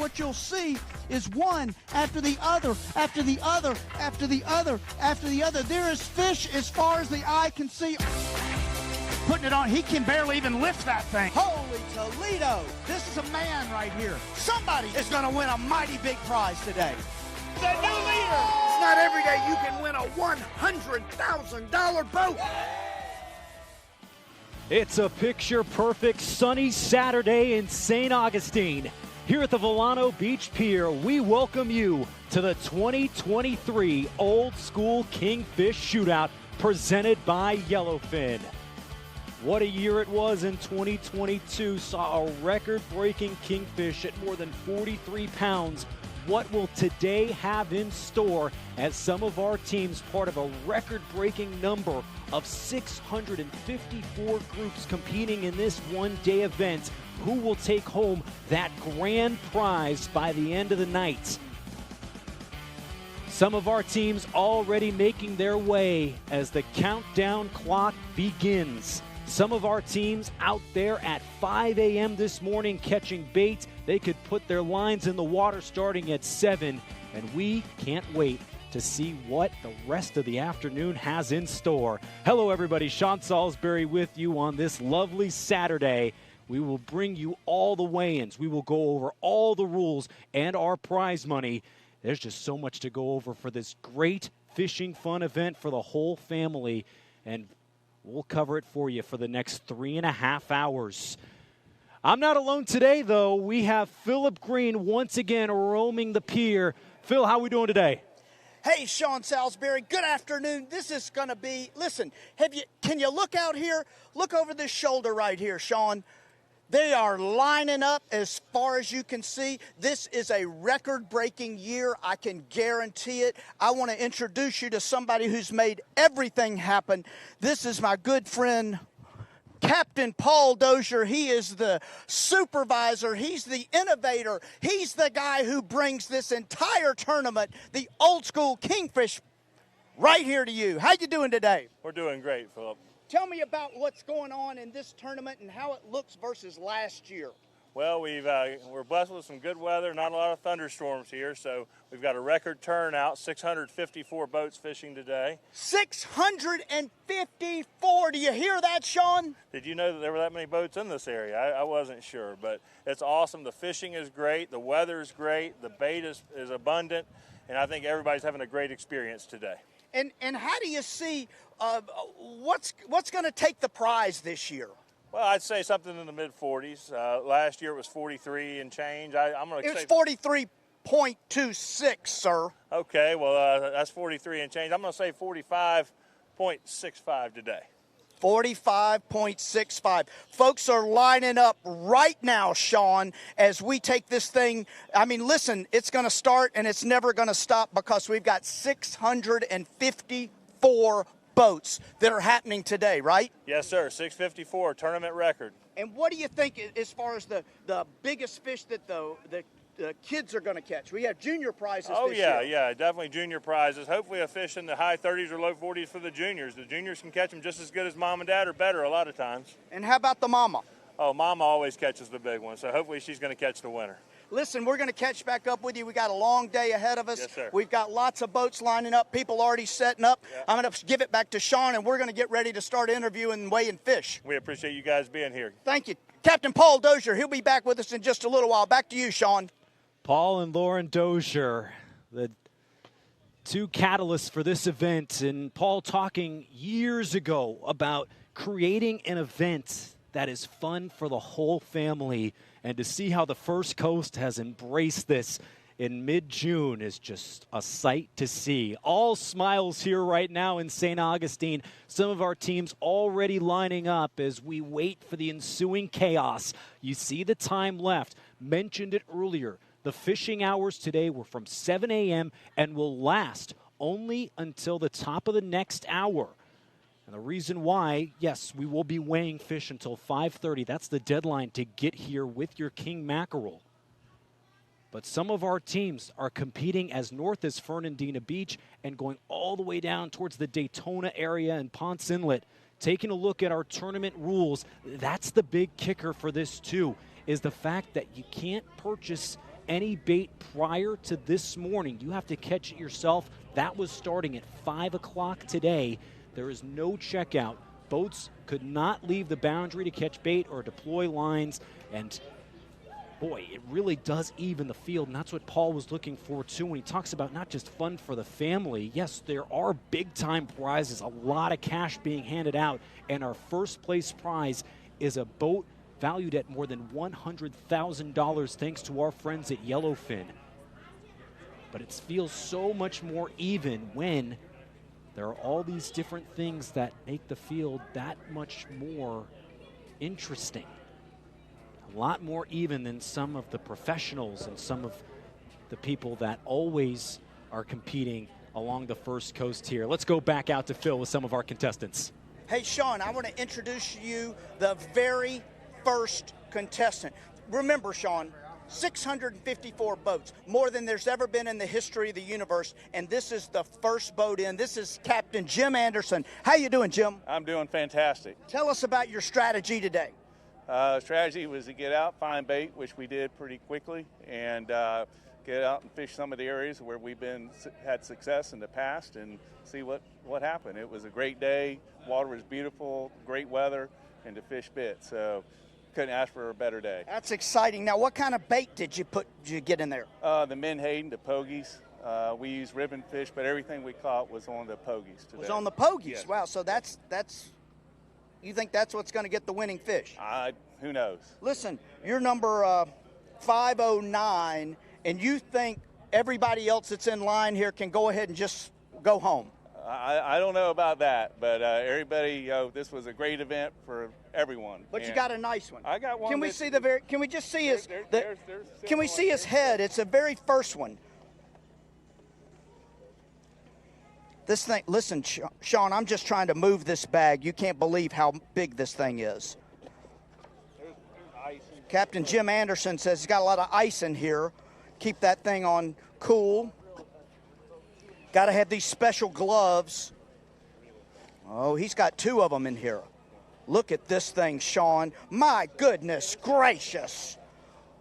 what you'll see is one after the other, after the other, after the other, after the other. There is fish as far as the eye can see. Putting it on, he can barely even lift that thing. Holy Toledo, this is a man right here. Somebody is going to win a mighty big prize today. The new leader. It's not every day you can win a $100,000 boat. It's a picture-perfect sunny Saturday in St. Augustine. Here at the Volano Beach Pier, we welcome you to the 2023 Old School Kingfish Shootout presented by Yellowfin. What a year it was in 2022. Saw a record-breaking kingfish at more than 43 pounds. What will today have in store as some of our teams, part of a record-breaking number of 654 groups competing in this one-day event, who will take home that grand prize by the end of the night? Some of our teams already making their way as the countdown clock begins. Some of our teams out there at 5 a.m. this morning catching bait. They could put their lines in the water starting at 7, and we can't wait to see what the rest of the afternoon has in store. Hello, everybody. Sean Salisbury with you on this lovely Saturday. We will bring you all the weigh-ins. We will go over all the rules and our prize money. There's just so much to go over for this great fishing fun event for the whole family, and we'll cover it for you for the next 3.5 hours. I'm not alone today, though. We have Philip Green once again roaming the pier. Phil, how are we doing today? Hey, Sean Salisbury, good afternoon. This is going to be, listen, can you look out here? Look over this shoulder right here, Sean. They are lining up as far as you can see. This is a record-breaking year. I can guarantee it. I want to introduce you to somebody who's made everything happen. This is my good friend, Captain Paul Dozier. He is the supervisor. He's the innovator. He's the guy who brings this entire tournament, the Old School Kingfish, right here to you. How you doing today? We're doing great, Philip. Tell me about what's going on in this tournament and how it looks versus last year. Well, we're blessed with some good weather, not a lot of thunderstorms here, so we've got a record turnout, 654 boats fishing today. 654! Do you hear that, Sean? Did you know that there were that many boats in this area? I wasn't sure, but it's awesome. The fishing is great, the weather is great, the bait is abundant, and I think everybody's having a great experience today. And how do you see what's going to take the prize this year? Well, I'd say something in the mid-40s. Last year it was 43 and change. I'm going to say it's 43.26, sir. Okay, well that's 43 and change. I'm going to say 45.65 today. 45.65. Folks are lining up right now, Sean, as we take this thing. I mean, listen, it's going to start and it's never going to stop because we've got 654 boats that are happening today, right? Yes, sir. 654, tournament record. And what do you think as far as the biggest fish that the kids are going to catch? We have junior prizes this year. Oh, yeah, definitely junior prizes. Hopefully a fish in the high 30s or low 40s for the juniors. The juniors can catch them just as good as mom and dad or better a lot of times. And how about the mama? Oh, mama always catches the big one, so hopefully she's going to catch the winner. Listen, we're going to catch back up with you. We got a long day ahead of us. Yes, sir. We've got lots of boats lining up, people already setting up. Yep. I'm going to give it back to Sean, and we're going to get ready to start interviewing and weighing fish. We appreciate you guys being here. Thank you. Captain Paul Dozier, he'll be back with us in just a little while. Back to you, Sean. Paul and Lauren Dozier, the two catalysts for this event. And Paul talking years ago about creating an event that is fun for the whole family. And to see how the First Coast has embraced this in mid-June is just a sight to see. All smiles here right now in St. Augustine. Some of our teams already lining up as we wait for the ensuing chaos. You see the time left. Mentioned it earlier. The fishing hours today were from 7 a.m. and will last only until the top of the next hour. And the reason why, yes, we will be weighing fish until 5:30. That's the deadline to get here with your king mackerel. But some of our teams are competing as north as Fernandina Beach and going all the way down towards the Daytona area and Ponce Inlet. Taking a look at our tournament rules, that's the big kicker for this too, is the fact that you can't purchase any bait prior to this morning, you have to catch it yourself. That was starting at 5 o'clock today. There is no checkout. Boats could not leave the boundary to catch bait or deploy lines. And boy, it really does even the field, and that's what Paul was looking for too when he talks about not just fun for the family. Yes, there are big-time prizes, a lot of cash being handed out, and our first place prize is a boat valued at more than $100,000 thanks to our friends at Yellowfin. But it feels so much more even when there are all these different things that make the field that much more interesting. A lot more even than some of the professionals and some of the people that always are competing along the first coast here. Let's go back out to Phil with some of our contestants. Hey, Sean, I want to introduce you the very first contestant. Remember, Sean, 654 boats, more than there's ever been in the history of the universe, and this is the first boat in. This is Captain Jim Anderson. How you doing, Jim? I'm doing fantastic. Tell us about your strategy today. Strategy was to get out, find bait, which we did pretty quickly, and get out and fish some of the areas where we've had success in the past and see what happened. It was a great day. Water was beautiful, great weather, and the fish bit. So couldn't ask for a better day. That's exciting. Now, what kind of bait did you get in there? The menhaden, the pogies. We used ribbon fish, but everything we caught was on the pogies today. Was on the pogies. Yes. Wow. So that's. You think that's what's going to get the winning fish? Who knows? Listen, you're number 509, and you think everybody else that's in line here can go ahead and just go home? I don't know about that, but everybody, this was a great event for everyone. But you got a nice one. I got one. Can we see the very? Can we just see his? Can we see his head? It's the very first one. This thing, listen, Sean, I'm just trying to move this bag. You can't believe how big this thing is. There's ice. Captain Jim Anderson says he's got a lot of ice in here. Keep that thing on cool. Got to have these special gloves. Oh, he's got 2 of them in here. Look at this thing, Sean. My goodness gracious.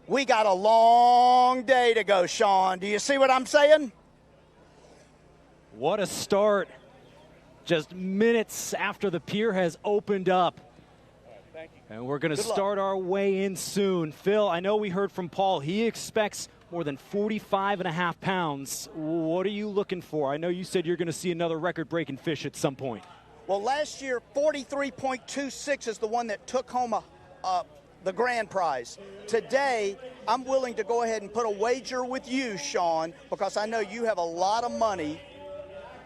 We got a long day to go, Sean. Do you see what I'm saying? What a start. Just minutes after the pier has opened up. Thank you. And we're going to start our way in soon. Phil, I know we heard from Paul. He expects more than 45.5 pounds. What are you looking for? I know you said you're going to see another record-breaking fish at some point. Well, last year, 43.26 is the one that took home the grand prize. Today, I'm willing to go ahead and put a wager with you, Sean, because I know you have a lot of money.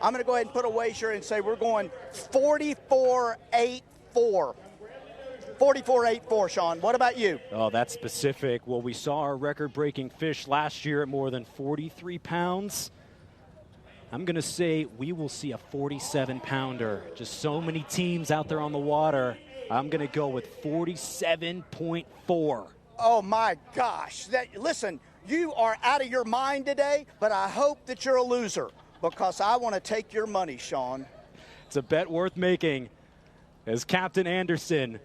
I'm going to go ahead and put a wager and say we're going 44.84. 44.84, Sean. What about you? Oh, that's specific. Well, we saw our record-breaking fish last year at more than 43 pounds. I'm going to say we will see a 47-pounder. Just so many teams out there on the water. I'm going to go with 47.4. Oh, my gosh. Listen, you are out of your mind today, but I hope that you're a loser because I want to take your money, Sean. It's a bet worth making as Captain Anderson,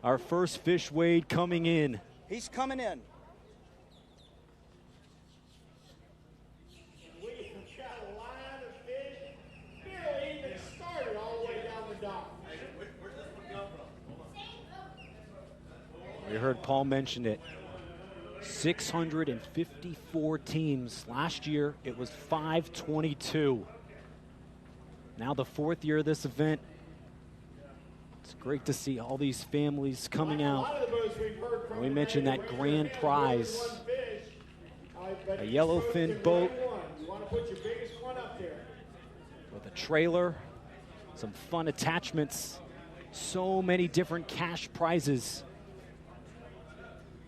our first fish weighed coming in. He's coming in. We got a line of fish. Barely even started all the way down the dock. Where's this one come from? We heard Paul mention it. 654 teams. Last year, it was 522. Now the 4th year of this event. It's great to see all these families coming out. We mentioned that grand prize. A yellowfin boat with a trailer, some fun attachments, so many different cash prizes.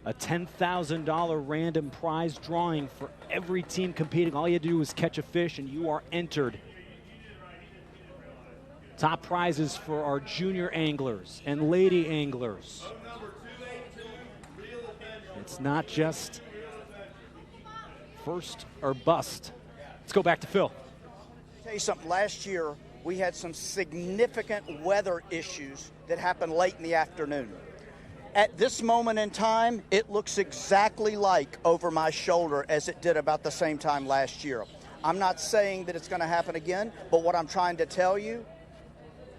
A $10,000 random prize drawing for every team competing. All you have to do is catch a fish and you are entered. Top prizes for our junior anglers and lady anglers. It's not just first or bust. Let's go back to Phil. I'll tell you something, last year we had some significant weather issues that happened late in the afternoon. At this moment in time, it looks exactly like over my shoulder as it did about the same time last year. I'm not saying that it's going to happen again, but what I'm trying to tell you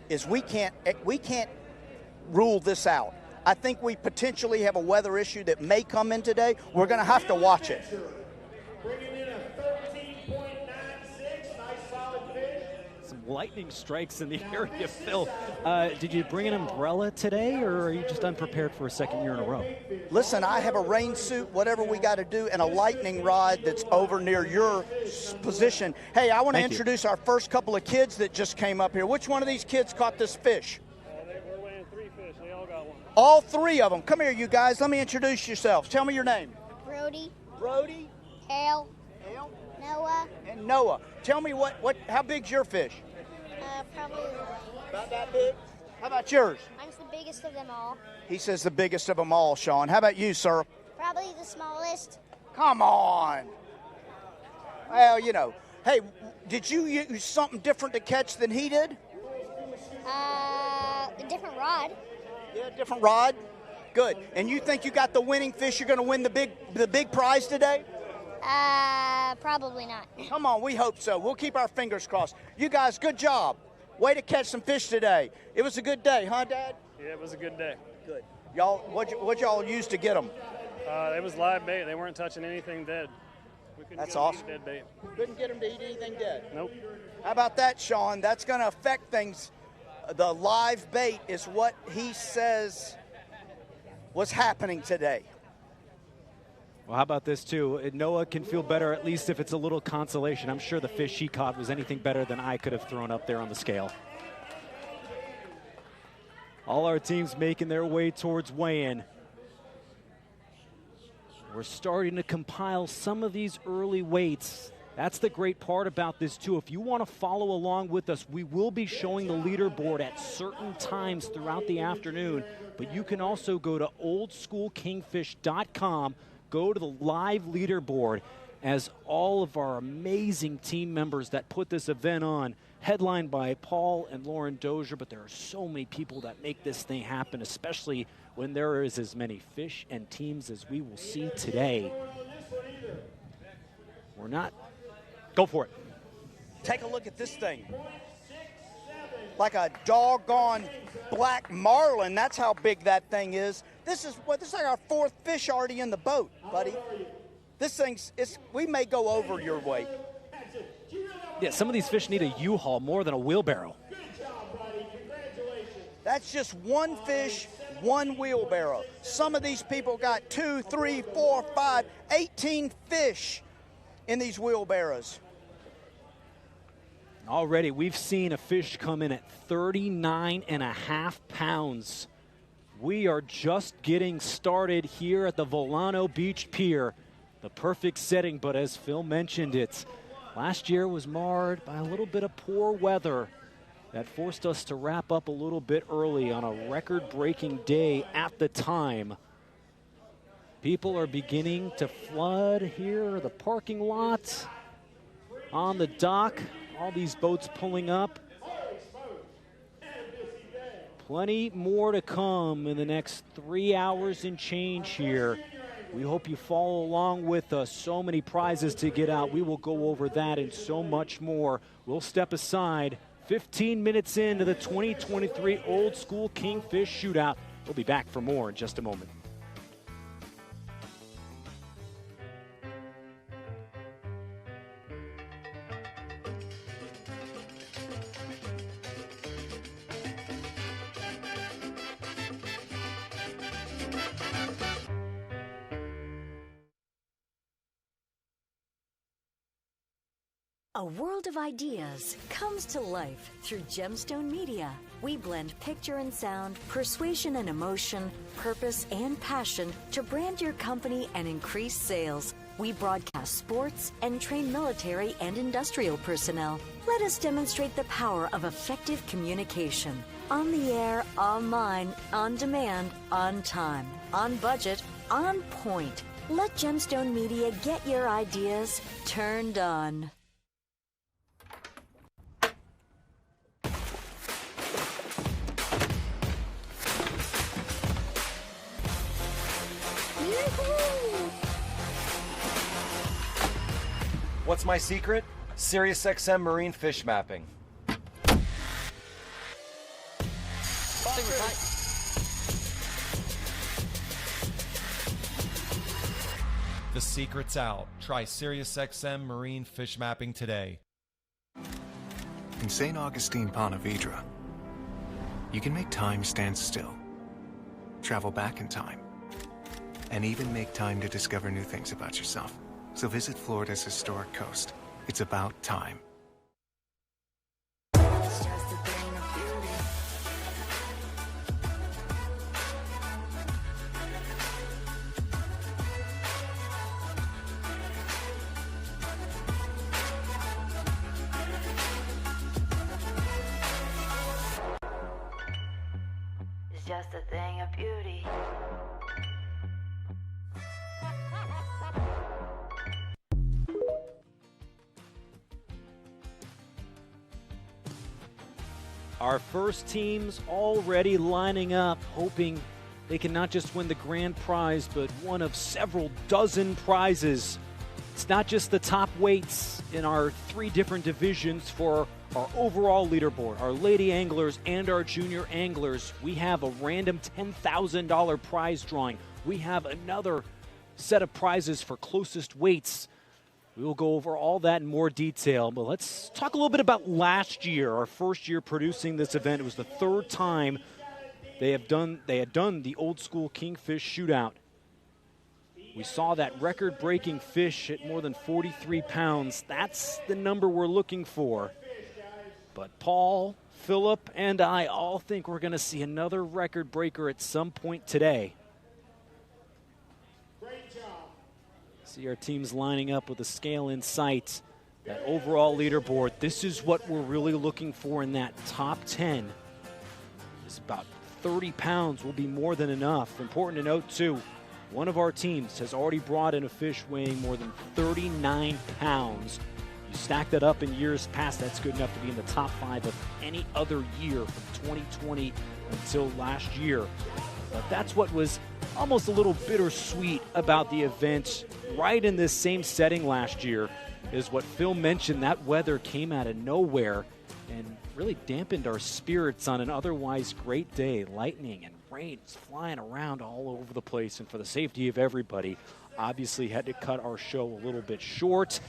is we can't rule this out. I think we potentially have a weather issue that may come in today. We're going to have to watch it. Bringing in a 13.96, nice solid fish. Some lightning strikes in the area, Phil. Did you bring an umbrella today, or are you just unprepared for a second year in a row? Listen, I have a rain suit, whatever we got to do, and a lightning rod that's over near your position. Hey, I want to introduce our first couple of kids that just came up here. Which one of these kids caught this fish? We're weighing 3 fish. They all got one. All 3 of them. Come here, you guys. Let me introduce yourselves. Tell me your name. Brody, Brody, Hale, Hale, Noah, and Noah. Tell me how big's your fish? probably About that big? How about yours? mine's the biggest of them all. He says the biggest of them all, Sean. How about you, sir? Probably the smallest. Come on. Well, you know. Hey, did you use something different to catch than he did? A different rod. Yeah, different rod. Good. And you think you got the winning fish? You're going to win the big prize today? Probably not. Come on, we hope so. We'll keep our fingers crossed. You guys, good job. Way to catch some fish today. It was a good day, huh, Dad? Yeah, it was a good day. Good. Y'all, what y'all use to get them? It was live bait. They weren't touching anything dead. We couldn't That's get 'em to eat awesome. dead bait. Couldn't get them to eat anything dead. Nope. How about that, Sean? That's going to affect things. The live bait is what he says was happening today. Well, how about this, too? Noah can feel better, at least if it's a little consolation. I'm sure the fish he caught was anything better than I could have thrown up there on the scale. All our teams making their way towards weigh-in. We're starting to compile some of these early weights. That's the great part about this, too. If you want to follow along with us, we will be showing the leaderboard at certain times throughout the afternoon. But you can also go to oldschoolkingfish.com, go to the live leaderboard, as all of our amazing team members that put this event on, headlined by Paul and Lauren Dozier, but there are so many people that make this thing happen, especially when there is as many fish and teams as we will see today. We're not. Go for it. Take a look at this thing. Like a doggone black marlin. That's how big that thing is. This is like our 4th fish already in the boat, buddy. This thing's, we may go over your weight. Yeah, some of these fish need a U-Haul more than a wheelbarrow. That's just one fish, one wheelbarrow. Some of these people got 2, 3, 4, 5, 18 fish in these wheelbarrows. Already, we've seen a fish come in at 39.5 pounds. We are just getting started here at the Volano Beach Pier. The perfect setting, but as Phil mentioned, last year was marred by a little bit of poor weather that forced us to wrap up a little bit early on a record-breaking day at the time. People are beginning to flood here, the parking lot, on the dock. All these boats pulling up. Plenty more to come in the next 3 hours and change here. We hope you follow along with us. So many prizes to get out. We will go over that and so much more. We'll step aside 15 minutes into the 2023 Old School Kingfish Shootout. We'll be back for more in just a moment. A world of ideas comes to life through Gemstone Media. We blend picture and sound, persuasion and emotion, purpose and passion to brand your company and increase sales. We broadcast sports and train military and industrial personnel. Let us demonstrate the power of effective communication. On the air, online, on demand, on time, on budget, on point. Let Gemstone Media get your ideas turned on. What's my secret? SiriusXM marine fish mapping. The secret's out. Try SiriusXM marine fish mapping today. In St. Augustine, Pontevedra, you can make time stand still, travel back in time, and even make time to discover new things about yourself. So visit Florida's historic coast. It's about time. It's just a thing of beauty. Our first teams already lining up, hoping they can not just win the grand prize, but one of several dozen prizes. It's not just the top weights in our 3 different divisions for our overall leaderboard, our lady anglers and our junior anglers. We have a random $10,000 prize drawing. We have another set of prizes for closest weights. We will go over all that in more detail, but let's talk a little bit about last year, our first year producing this event. It was the 3rd time they had done the old school Kingfish Shootout. We saw that record-breaking fish at more than 43 pounds. That's the number we're looking for. But Paul, Philip, and I all think we're going to see another record breaker at some point today. See our teams lining up with a scale in sight. That overall leaderboard, this is what we're really looking for in that top 10. It's about 30 pounds will be more than enough. Important to note, too, one of our teams has already brought in a fish weighing more than 39 pounds. You stack that up in years past, that's good enough to be in the top 5 of any other year from 2020 until last year. But that's what was almost a little bittersweet about the event. Right in this same setting last year is what Phil mentioned. That weather came out of nowhere and really dampened our spirits on an otherwise great day. Lightning and rain is flying around all over the place, and for the safety of everybody, obviously had to cut our show a little bit short.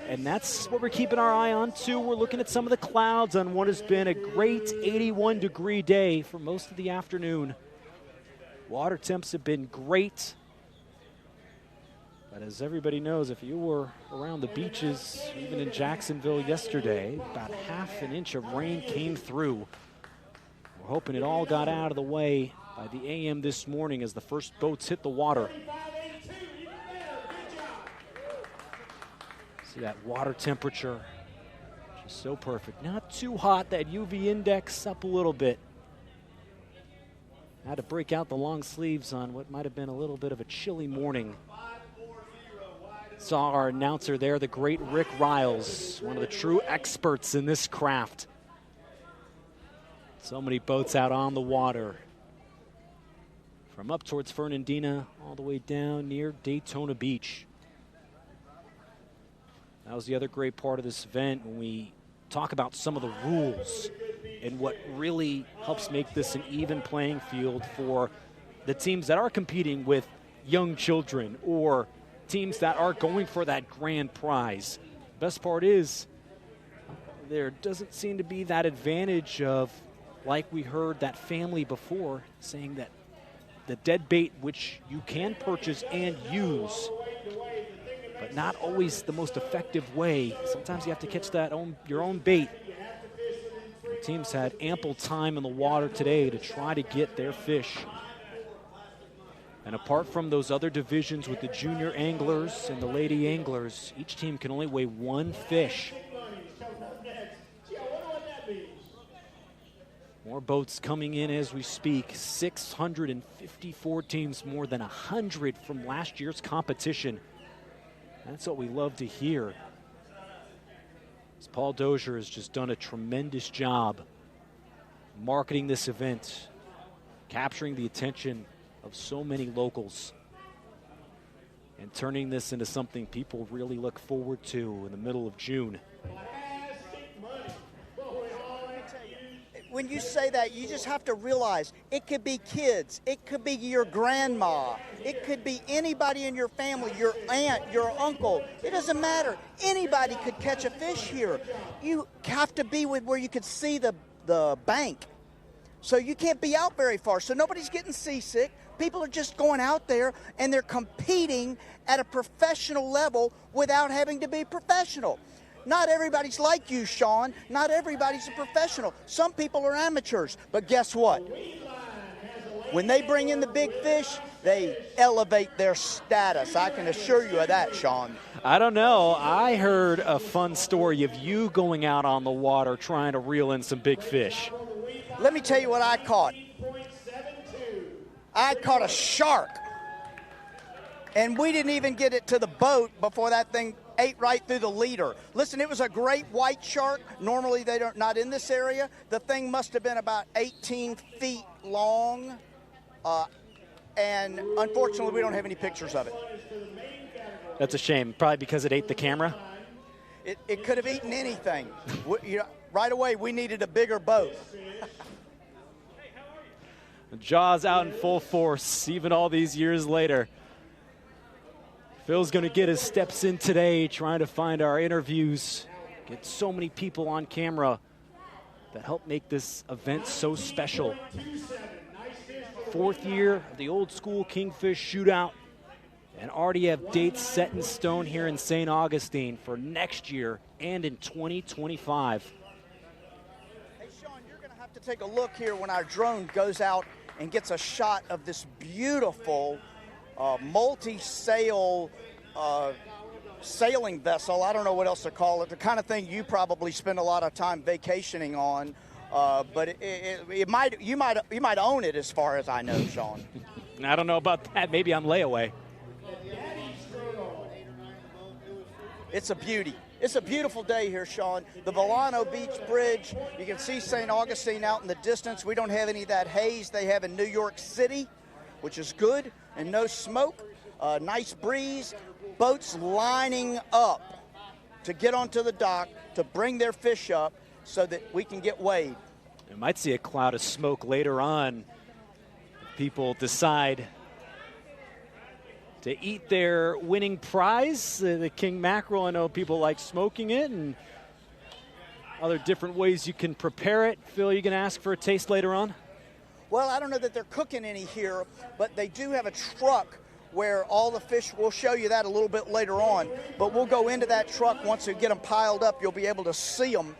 And that's what we're keeping our eye on, too. We're looking at some of the clouds on what has been a great 81-degree day for most of the afternoon. Water temps have been great. But as everybody knows, if you were around the beaches, even in Jacksonville yesterday, about half an inch of rain came through. We're hoping it all got out of the way by the AM this morning as the first boats hit the water. See that water temperature, just so perfect. Not too hot, that UV index up a little bit. Had to break out the long sleeves on what might have been a little bit of a chilly morning. Saw our announcer there, the great Rick Riles, one of the true experts in this craft. So many boats out on the water. From up towards Fernandina all the way down near Daytona Beach. That was the other great part of this event when we talk about some of the rules and what really helps make this an even playing field for the teams that are competing with young children or teams that are going for that grand prize. Best part is there doesn't seem to be that advantage of, like we heard that family before saying that the dead bait, which you can purchase and use, but not always the most effective way. Sometimes you have to catch your own bait. The teams had ample time in the water today to try to get their fish. And apart from those other divisions with the junior anglers and the lady anglers, each team can only weigh 1 fish. More boats coming in as we speak. 654 teams, more than 100 from last year's competition. That's what we love to hear. As Paul Dozier has just done a tremendous job marketing this event, capturing the attention of so many locals. and turning this into something people really look forward to in the middle of June. When you say that, you just have to realize it could be kids, it could be your grandma, it could be anybody in your family, your aunt, your uncle. It doesn't matter. Anybody could catch a fish here. You have to be with where you could see the bank. So you can't be out very far. So nobody's getting seasick. People are just going out there and they're competing at a professional level without having to be professional. Not everybody's like you, Sean. Not everybody's a professional. Some people are amateurs. But guess what? When they bring in the big fish, they elevate their status. I can assure you of that, Sean. I don't know. I heard a fun story of you going out on the water trying to reel in some big fish. Let me tell you what I caught. I caught a shark. And we didn't even get it to the boat before that thing ate right through the leader. Listen, it was a great white shark. Normally they're not in this area. The thing must have been about 18 feet long. And unfortunately, we don't have any pictures of it. That's a shame, probably because it ate the camera. It could have eaten anything. Right away, we needed a bigger boat. Jaws out in full force, even all these years later. Phil's going to get his steps in today, trying to find our interviews, get so many people on camera that help make this event so special. 4th year of the old school Kingfish Shootout, and already have dates set in stone here in St. Augustine for next year and in 2025. Hey, Sean, you're going to have to take a look here when our drone goes out and gets a shot of this beautiful multi-sail sailing vessel. I don't know what else to call it. The kind of thing you probably spend a lot of time vacationing on. But you might own it as far as I know, Sean. I don't know about that. Maybe on layaway. It's a beauty. It's a beautiful day here, Sean. The Volano Beach Bridge, you can see St. Augustine out in the distance. We don't have any of that haze they have in New York City, which is good, and no smoke. Nice breeze. Boats lining up to get onto the dock to bring their fish up so that we can get weighed. You might see a cloud of smoke later on. People decide to eat their winning prize, the king mackerel. I know people like smoking it and other different ways you can prepare it. Phil, you going to ask for a taste later on? Well, I don't know that they're cooking any here, but they do have a truck where all the fish, we'll show you that a little bit later on, but we'll go into that truck. Once we get them piled up, you'll be able to see them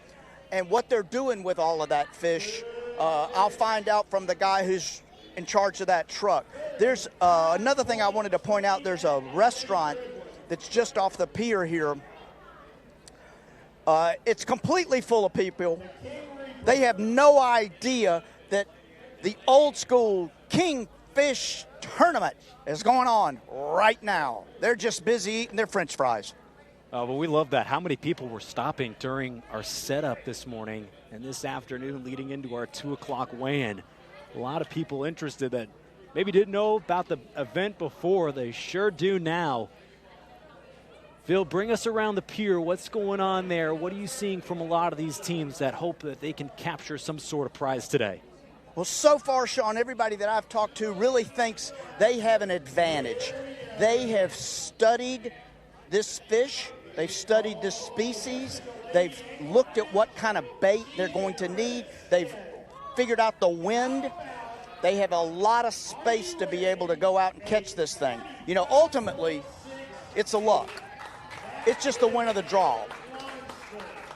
and what they're doing with all of that fish. I'll find out from the guy who's in charge of that truck. There's another thing I wanted to point out. There's a restaurant that's just off the pier here. It's completely full of people. They have no idea that the old school Kingfish tournament is going on right now. They're just busy eating their French fries. Oh, but we love that. How many people were stopping during our setup this morning and this afternoon leading into our 2 o'clock weigh-in. A lot of people interested that maybe didn't know about the event before. They sure do now. Phil, bring us around the pier. What's going on there? What are you seeing from a lot of these teams that hope that they can capture some sort of prize today? Well, so far, Sean, everybody that I've talked to really thinks they have an advantage. They have studied this fish. They've studied this species. They've looked at what kind of bait they're going to need. They've figured out the wind. They have a lot of space to be able to go out and catch this thing. You know, ultimately, it's a luck. It's just the win of the draw,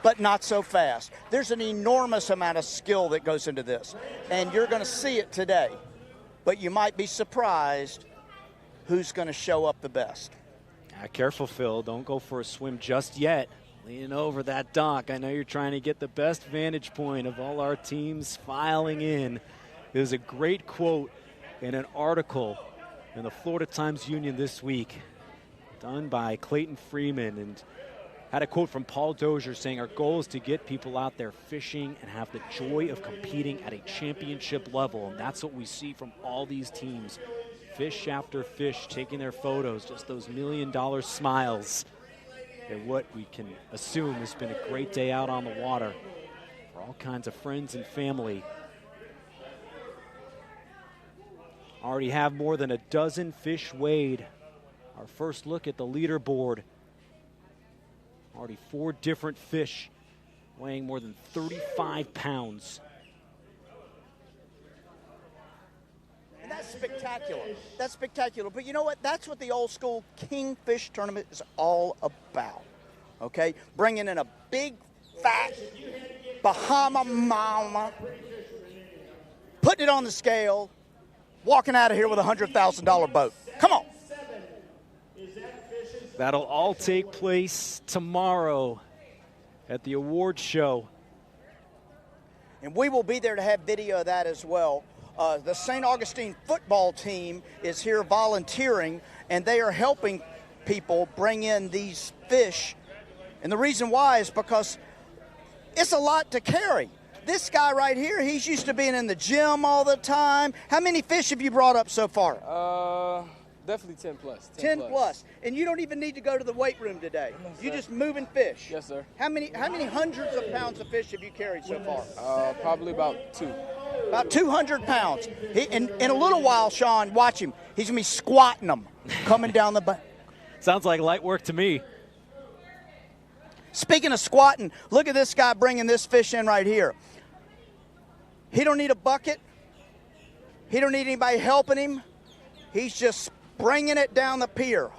but not so fast. There's an enormous amount of skill that goes into this, and you're going to see it today, but you might be surprised who's going to show up the best. Careful, Phil. Don't go for a swim just yet. Leaning over that dock. I know you're trying to get the best vantage point of all our teams filing in. There's a great quote in an article in the Florida Times-Union this week done by Clayton Freeman, and had a quote from Paul Dozier saying, our goal is to get people out there fishing and have the joy of competing at a championship level. And that's what we see from all these teams fish after fish taking their photos, just those $1 million smiles. And what we can assume has been a great day out on the water for all kinds of friends and family. Already have more than a dozen fish weighed. Our first look at the leaderboard. Already 4 different fish weighing more than 35 pounds. And that's spectacular. That's spectacular. But you know what? That's what the old school Kingfish tournament is all about. Okay? Bringing in a big, fat Bahama mama, putting it on the scale, walking out of here with a $100,000 boat. Come on. That'll all take place tomorrow at the award show. And we will be there to have video of that as well. The St. Augustine football team is here volunteering, and they are helping people bring in these fish. And the reason why is because it's a lot to carry. This guy right here, he's used to being in the gym all the time. How many fish have you brought up so far? Definitely 10 plus. 10 plus. And you don't even need to go to the weight room today. No, you're just moving fish. Yes, sir. How many hundreds of pounds of fish have you carried so far? Probably about 2. About 200 pounds. In a little while, Sean, watch him. He's going to be squatting them coming down the back. Sounds like light work to me. Speaking of squatting, look at this guy bringing this fish in right here. He don't need a bucket. He don't need anybody helping him. He's just bringing it down the pier.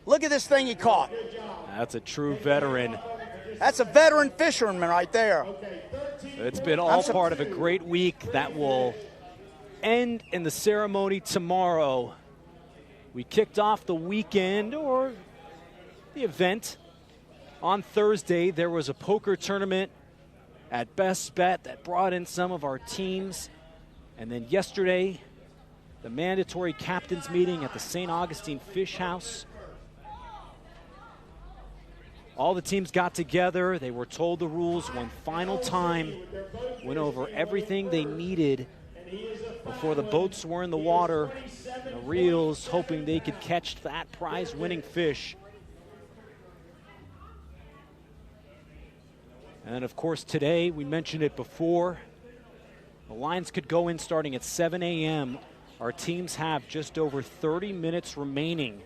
Look at this thing he caught. That's a true veteran. That's a veteran fisherman right there. It's been all part of a great week that will end in the ceremony tomorrow. We kicked off the weekend, or the event, on Thursday. There was a poker tournament at Best Bet that brought in some of our teams. And then yesterday, the mandatory captains meeting at the St. Augustine Fish House. All the teams got together. They were told the rules one final time, went over everything they needed before the boats were in the water, the reels, hoping they could catch that prize-winning fish. And of course today, we mentioned it before, the lines could go in starting at 7 a.m. Our teams have just over 30 minutes remaining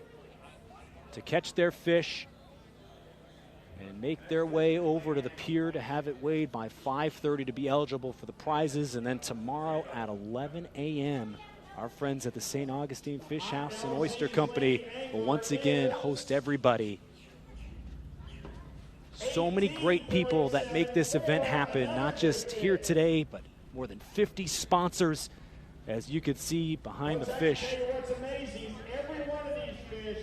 to catch their fish and make their way over to the pier to have it weighed by 5:30 to be eligible for the prizes. And then tomorrow at 11 a.m., our friends at the St. Augustine Fish House and Oyster Company will once again host everybody. So many great people that make this event happen, not just here today, but more than 50 sponsors, as you can see behind the fish. What's amazing, every one of these fish,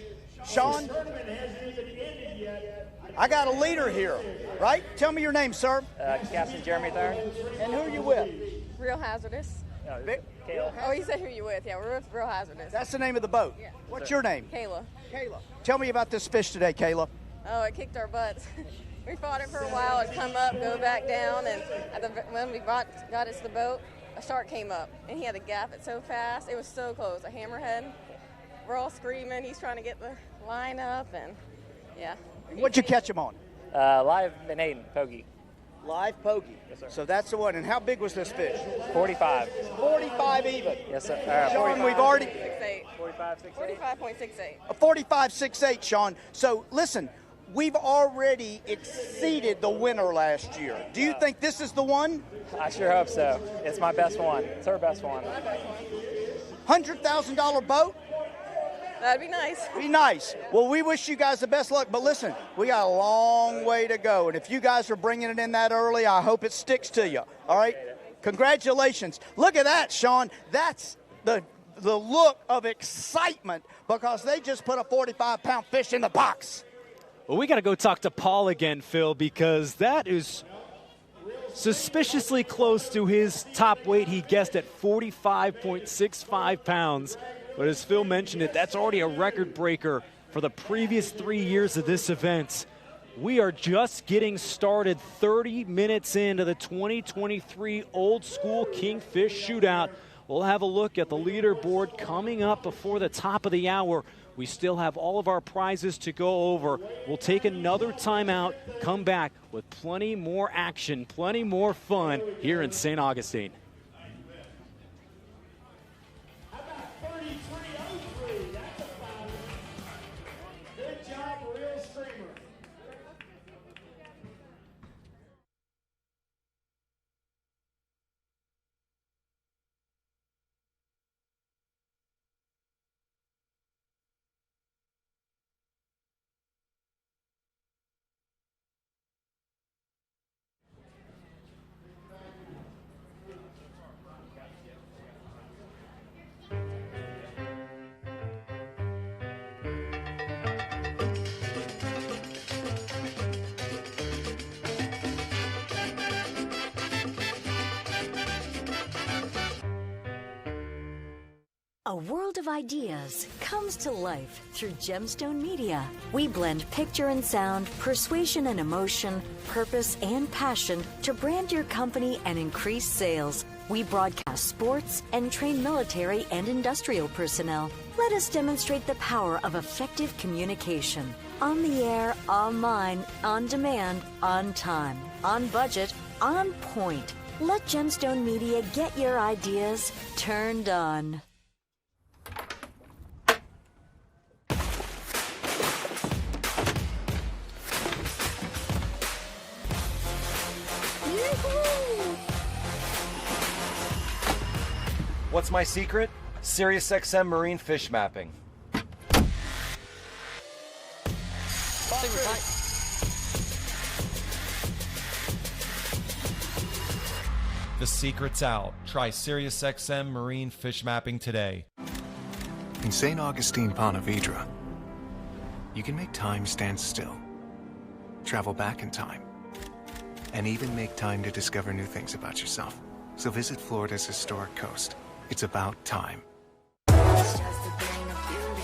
Sean? the tournament hasn't even ended yet. I got a leader here, right? Tell me your name, sir. Captain Jeremy Thurn. And who are you with? Real Hazardous. Kayla. Oh, you said who you with. Yeah, we're with Real Hazardous. That's the name of the boat. Yeah. What's your name? Kayla. Kayla. Tell me about this fish today, Kayla. Oh, it kicked our butts. We fought it for a while. It'd come up, go back down, and when we got it to the boat, a shark came up, and he had to gaff it so fast. It was so close, a hammerhead. We're all screaming. He's trying to get the line up, and yeah. What'd you catch him on? Live menhaden, pogie. Live pogie. Yes, sir. So that's the one. And how big was this fish? 45. 45 even. Yes, sir. Sean, we've already 6'8". 45.68. 45.68, Sean. So listen, we've already exceeded the winner last year. Do you think this is the one? I sure hope so. It's my best one. It's her best one. $100,000 boat? That'd be nice. Be nice. Well, we wish you guys the best luck. But listen, we got a long way to go. And if you guys are bringing it in that early, I hope it sticks to you. All right? Congratulations. Look at that, Sean. That's the look of excitement because they just put a 45-pound fish in the box. Well, we got to go talk to Paul again, Phil, because that is suspiciously close to his top weight. He guessed at 45.65 pounds. But as Phil mentioned it, that's already a record breaker for the previous 3 years of this event. We are just getting started 30 minutes into the 2023 Old School Kingfish Shootout. We'll have a look at the leaderboard coming up before the top of the hour. We still have all of our prizes to go over. We'll take another timeout, come back with plenty more action, plenty more fun here in St. Augustine. How about 33:03? That's a foul. Good job, real streamer. A world of ideas comes to life through Gemstone Media. We blend picture and sound, persuasion and emotion, purpose and passion to brand your company and increase sales. We broadcast sports and train military and industrial personnel. Let us demonstrate the power of effective communication. On the air, online, on demand, on time, on budget, on point. Let Gemstone Media get your ideas turned on. What's my secret? SiriusXM Marine Fish Mapping. The secret's out. Try SiriusXM Marine Fish Mapping today. In St. Augustine, Ponte Vedra, you can make time stand still, travel back in time, and even make time to discover new things about yourself. So visit Florida's historic coast. It's about time. It's just a thing of beauty.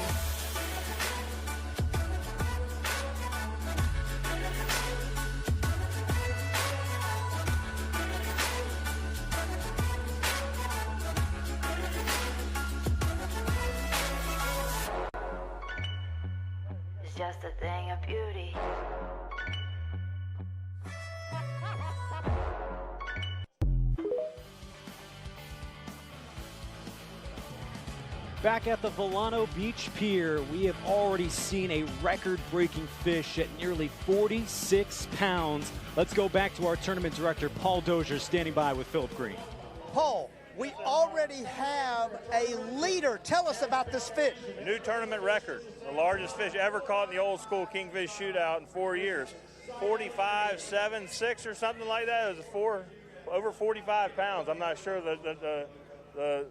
It's just a thing of beauty. Back at the Volano Beach Pier, we have already seen a record-breaking fish at nearly 46 pounds. Let's go back to our tournament director, Paul Dozier, standing by with Philip Green. Paul, we already have a leader. Tell us about this fish. New tournament record, the largest fish ever caught in the old school Kingfish Shootout in 4 years. 45.76 or something like that. It was over 45 pounds. I'm not sure the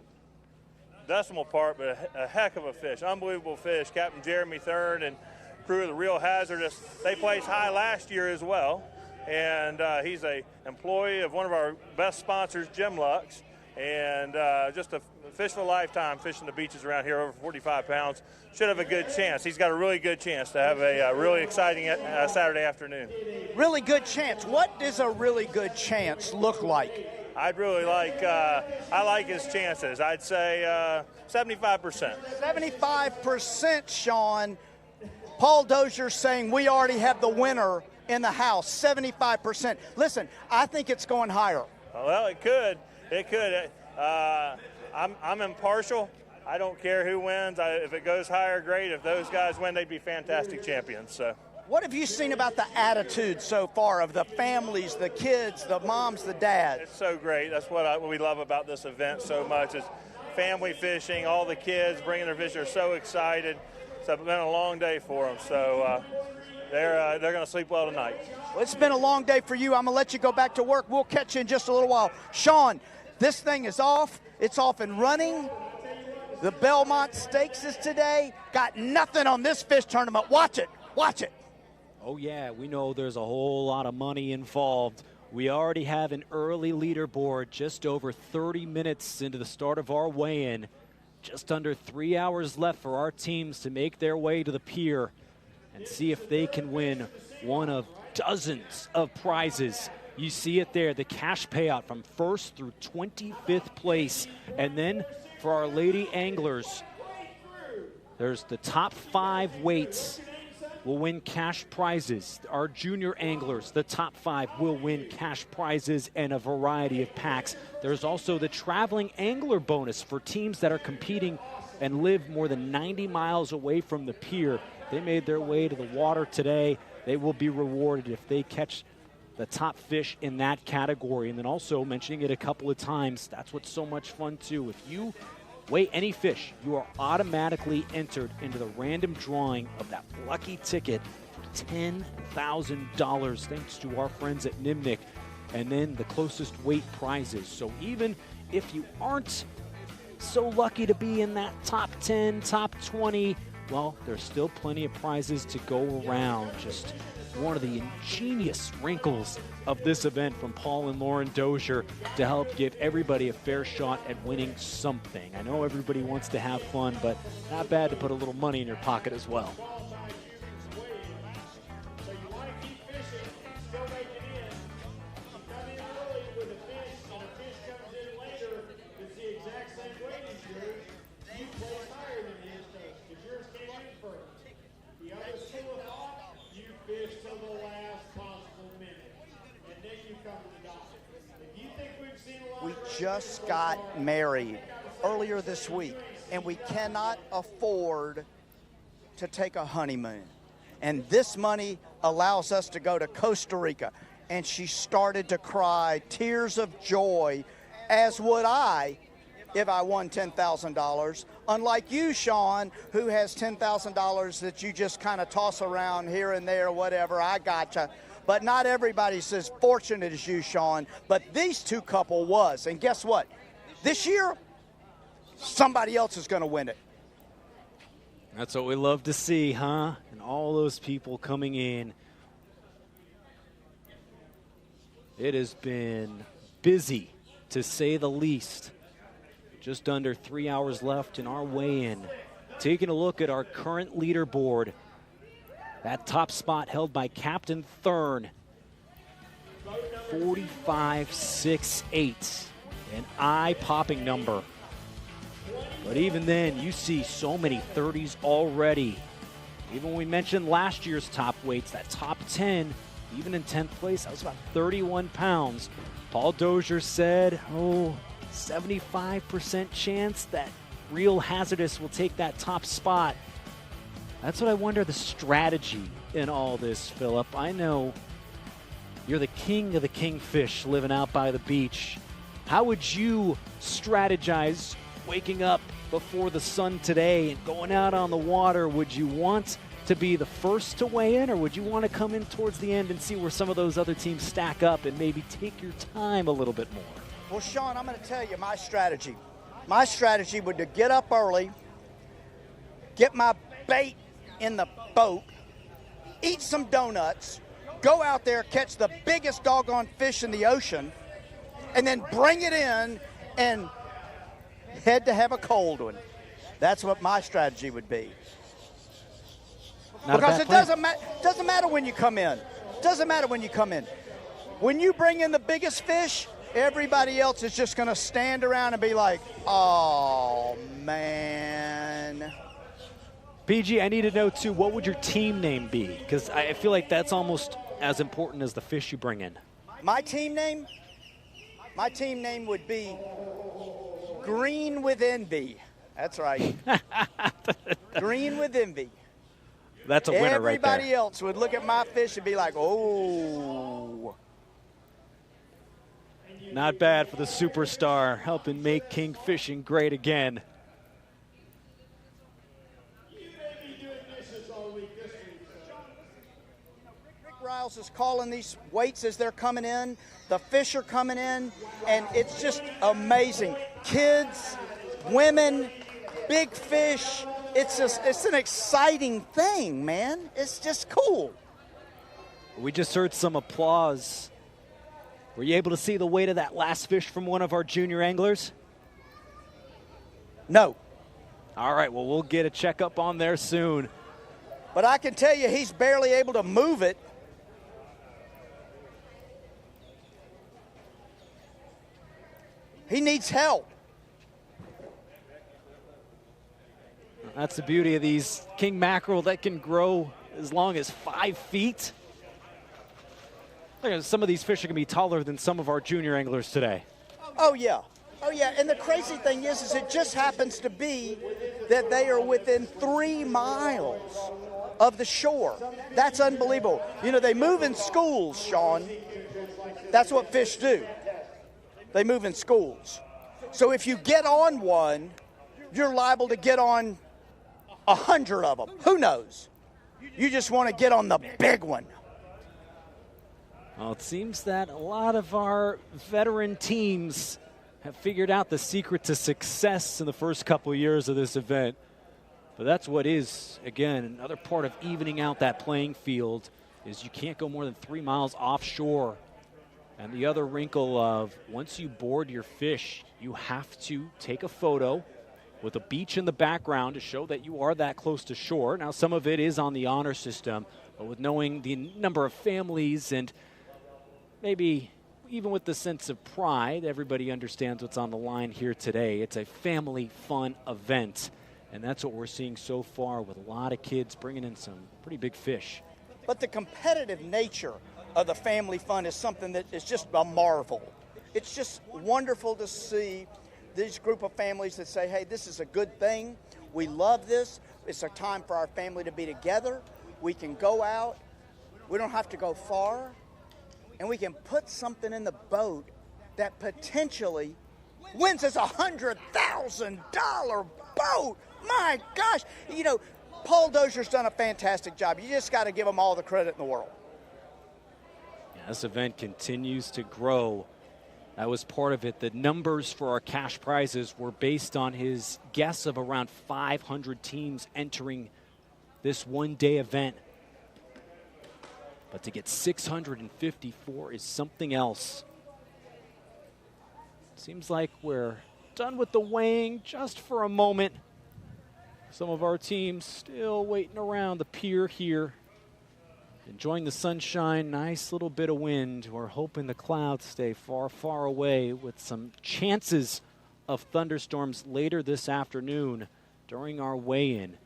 decimal part, but a heck of a fish, unbelievable fish. Captain Jeremy Third and crew of the Real Hazardous, they placed high last year as well, and he's a employee of one of our best sponsors, Jim Lux, and just a fish for a lifetime fishing the beaches around here, over 45 pounds. Should have a good chance. He's got a really good chance to have a really exciting Saturday afternoon. Really good chance. What does a really good chance look like? I'd really like, I like his chances. I'd say 75%. 75%, Sean. Paul Dozier saying we already have the winner in the house, 75%. Listen, I think it's going higher. Well, it could. It could. I'm impartial. I don't care who wins. If it goes higher, great. If those guys win, they'd be fantastic champions. So. What have you seen about the attitude so far of the families, the kids, the moms, the dads? It's so great. That's what we love about this event so much is family fishing, all the kids bringing their fish. They're so excited. It's been a long day for them, so they're going to sleep well tonight. Well, it's been a long day for you. I'm going to let you go back to work. We'll catch you in just a little while. Sean, this thing is off. It's off and running. The Belmont Stakes is today. Got nothing on this fish tournament. Watch it. Watch it. Oh, yeah, we know there's a whole lot of money involved. We already have an early leaderboard just over 30 minutes into the start of our weigh-in. Just under 3 hours left for our teams to make their way to the pier and see if they can win one of dozens of prizes You see it there, the cash payout from 1st through 25th place. And then for our lady anglers, there's the top 5 weights will win cash prizes. Our junior anglers, the top 5, will win cash prizes and a variety of packs. There's also the traveling angler bonus for teams that are competing and live more than 90 miles away from the pier. They made their way to the water today. They will be rewarded if they catch the top fish in that category. And then also mentioning it a couple of times, that's what's so much fun too. If you weigh any fish, you are automatically entered into the random drawing of that lucky ticket for $10,000 thanks to our friends at Nimnik, and then the closest weight prizes. So even if you aren't so lucky to be in that top 10, top 20, well, there's still plenty of prizes to go around. Just one of the ingenious wrinkles of this event from Paul and Lauren Dozier to help give everybody a fair shot at winning something. I know everybody wants to have fun, but not bad to put a little money in your pocket as well. We just got married earlier this week, and we cannot afford to take a honeymoon. And this money allows us to go to Costa Rica. And she started to cry tears of joy, as would I if I won $10,000. Unlike you, Sean, who has $10,000 that you just kind of toss around here and there, whatever, I gotcha. But not everybody's as fortunate as you, Sean. But these two couple was. And guess what? This year, somebody else is going to win it. That's what we love to see, huh? And all those people coming in. It has been busy, to say the least. Just under 3 hours left in our weigh-in. Taking a look at our current leaderboard. That top spot held by Captain Thurn. 45.68. An eye-popping number. But even then, you see so many 30s already. Even when we mentioned last year's top weights, that top 10, even in 10th place, that was about 31 pounds. Paul Dozier said, 75% chance that Real Hazardous will take that top spot. That's what I wonder, the strategy in all this, Philip. I know you're the king of the kingfish living out by the beach. How would you strategize waking up before the sun today and going out on the water? Would you want to be the first to weigh in, or would you want to come in towards the end and see where some of those other teams stack up and maybe take your time a little bit more? Well, Sean, I'm going to tell you my strategy. My strategy would to get up early, get my bait in the boat, eat some donuts, go out there, catch the biggest doggone fish in the ocean, and then bring it in and head to have a cold one. That's what my strategy would be. Because it doesn't matter when you come in. Doesn't matter when you come in. When you bring in the biggest fish, everybody else is just going to stand around and be like, oh, man. PG, I need to know, too, what would your team name be? Because I feel like that's almost as important as the fish you bring in. My team name? My team name would be Green with Envy. That's right. Green with Envy. That's a winner right there. Everybody else would look at my fish and be like, oh. Not bad for the superstar, helping make king fishing great again. Rick Riles is calling these weights as they're coming in. The fish are coming in, and it's just amazing. Kids, women, big fish. It's an exciting thing, man. It's just cool. We just heard some applause. Were you able to see the weight of that last fish from one of our junior anglers? No. All right, well, we'll get a checkup on there soon. But I can tell you he's barely able to move it. He needs help. That's the beauty of these king mackerel that can grow as long as 5 feet. Look at some of these fish are going to be taller than some of our junior anglers today. Oh, yeah. Oh, yeah. And the crazy thing is it just happens to be that they are within 3 miles of the shore. That's unbelievable. You know, they move in schools, Sean. That's what fish do. They move in schools. So if you get on one, you're liable to get on 100 of them. Who knows? You just want to get on the big one. Well, it seems that a lot of our veteran teams have figured out the secret to success in the first couple of years of this event. But that's what is, again, another part of evening out that playing field is you can't go more than 3 miles offshore. And the other wrinkle of once you board your fish, you have to take a photo with a beach in the background to show that you are that close to shore. Now, some of it is on the honor system, but with knowing the number of families and maybe even with the sense of pride, everybody understands what's on the line here today. It's a family fun event, and that's what we're seeing so far with a lot of kids bringing in some pretty big fish. But the competitive nature of the family fun is something that is just a marvel. It's just wonderful to see this group of families that say, hey, this is a good thing. We love this. It's a time for our family to be together. We can go out. We don't have to go far. And we can put something in the boat that potentially wins us $100,000 boat. My gosh. You know, Paul Dozier's done a fantastic job. You just got to give him all the credit in the world. Yeah, this event continues to grow. That was part of it. The numbers for our cash prizes were based on his guess of around 500 teams entering this one-day event. But to get 654 is something else. Seems like we're done with the weighing just for a moment. Some of our teams still waiting around the pier here. Enjoying the sunshine, nice little bit of wind. We're hoping the clouds stay far, far away with some chances of thunderstorms later this afternoon during our weigh-in.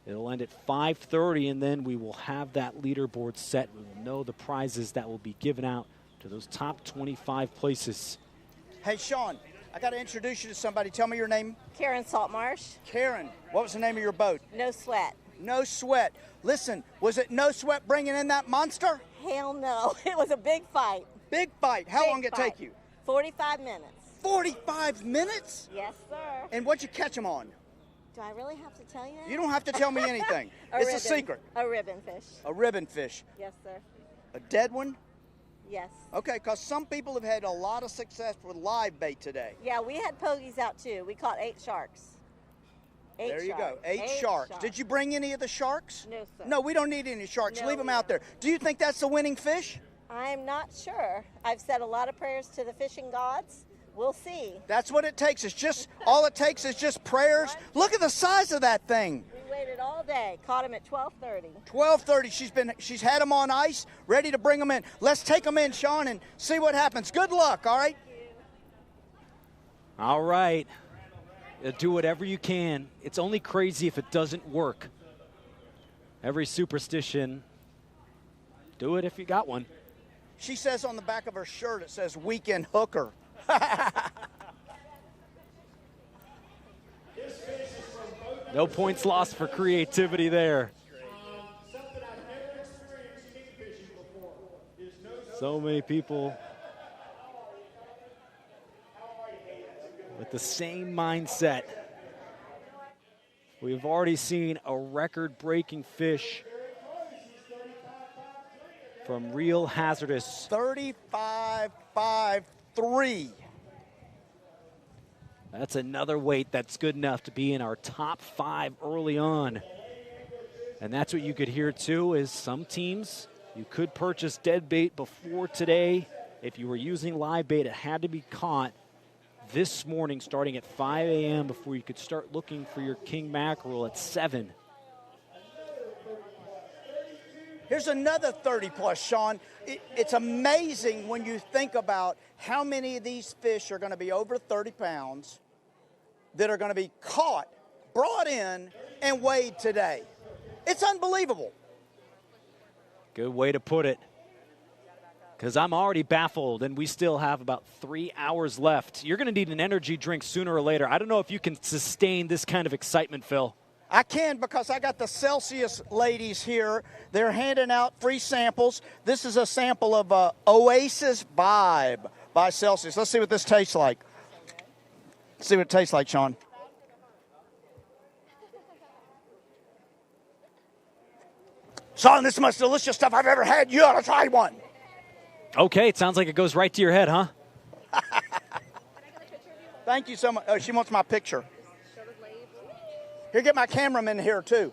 It'll end at 5:30, and then we will have that leaderboard set. We will know the prizes that will be given out to those top 25 places. Hey, Sean, I got to introduce you to somebody. Tell me your name. Karen Saltmarsh. Karen, what was the name of your boat? No Sweat. No Sweat. Listen, was it No Sweat bringing in that monster? Hell no. It was a big fight. Big fight. How long did it take you? 45 minutes. 45 minutes? Yes, sir. And what'd you catch them on? Do I really have to tell you that? You don't have to tell me anything. It's a secret. A ribbon fish. A ribbon fish. Yes, sir. A dead one? Yes. Okay, because some people have had a lot of success with live bait today. Yeah, we had pogies out too. We caught 8 sharks. There you go. 8 sharks. Did you bring any of the sharks? No, sir. No, we don't need any sharks. No, Leave them out there. Do you think that's the winning fish? I'm not sure. I've said a lot of prayers to the fishing gods. We'll see. That's what it takes. It's just, all it takes is just prayers. Look at the size of that thing. We waited all day. Caught him at 12:30. 12:30. She's had them on ice, ready to bring them in. Let's take them in, Sean, and see what happens. Good luck, all right? All right. Do whatever you can. It's only crazy if it doesn't work. Every superstition, do it if you got one. She says on the back of her shirt, it says weekend hooker. No points lost for creativity there. So many people with the same mindset. We've already seen a record-breaking fish from Real Hazardous. 35.53. That's another weight that's good enough to be in our top 5 early on. And that's what you could hear too, is some teams, you could purchase dead bait before today. If you were using live bait, it had to be caught this morning starting at 5 a.m. before you could start looking for your king mackerel at 7. Here's another 30-plus, Sean. It's amazing when you think about how many of these fish are going to be over 30 pounds that are going to be caught, brought in, and weighed today. It's unbelievable. Good way to put it. Because I'm already baffled, and we still have about 3 hours left. You're going to need an energy drink sooner or later. I don't know if you can sustain this kind of excitement, Phil. I can, because I got the Celsius ladies here. They're handing out free samples. This is a sample of Oasis Vibe by Celsius. Let's see what this tastes like. Let's see what it tastes like, Sean. Sean, this is the most delicious stuff I've ever had. You ought to try one. Okay, it sounds like it goes right to your head, huh? Thank you so much. Oh, she wants my picture. Here, get my cameraman here, too.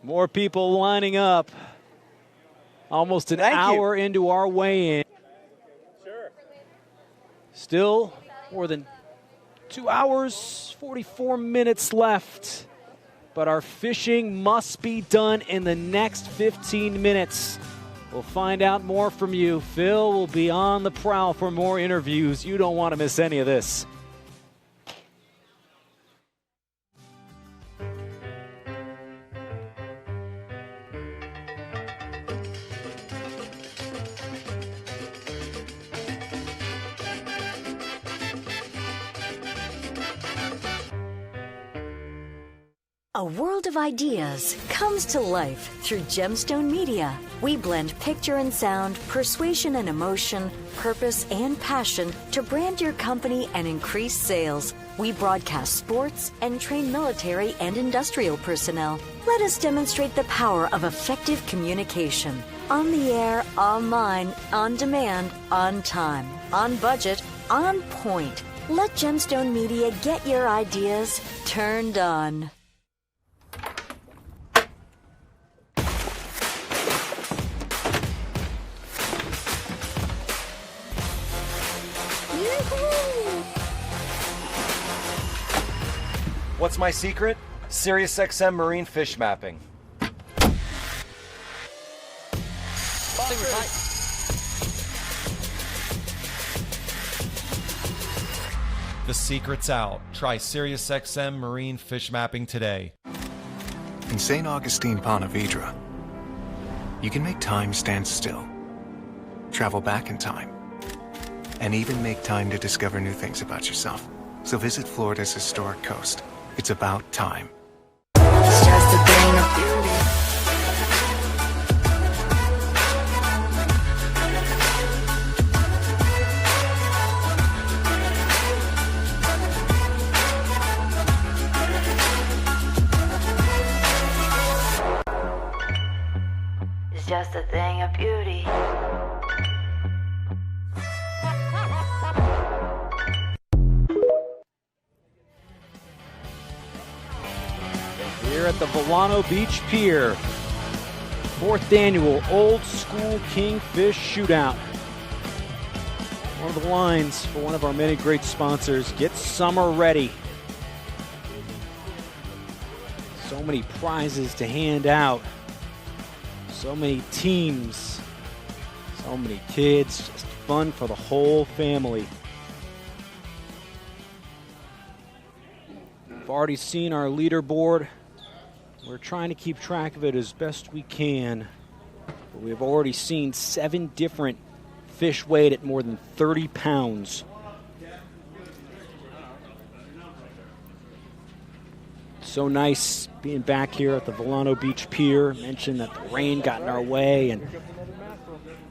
More people lining up. Almost an hour into our weigh-in. Sure. Still more than 2 hours, 44 minutes left. But our fishing must be done in the next 15 minutes. We'll find out more from you. Phil will be on the prowl for more interviews. You don't want to miss any of this. A world of ideas comes to life through Gemstone Media. We blend picture and sound, persuasion and emotion, purpose and passion to brand your company and increase sales. We broadcast sports and train military and industrial personnel. Let us demonstrate the power of effective communication. On the air, online, on demand, on time, on budget, on point. Let Gemstone Media get your ideas turned on. What's my secret? SiriusXM Marine Fish Mapping. The secret's out. Try SiriusXM Marine Fish Mapping today. In St. Augustine, Ponte Vedra, you can make time stand still, travel back in time, and even make time to discover new things about yourself. So visit Florida's historic coast. It's about time. It's just a thing of beauty. It's just a thing of beauty. Here at the Volano Beach Pier, 4th annual Old School Kingfish Shootout. One of the lines for one of our many great sponsors, get summer ready. So many prizes to hand out. So many teams. So many kids. Just fun for the whole family. We've already seen our leaderboard. We're trying to keep track of it as best we can. But we've already seen 7 different fish weighed at more than 30 pounds. So nice being back here at the Volano Beach Pier. Mentioned that the rain got in our way and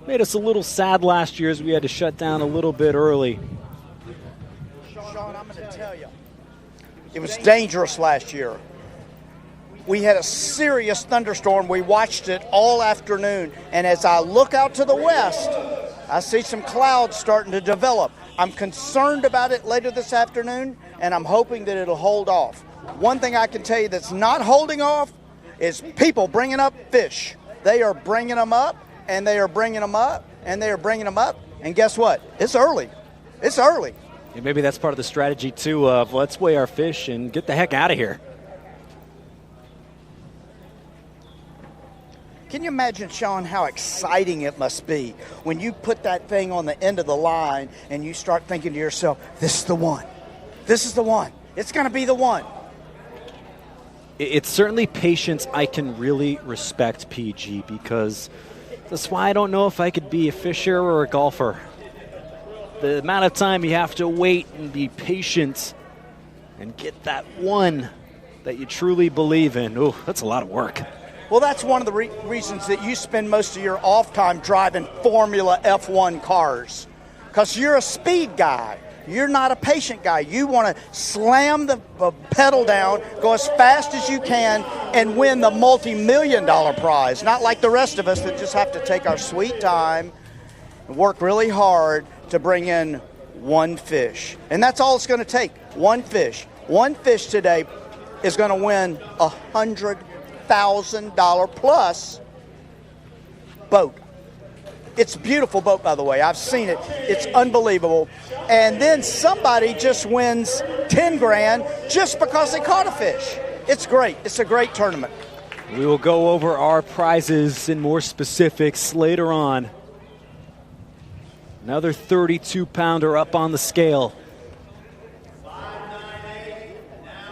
made us a little sad last year as we had to shut down a little bit early. Sean, I'm going to tell you, it was dangerous last year. We had a serious thunderstorm. We watched it all afternoon. And as I look out to the west, I see some clouds starting to develop. I'm concerned about it later this afternoon, and I'm hoping that it'll hold off. One thing I can tell you that's not holding off is people bringing up fish. They are bringing them up, and they are bringing them up, and they are bringing them up. And guess what? It's early. It's early. And maybe that's part of the strategy, too, of let's weigh our fish and get the heck out of here. Can you imagine, Sean, how exciting it must be when you put that thing on the end of the line and you start thinking to yourself, this is the one. This is the one. It's going to be the one. It's certainly patience I can really respect, PG, because that's why I don't know if I could be a fisher or a golfer. The amount of time you have to wait and be patient and get that one that you truly believe in, ooh, that's a lot of work. Well, that's one of the reasons that you spend most of your off time driving Formula F1 cars, because you're a speed guy. You're not a patient guy. You want to slam the pedal down, go as fast as you can, and win the multi-million-dollar prize, not like the rest of us that just have to take our sweet time and work really hard to bring in one fish. And that's all it's going to take, one fish. One fish today is going to win $100,000 plus boat. It's a beautiful boat, by the way. I've seen it. It's unbelievable. And then somebody just wins 10 grand just because they caught a fish. It's great. It's a great tournament. We will go over our prizes in more specifics later on. Another 32-pounder up on the scale.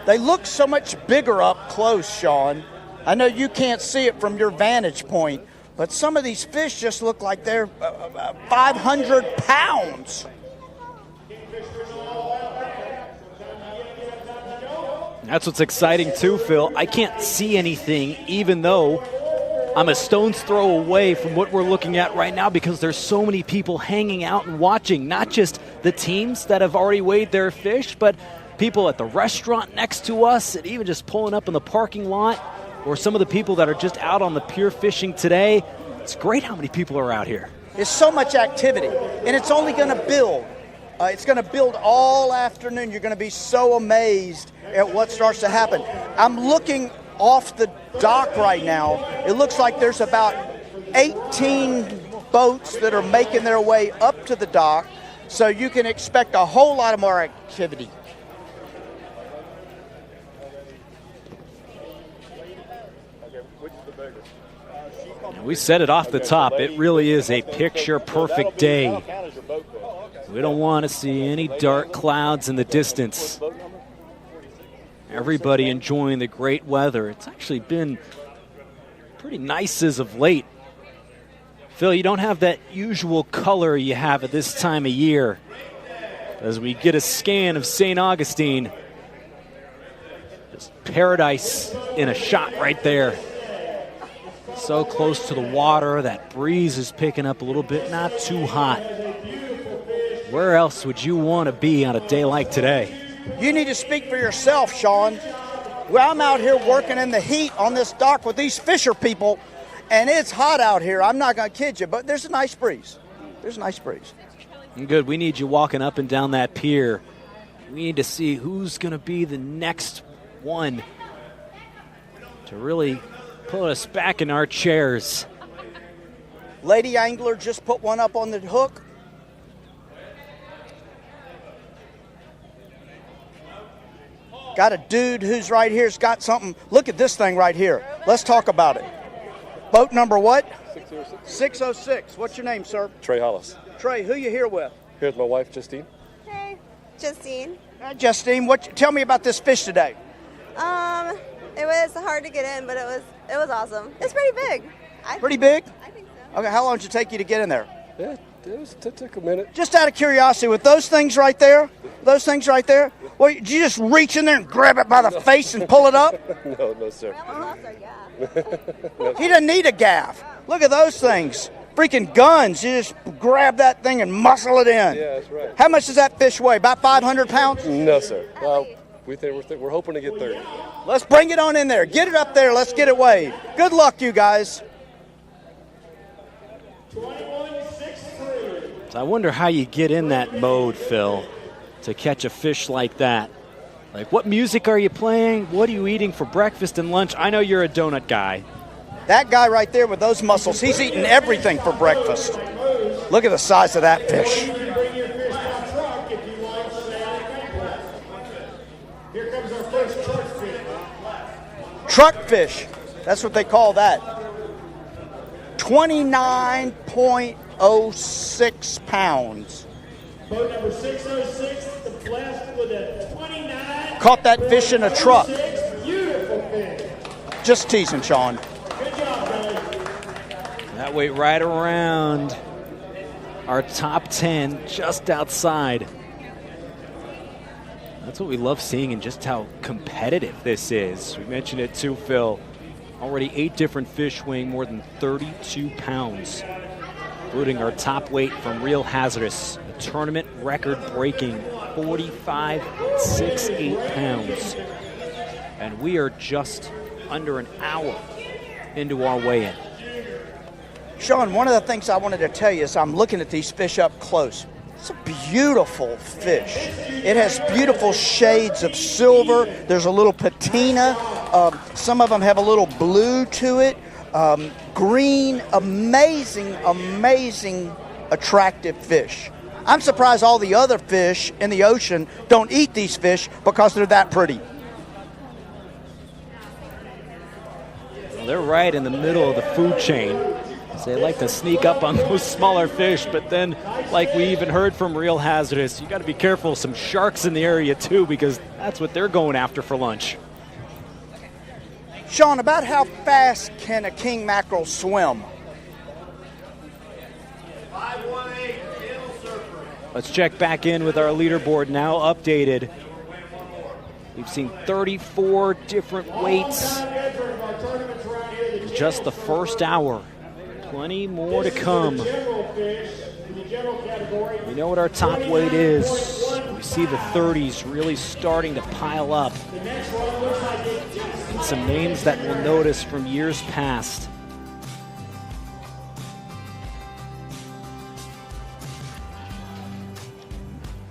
They look so much bigger up close, Sean. I know you can't see it from your vantage point, but some of these fish just look like they're 500 pounds. That's what's exciting too, Phil. I can't see anything, even though I'm a stone's throw away from what we're looking at right now, because there's so many people hanging out and watching, not just the teams that have already weighed their fish, but people at the restaurant next to us, and even just pulling up in the parking lot, or some of the people that are just out on the pier fishing today. It's great how many people are out here. There's so much activity, and it's only going to build. It's going to build all afternoon. You're going to be so amazed at what starts to happen. I'm looking off the dock right now. It looks like there's about 18 boats that are making their way up to the dock, so you can expect a whole lot of more activity. We said it off the top. It really is a picture-perfect day. We don't want to see any dark clouds in the distance. Everybody enjoying the great weather. It's actually been pretty nice as of late. Phil, you don't have that usual color you have at this time of year. As we get a scan of St. Augustine, just paradise in a shot right there. So close to the water, that breeze is picking up a little bit, not too hot. Where else would you want to be on a day like today? You need to speak for yourself, Sean. Well, I'm out here working in the heat on this dock with these fisher people, and it's hot out here. I'm not going to kid you, but there's a nice breeze. There's a nice breeze. Good. We need you walking up and down that pier. We need to see who's going to be the next one to really put us back in our chairs. Lady angler just put one up on the hook. Got a dude who's right here's got something. Look at this thing right here. Let's talk about it. Boat number what? 606. 606. What's your name, sir? Trey Hollis. Trey, who you here with? Here's my wife, Justine. Hey, Justine. Justine, tell me about this fish today. It was hard to get in, but it was awesome. It's pretty big. Pretty big? I think so. Okay, how long did it take you to get in there? Yeah, it took a minute. Just out of curiosity, with those things right there, well, did you just reach in there and grab it by the face and pull it up? No, sir. He doesn't need a gaff. Look at those things. Freaking guns. You just grab that thing and muscle it in. Yeah, that's right. How much does that fish weigh? About 500 pounds? No, sir. We're hoping to get 30. Let's bring it on in there. Get it up there. Let's get it weighed. Good luck, you guys. So I wonder how you get in that mode, Phil, to catch a fish like that. Like, what music are you playing? What are you eating for breakfast and lunch? I know you're a donut guy. That guy right there with those muscles, he's eating everything for breakfast. Look at the size of that fish. Truck fish. That's what they call that. 29.06 pounds. Boat number 606, the blessed with a 29. Caught that fish in a truck. Beautiful fish. Just teasing, Sean. Good job, guys. That weight right around our top 10, just outside. That's what we love seeing, and just how competitive this is. We mentioned it too, Phil. Already 8 different fish weighing more than 32 pounds, including our top weight from Real Hazardous, a tournament record-breaking 45.68 pounds. And we are just under an hour into our weigh-in. Sean, one of the things I wanted to tell you is I'm looking at these fish up close. It's a beautiful fish. It has beautiful shades of silver. There's a little patina. Some of them have a little blue to it. Green, amazing, amazing, attractive fish. I'm surprised all the other fish in the ocean don't eat these fish because they're that pretty. Well, they're right in the middle of the food chain. So they like to sneak up on those smaller fish, but then, like we even heard from Real Hazardous, you got to be careful. Some sharks in the area too, because that's what they're going after for lunch. Sean, about how fast can a king mackerel swim? Let's check back in with our leaderboard, now updated. We've seen 34 different weights in just the first hour. Plenty more to come. We know what our top weight is. We see the 30s really starting to pile up. And some names that we'll notice from years past.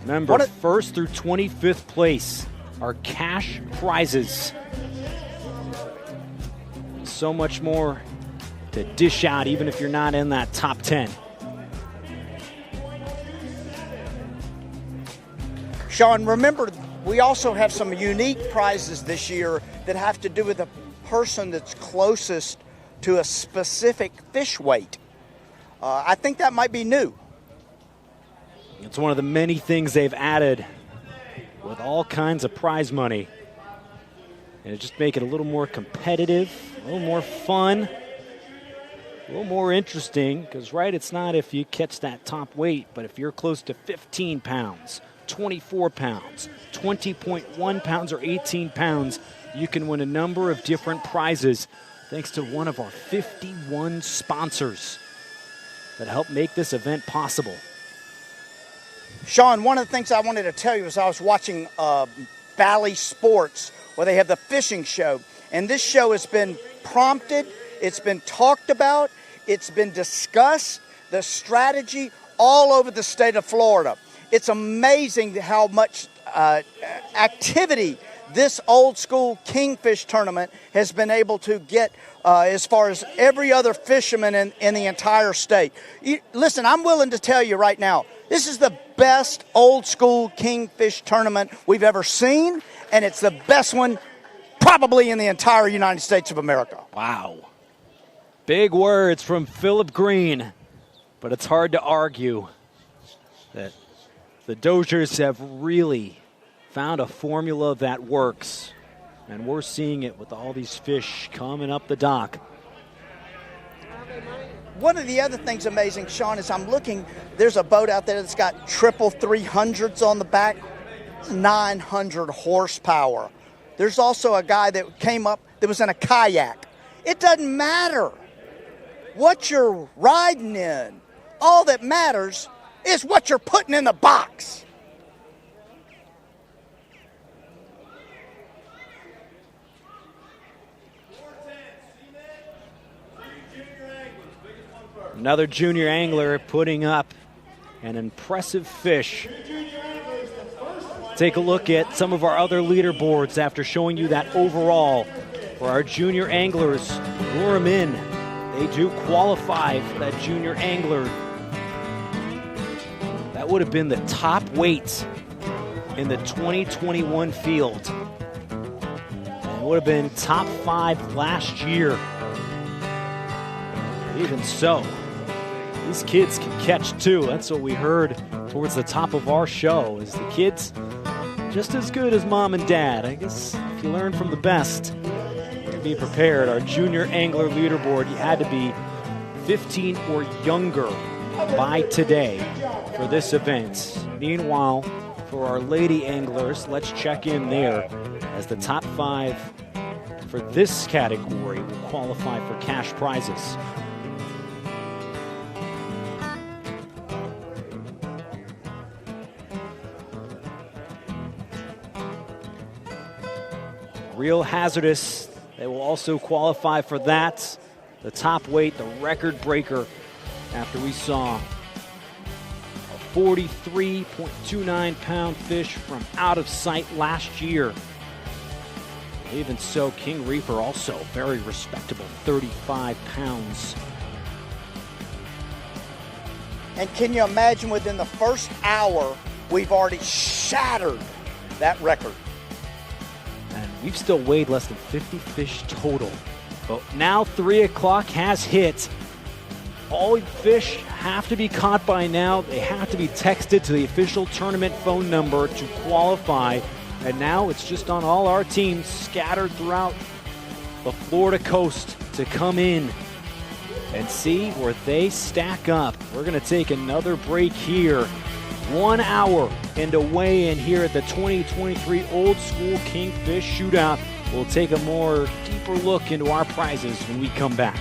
Remember, first through 25th place are cash prizes. So much more to dish out, even if you're not in that top 10. Sean, remember, we also have some unique prizes this year that have to do with the person that's closest to a specific fish weight. I think that might be new. It's one of the many things they've added with all kinds of prize money. And it just make it a little more competitive, a little more fun, a little more interesting, because, right, it's not if you catch that top weight, but if you're close to 15 pounds, 24 pounds, 20.1 pounds, or 18 pounds, you can win a number of different prizes thanks to one of our 51 sponsors that help make this event possible. Sean, one of the things I wanted to tell you is I was watching Valley Sports, where they have the fishing show, and this show has been prompted, it's been talked about, it's been discussed, the strategy all over the state of Florida. It's amazing how much activity this old school Kingfish tournament has been able to get as far as every other fisherman in the entire state. Listen, I'm willing to tell you right now, this is the best old school Kingfish tournament we've ever seen, and it's the best one probably in the entire United States of America. Wow. Big words from Philip Green, but it's hard to argue that the Dozers have really found a formula that works, and we're seeing it with all these fish coming up the dock. One of the other things amazing, Sean, is I'm looking, there's a boat out there that's got triple 300s on the back, 900 horsepower. There's also a guy that came up that was in a kayak. It doesn't matter what you're riding in. All that matters is what you're putting in the box. Another junior angler putting up an impressive fish. Take a look at some of our other leaderboards after showing you that overall. For our junior anglers, lure them in. They do qualify for that junior angler. That would have been the top weight in the 2021 field. And would have been top 5 last year. Even so, these kids can catch too. That's what we heard towards the top of our show, is the kids just as good as mom and dad. I guess if you learn from the best, be prepared. Our junior angler leaderboard, you had to be 15 or younger by today for this event. Meanwhile, for our lady anglers, let's check in there as the top 5 for this category will qualify for cash prizes. Real hazardous, they will also qualify for that. The top weight, the record breaker, after we saw a 43.29 pound fish from out of sight last year. Even so, King Reaper also very respectable, 35 pounds. And can you imagine, within the first hour, we've already shattered that record. And we've still weighed less than 50 fish total. But now 3 o'clock has hit. All fish have to be caught by now. They have to be texted to the official tournament phone number to qualify. And now it's just on all our teams scattered throughout the Florida coast to come in and see where they stack up. We're going to take another break here. 1 hour into weigh-in here at the 2023 Old School Kingfish Shootout. We'll take a more deeper look into our prizes when we come back.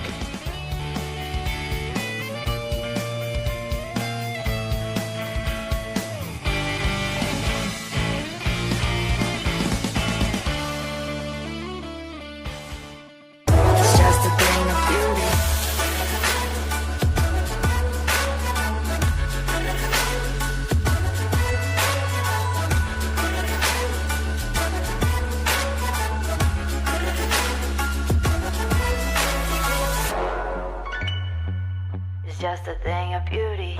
Just a thing of beauty.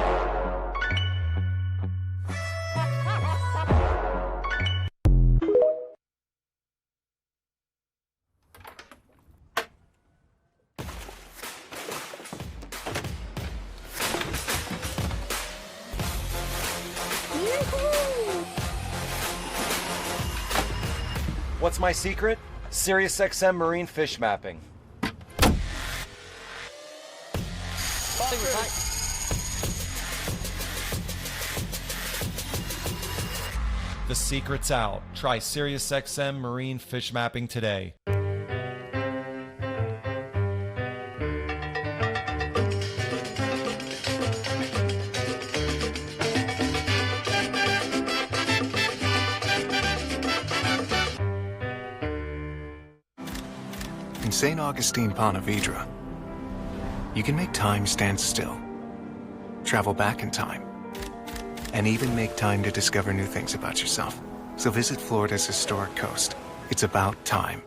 What's my secret? SiriusXM marine fish mapping. The secret's out. Try SiriusXM marine fish mapping today. In St. Augustine, Pontevedra, you can make time stand still, travel back in time, and even make time to discover new things about yourself. So visit Florida's historic coast. It's about time.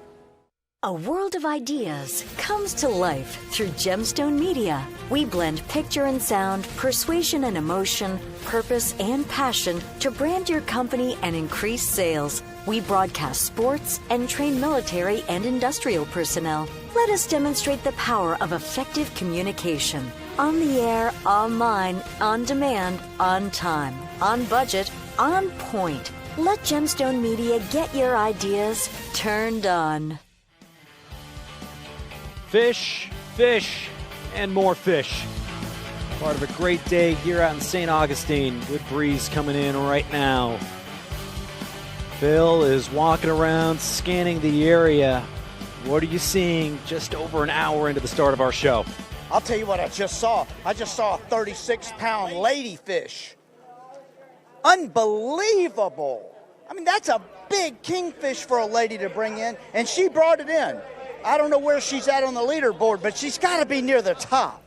A world of ideas comes to life through Gemstone Media. We blend picture and sound, persuasion and emotion, purpose and passion to brand your company and increase sales. We broadcast sports and train military and industrial personnel. Let us demonstrate the power of effective communication. On the air, online, on demand, on time, on budget, on point. Let Gemstone Media get your ideas turned on. Fish, fish, and more fish. Part of a great day here out in St. Augustine. Good breeze coming in right now. Phil is walking around, scanning the area. What are you seeing just over an hour into the start of our show? I'll tell you what I just saw. I just saw a 36-pound ladyfish. Unbelievable. I mean, that's a big kingfish for a lady to bring in, and she brought it in. I don't know where she's at on the leaderboard, but she's got to be near the top.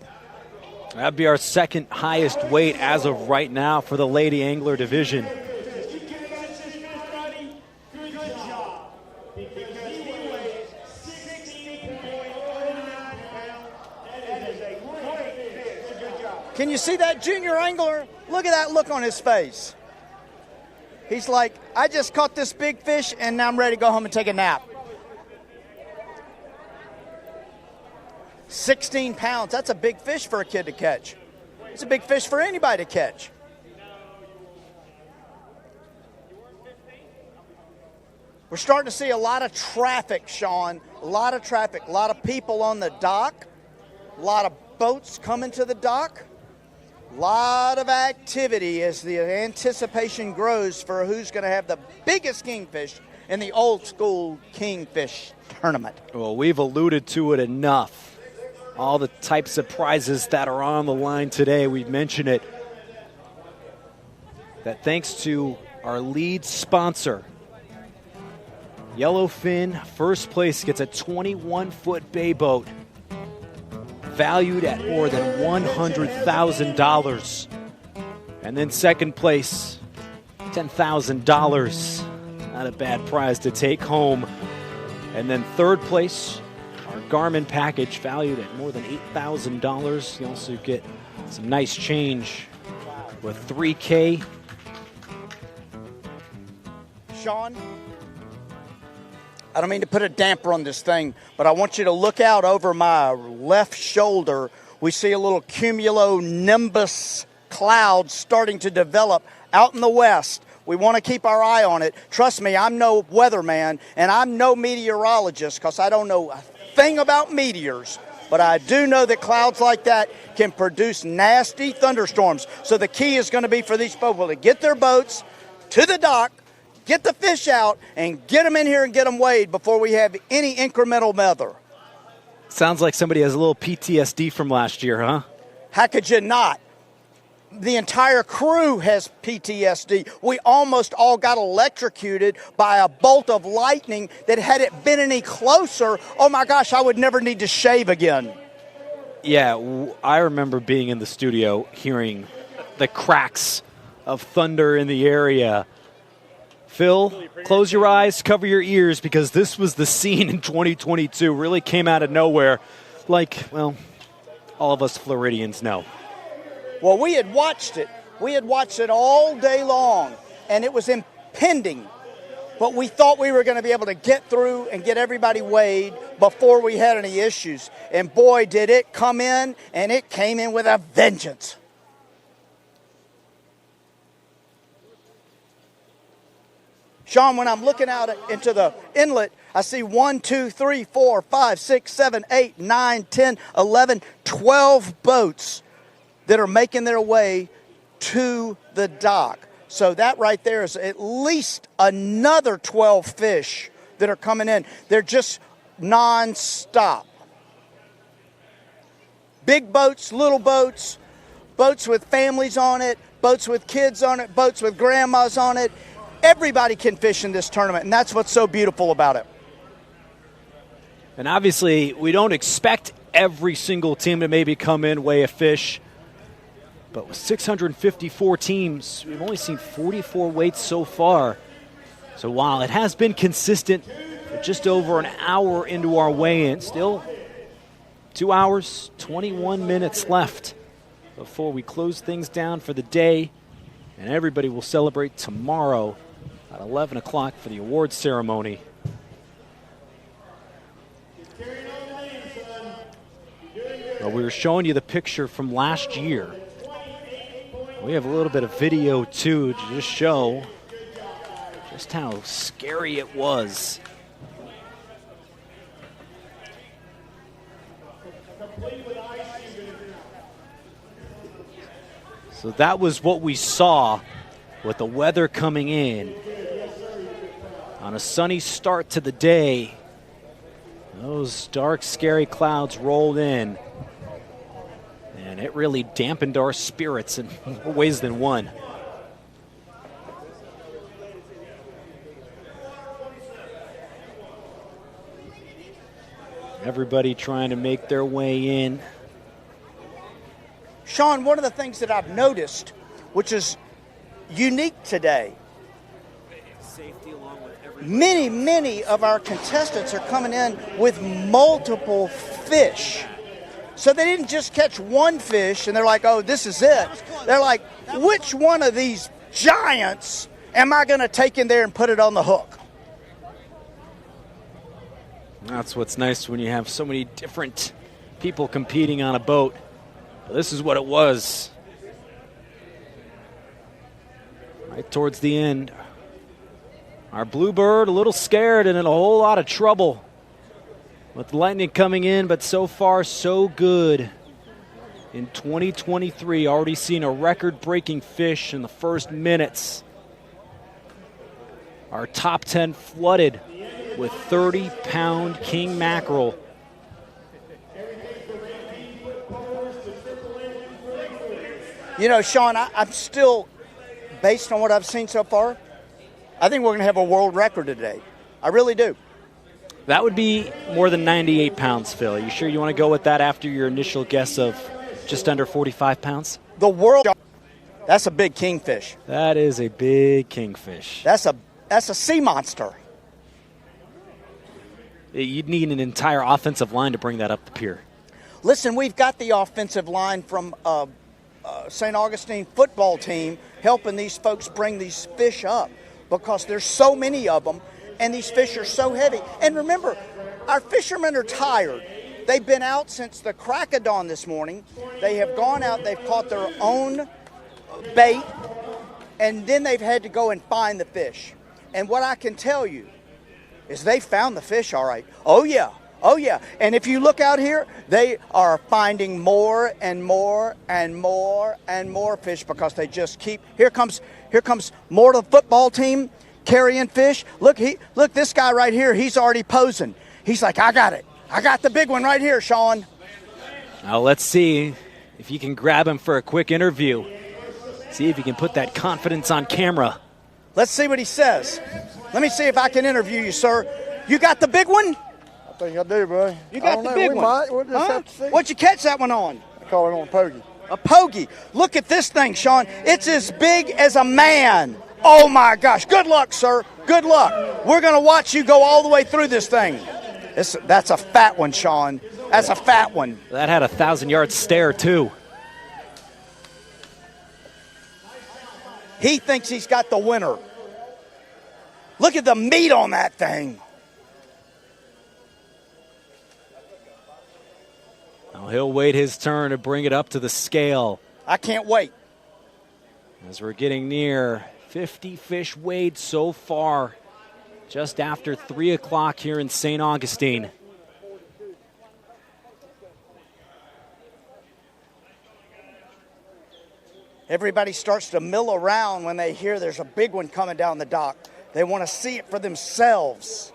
That'd be our second highest weight as of right now for the lady angler division. Can you see that junior angler? Look at that look on his face. He's like, I just caught this big fish, and now I'm ready to go home and take a nap. 16 pounds. That's a big fish for a kid to catch. It's a big fish for anybody to catch. We're starting to see a lot of traffic, Sean. A lot of traffic. A lot of people on the dock. A lot of boats coming to the dock. A lot of activity as the anticipation grows for who's going to have the biggest kingfish in the old school kingfish tournament. Well, we've alluded to it enough. All the types of prizes that are on the line today, we've mentioned it. That thanks to our lead sponsor, Yellowfin, first place gets a 21-foot bay boat valued at more than $100,000. And then second place, $10,000. Not a bad prize to take home. And then third place, our Garmin package valued at more than $8,000. You also get some nice change with $3K. Sean, I don't mean to put a damper on this thing, but I want you to look out over my left shoulder. We see a little cumulonimbus cloud starting to develop out in the west. We want to keep our eye on it. Trust me, I'm no weatherman, and I'm no meteorologist because I don't know a thing about meteors. But I do know that clouds like that can produce nasty thunderstorms. So the key is going to be for these people to get their boats to the dock, get the fish out, and get them in here and get them weighed before we have any incremental weather. Sounds like somebody has a little PTSD from last year, huh? How could you not? The entire crew has PTSD. We almost all got electrocuted by a bolt of lightning that had it been any closer, oh my gosh, I would never need to shave again. Yeah, I remember being in the studio hearing the cracks of thunder in the area. Phil, close your eyes, cover your ears, because this was the scene in 2022. Really came out of nowhere, like, well, all of us Floridians know. Well, we had watched it. We had watched it all day long, and it was impending. But we thought we were going to be able to get through and get everybody weighed before we had any issues. And boy, did it come in, and it came in with a vengeance. Sean, when I'm looking out into the inlet, I see 1, 2, 3, 4, 5, 6, 7, 8, 9, 10, 11, 12 boats that are making their way to the dock. So that right there is at least another 12 fish that are coming in. They're just non-stop. Big boats, little boats, boats with families on it, boats with kids on it, boats with grandmas on it. Everybody can fish in this tournament, and that's what's so beautiful about it. And obviously, we don't expect every single team to maybe come in, weigh a fish. But with 654 teams, we've only seen 44 weights so far. So while it has been consistent, we're just over an hour into our weigh-in. Still 2 hours, 21 minutes left before we close things down for the day. And everybody will celebrate tomorrow at 11 o'clock for the awards ceremony. Well, we were showing you the picture from last year. We have a little bit of video, too, to just show just how scary it was. So that was what we saw with the weather coming in. On a sunny start to the day, those dark, scary clouds rolled in. And it really dampened our spirits in more ways than one. Everybody trying to make their way in. Sean, one of the things that I've noticed, which is unique today, many of our contestants are coming in with multiple fish. So they didn't just catch one fish and they're like, oh, this is it. They're like, which one of these giants am I going to take in there and put it on the hook? That's what's nice when you have so many different people competing on a boat. But this is what it was. Right towards the end. Our bluebird a little scared and in a whole lot of trouble. With the lightning coming in, but so far so good. In 2023, already seen a record-breaking fish in the first minutes. Our top 10 flooded with 30-pound king mackerel. You know, Sean, I'm still, based on what I've seen so far, I think we're going to have a world record today. I really do. That would be more than 98 pounds, Phil. Are you sure you want to go with that after your initial guess of just under 45 pounds? The world, that's a big kingfish. That is a big kingfish. That's a sea monster. You'd need an entire offensive line to bring that up the pier. Listen, we've got the offensive line from St. Augustine football team helping these folks bring these fish up because there's so many of them and these fish are so heavy. And remember, our fishermen are tired. They've been out since the crack of dawn this morning. They have gone out, they've caught their own bait, and then they've had to go and find the fish. And what I can tell you is they found the fish all right. Oh, yeah. Oh, yeah. And if you look out here, they are finding more and more and more and more fish because they just keep. Here comes more of the football team carrying fish. Look, this guy right here, he's already posing. He's like, I got it. I got the big one right here, Sean. Now let's see if you can grab him for a quick interview. See if you can put that confidence on camera. Let's see what he says. Let me see if I can interview you, sir. You got the big one? I think I do, bro. You got the big one. We'll just have to see. What'd you catch that one on? I call it on a pogey. A pogey. Look at this thing, Sean. It's as big as a man. Oh, my gosh. Good luck, sir. Good luck. We're going to watch you go all the way through this thing. That's a fat one, Sean. That's a fat one. That had a 1,000-yard stare, too. He thinks he's got the winner. Look at the meat on that thing. Now he'll wait his turn to bring it up to the scale. I can't wait. As we're getting near 50 fish weighed so far, just after 3 o'clock here in St. Augustine. Everybody starts to mill around when they hear there's a big one coming down the dock. They want to see it for themselves.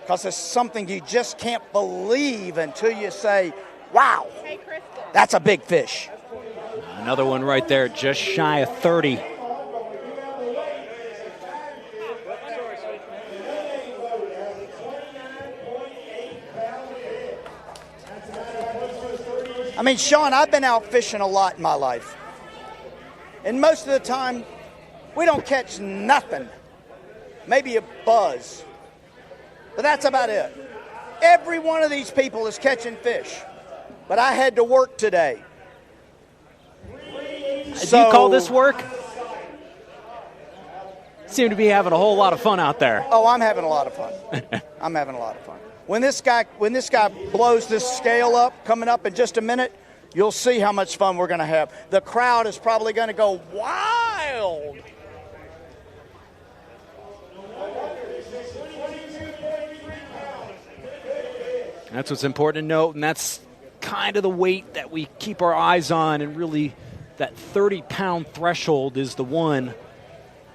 Because it's something you just can't believe until you say, wow, that's a big fish. Another one right there, just shy of 30. I mean, Sean, I've been out fishing a lot in my life. And most of the time, we don't catch nothing. Maybe a buzz. But that's about it. Every one of these people is catching fish. But I had to work today. Do you call this work? Seem to be having a whole lot of fun out there. Oh, I'm having a lot of fun. I'm having a lot of fun. When this guy blows this scale up, coming up in just a minute, you'll see how much fun we're going to have. The crowd is probably going to go wild. That's what's important to note, and that's kind of the weight that we keep our eyes on, and really that 30-pound threshold is the one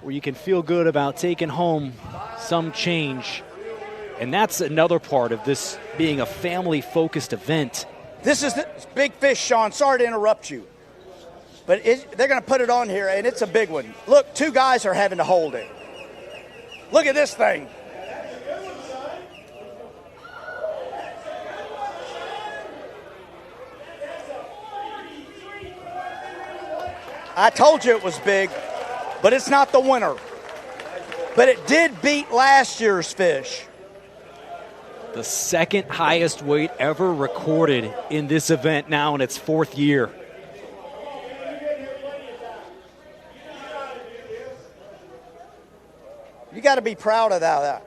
where you can feel good about taking home some change. And that's another part of this being a family-focused event. This is the big fish, Sean. Sorry to interrupt you. But they're going to put it on here, and it's a big one. Look, 2 guys are having to hold it. Look at this thing. I told you it was big, but it's not the winner. But it did beat last year's fish. The second highest weight ever recorded in this event now in its 4th year. You got to be proud of that.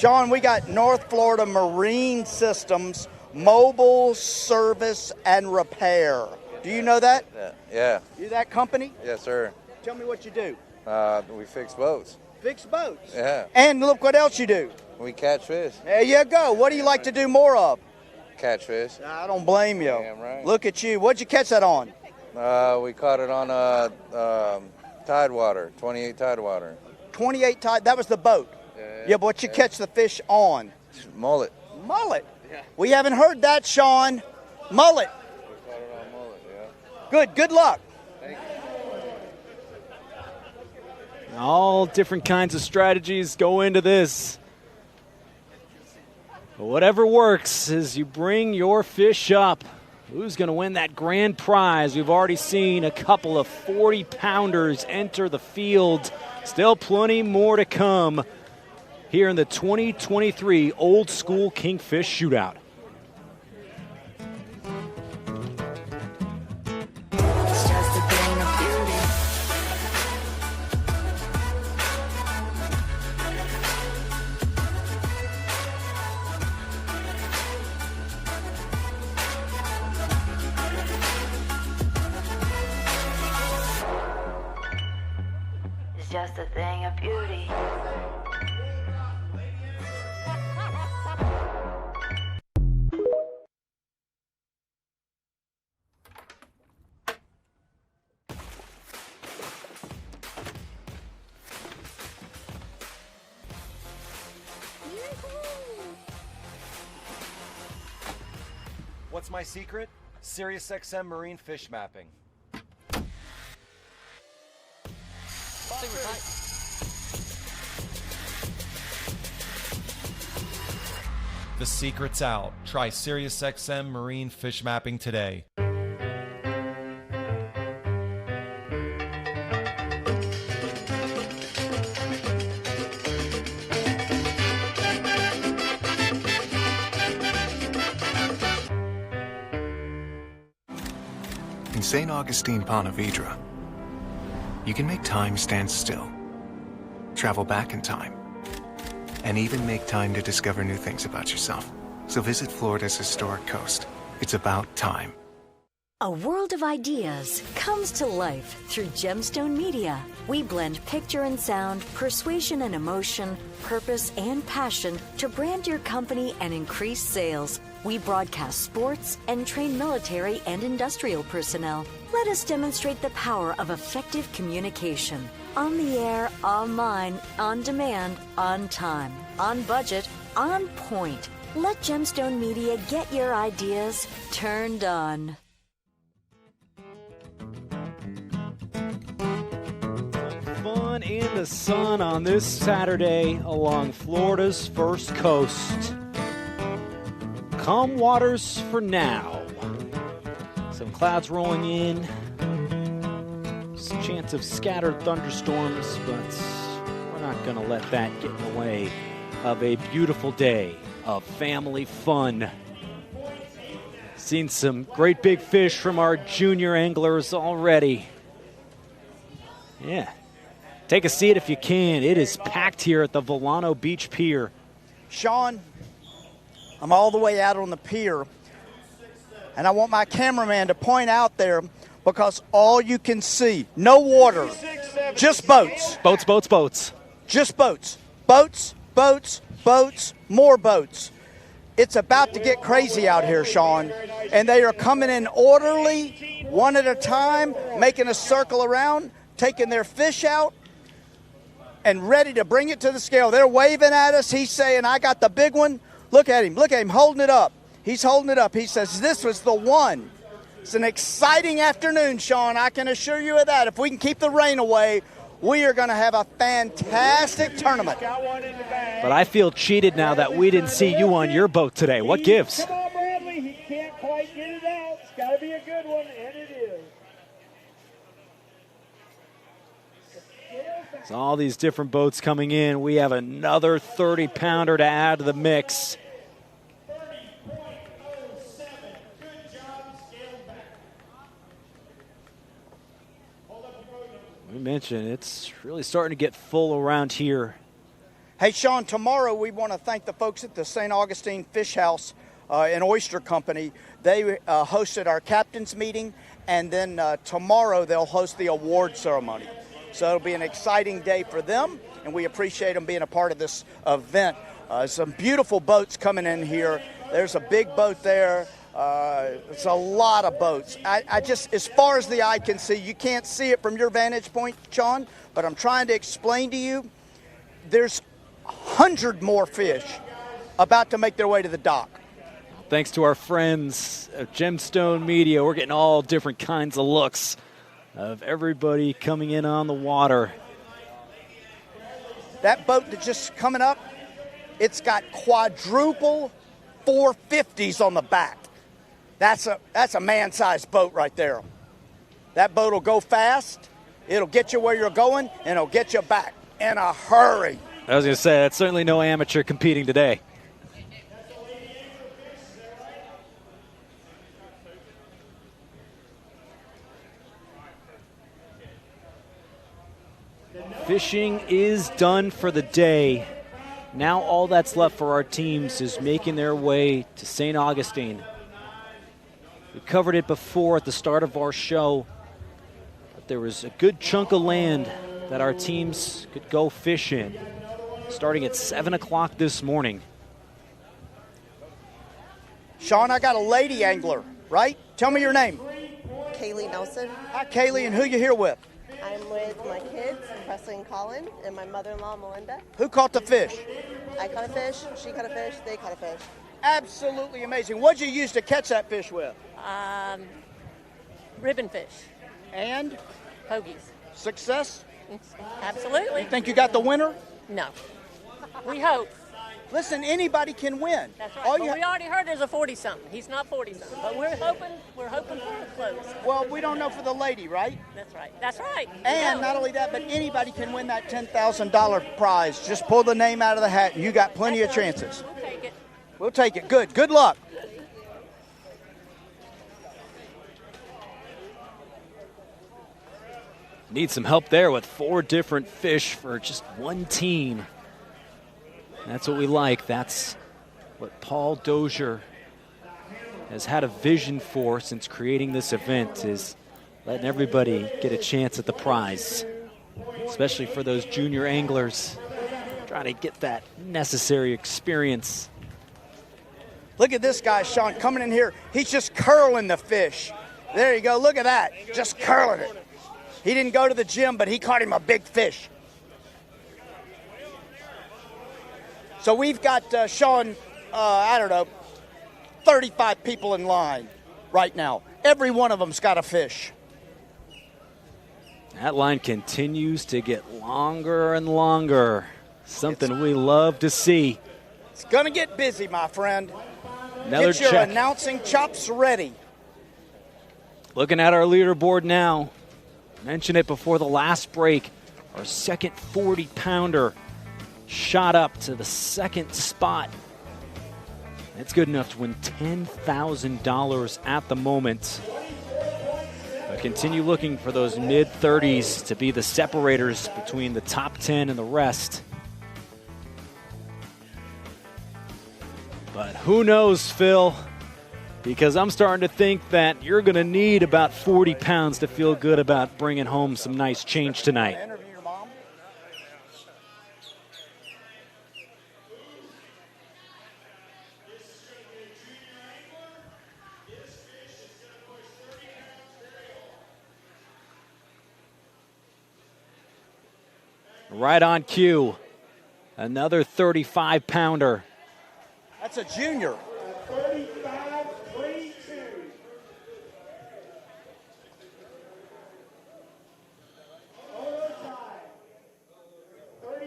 Sean, we got North Florida Marine Systems, mobile service and repair. Do you know that? Yeah. You that company? Yes, sir. Tell me what you do. We fix boats. Fix boats? Yeah. And look what else you do. We catch fish. There you go. What do you like to do more of? Catch fish. I don't blame you. Damn right. Look at you. What'd you catch that on? We caught it on Tidewater, 28 Tidewater. 28 tide. That was the boat. Yeah, but what you catch the fish on? Mullet. Mullet. Yeah. We haven't heard that, Sean. Mullet. We caught it on mullet, yeah. Good. Good luck. Thank you. All different kinds of strategies go into this. But whatever works is you bring your fish up. Who's going to win that grand prize? We've already seen a couple of 40-pounders enter the field. Still plenty more to come here in the 2023 Old School Kingfish Shootout. It's just a thing of beauty. What's my secret? SiriusXM Marine Fish Mapping. The secret's out. Try SiriusXM Marine Fish Mapping today. In St. Augustine, Pontevedra, you can make time stand still, travel back in time, and even make time to discover new things about yourself. So visit Florida's historic coast. It's about time. A world of ideas comes to life through Gemstone Media. We blend picture and sound, persuasion and emotion, purpose and passion to brand your company and increase sales. We broadcast sports and train military and industrial personnel. Let us demonstrate the power of effective communication. On the air, online, on demand, on time, on budget, on point. Let Gemstone Media get your ideas turned on. Fun in the sun on this Saturday along Florida's first coast. Calm waters for now. Some clouds rolling in. Some chance of scattered thunderstorms, but we're not going to let that get in the way of a beautiful day of family fun. Seen some great big fish from our junior anglers already. Yeah. Take a seat if you can. It is packed here at the Volano Beach Pier. Sean, I'm all the way out on the pier, and I want my cameraman to point out there because all you can see, no water, just boats. Boats, boats, boats. Just boats. Boats, boats, boats, more boats. It's about to get crazy out here, Sean, and they are coming in orderly, one at a time, making a circle around, taking their fish out, and ready to bring it to the scale. They're waving at us. He's saying, I got the big one. Look at him holding it up. He's holding it up. He says, this was the one. It's an exciting afternoon, Sean. I can assure you of that. If we can keep the rain away, we are going to have a fantastic tournament. But I feel cheated now that we didn't see you on your boat today. What gives? Come on, Bradley. He can't quite get it out. It's got to be a good one, and it is. So all these different boats coming in. We have another 30-pounder to add to the mix. We mentioned it's really starting to get full around here. Hey, Sean, tomorrow we want to thank the folks at the St. Augustine Fish House and Oyster Company. They hosted our captain's meeting, and then tomorrow they'll host the award ceremony. So it'll be an exciting day for them, and we appreciate them being a part of this event. Some beautiful boats coming in here. There's a big boat there. It's a lot of boats. I just, as far as the eye can see, you can't see it from your vantage point, Sean, but I'm trying to explain to you, there's 100 more fish about to make their way to the dock. Thanks to our friends at Gemstone Media, we're getting all different kinds of looks of everybody coming in on the water. That boat that's just coming up, it's got quadruple 450s on the back. That's a man-sized boat right there. That boat will go fast, it'll get you where you're going, and it'll get you back in a hurry. I was going to say, that's certainly no amateur competing today. Fishing is done for the day. Now all that's left for our teams is making their way to St. Augustine. We covered it before at the start of our show. But there was a good chunk of land that our teams could go fish in, starting at 7 o'clock this morning. Sean, I got a lady angler, right? Tell me your name. Kaylee Nelson. Hi, Kaylee, and who you here with? I'm with my kids, Presley and Colin, and my mother-in-law, Melinda. Who caught the fish? I caught a fish, she caught a fish, they caught a fish. Absolutely amazing. What'd you use to catch that fish with? Ribbon fish. And? Pogies. Success? Absolutely. You think you got the winner? No. We hope. Listen, anybody can win. That's right. But we already heard there's a 40-something. He's not 40-something, but we're hoping for close. Well, we don't know for the lady, right? That's right. That's right. And not only that, but anybody can win that $10,000 prize. Just pull the name out of the hat, and you got plenty of chances. We'll take it. We'll take it. Good. Good luck. Need some help there with 4 different fish for just one team. That's what we like. That's what Paul Dozier has had a vision for since creating this event, is letting everybody get a chance at the prize, especially for those junior anglers trying to get that necessary experience. Look at this guy, Sean, coming in here. He's just curling the fish. There you go. Look at that. Just curling it. He didn't go to the gym, but he caught him a big fish. So we've got, Sean, I don't know, 35 people in line right now. Every one of them's got a fish. That line continues to get longer and longer. Something we love to see. It's going to get busy, my friend. Another Get your check. announcing chops ready. Looking at our leaderboard now. Mentioned it before the last break. Our second 40-pounder shot up to the second spot. That's good enough to win $10,000 at the moment. But continue looking for those mid-30s to be the separators between the top 10 and the rest. But who knows, Phil? Because I'm starting to think that you're going to need about 40 pounds to feel good about bringing home some nice change tonight. Right on cue, another 35-pounder. That's a junior. 35-32. Overtime. 35-32,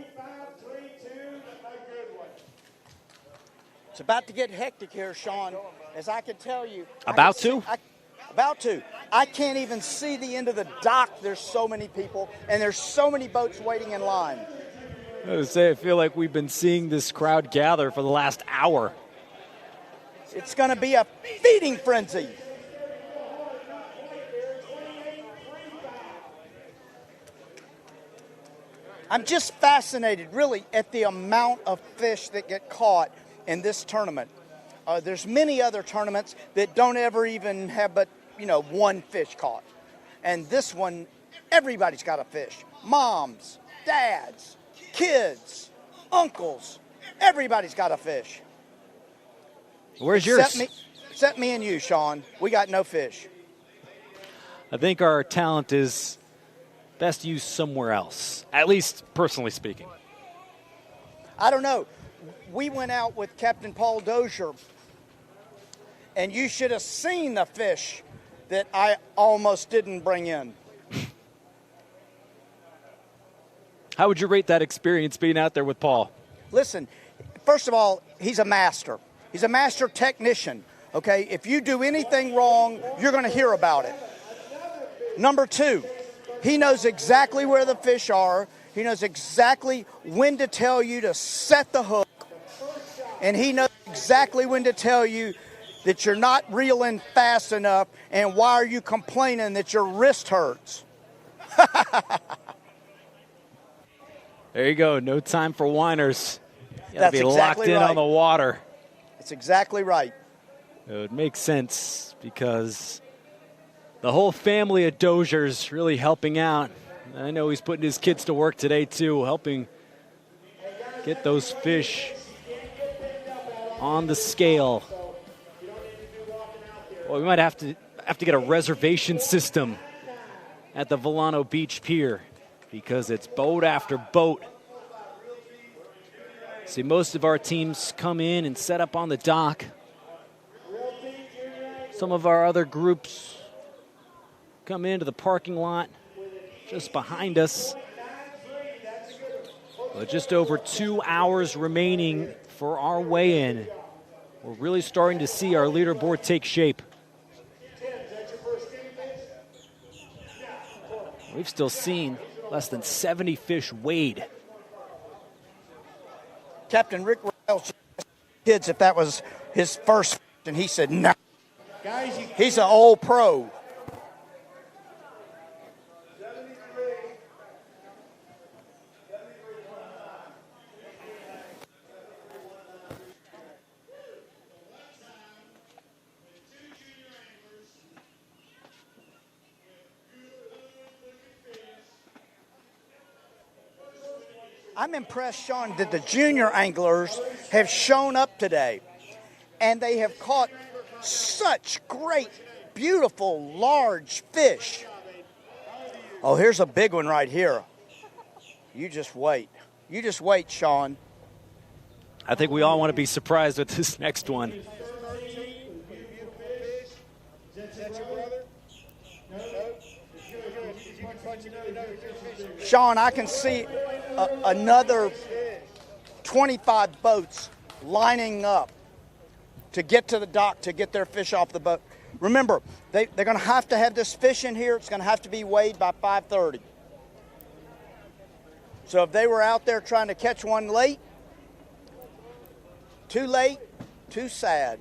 a good one. It's about to get hectic here, Sean, as I can tell you. About to? About to. I can't even see the end of the dock. There's so many people, and there's so many boats waiting in line. I was say, I feel like we've been seeing this crowd gather for the last hour. It's going to be a feeding frenzy. I'm just fascinated, really, at the amount of fish that get caught in this tournament. There's many other tournaments that don't ever even have but, one fish caught. And this one, everybody's got a fish. Moms, dads, kids, uncles, everybody's got a fish. Where's yours? Except me and you, Sean. We got no fish. I think our talent is best used somewhere else, at least personally speaking. I don't know. We went out with Captain Paul Dozier, and you should have seen the fish that I almost didn't bring in. How would you rate that experience being out there with Paul? Listen, first of all, he's a master. He's a master technician, okay? If you do anything wrong, you're going to hear about it. Number two, he knows exactly where the fish are. He knows exactly when to tell you to set the hook. And he knows exactly when to tell you that you're not reeling fast enough and why are you complaining that your wrist hurts. There you go. No time for whiners. You gotta That's be exactly locked in right. on the water. That's exactly right. It makes sense because the whole family of Dozier's really helping out. I know he's putting his kids to work today too, helping get those fish on the scale. Well, we might have to get a reservation system at the Volano Beach Pier because it's boat after boat. See, most of our teams come in and set up on the dock. Some of our other groups come into the parking lot just behind us. But just over 2 hours remaining for our weigh-in. We're really starting to see our leaderboard take shape. We've still seen less than 70 fish weighed. Captain Rick Riles kids if that was his first, and he said no. He's an old pro. I'm impressed, Sean, that the junior anglers have shown up today, and they have caught such great, beautiful, large fish. Oh, here's a big one right here. You just wait. You just wait, Sean. I think we all want to be surprised with this next one. Sean, I can see another 25 boats lining up to get to the dock to get their fish off the boat. Remember, they're going to have this fish in here. It's going to have to be weighed by 5:30. So if they were out there trying to catch one late, too sad.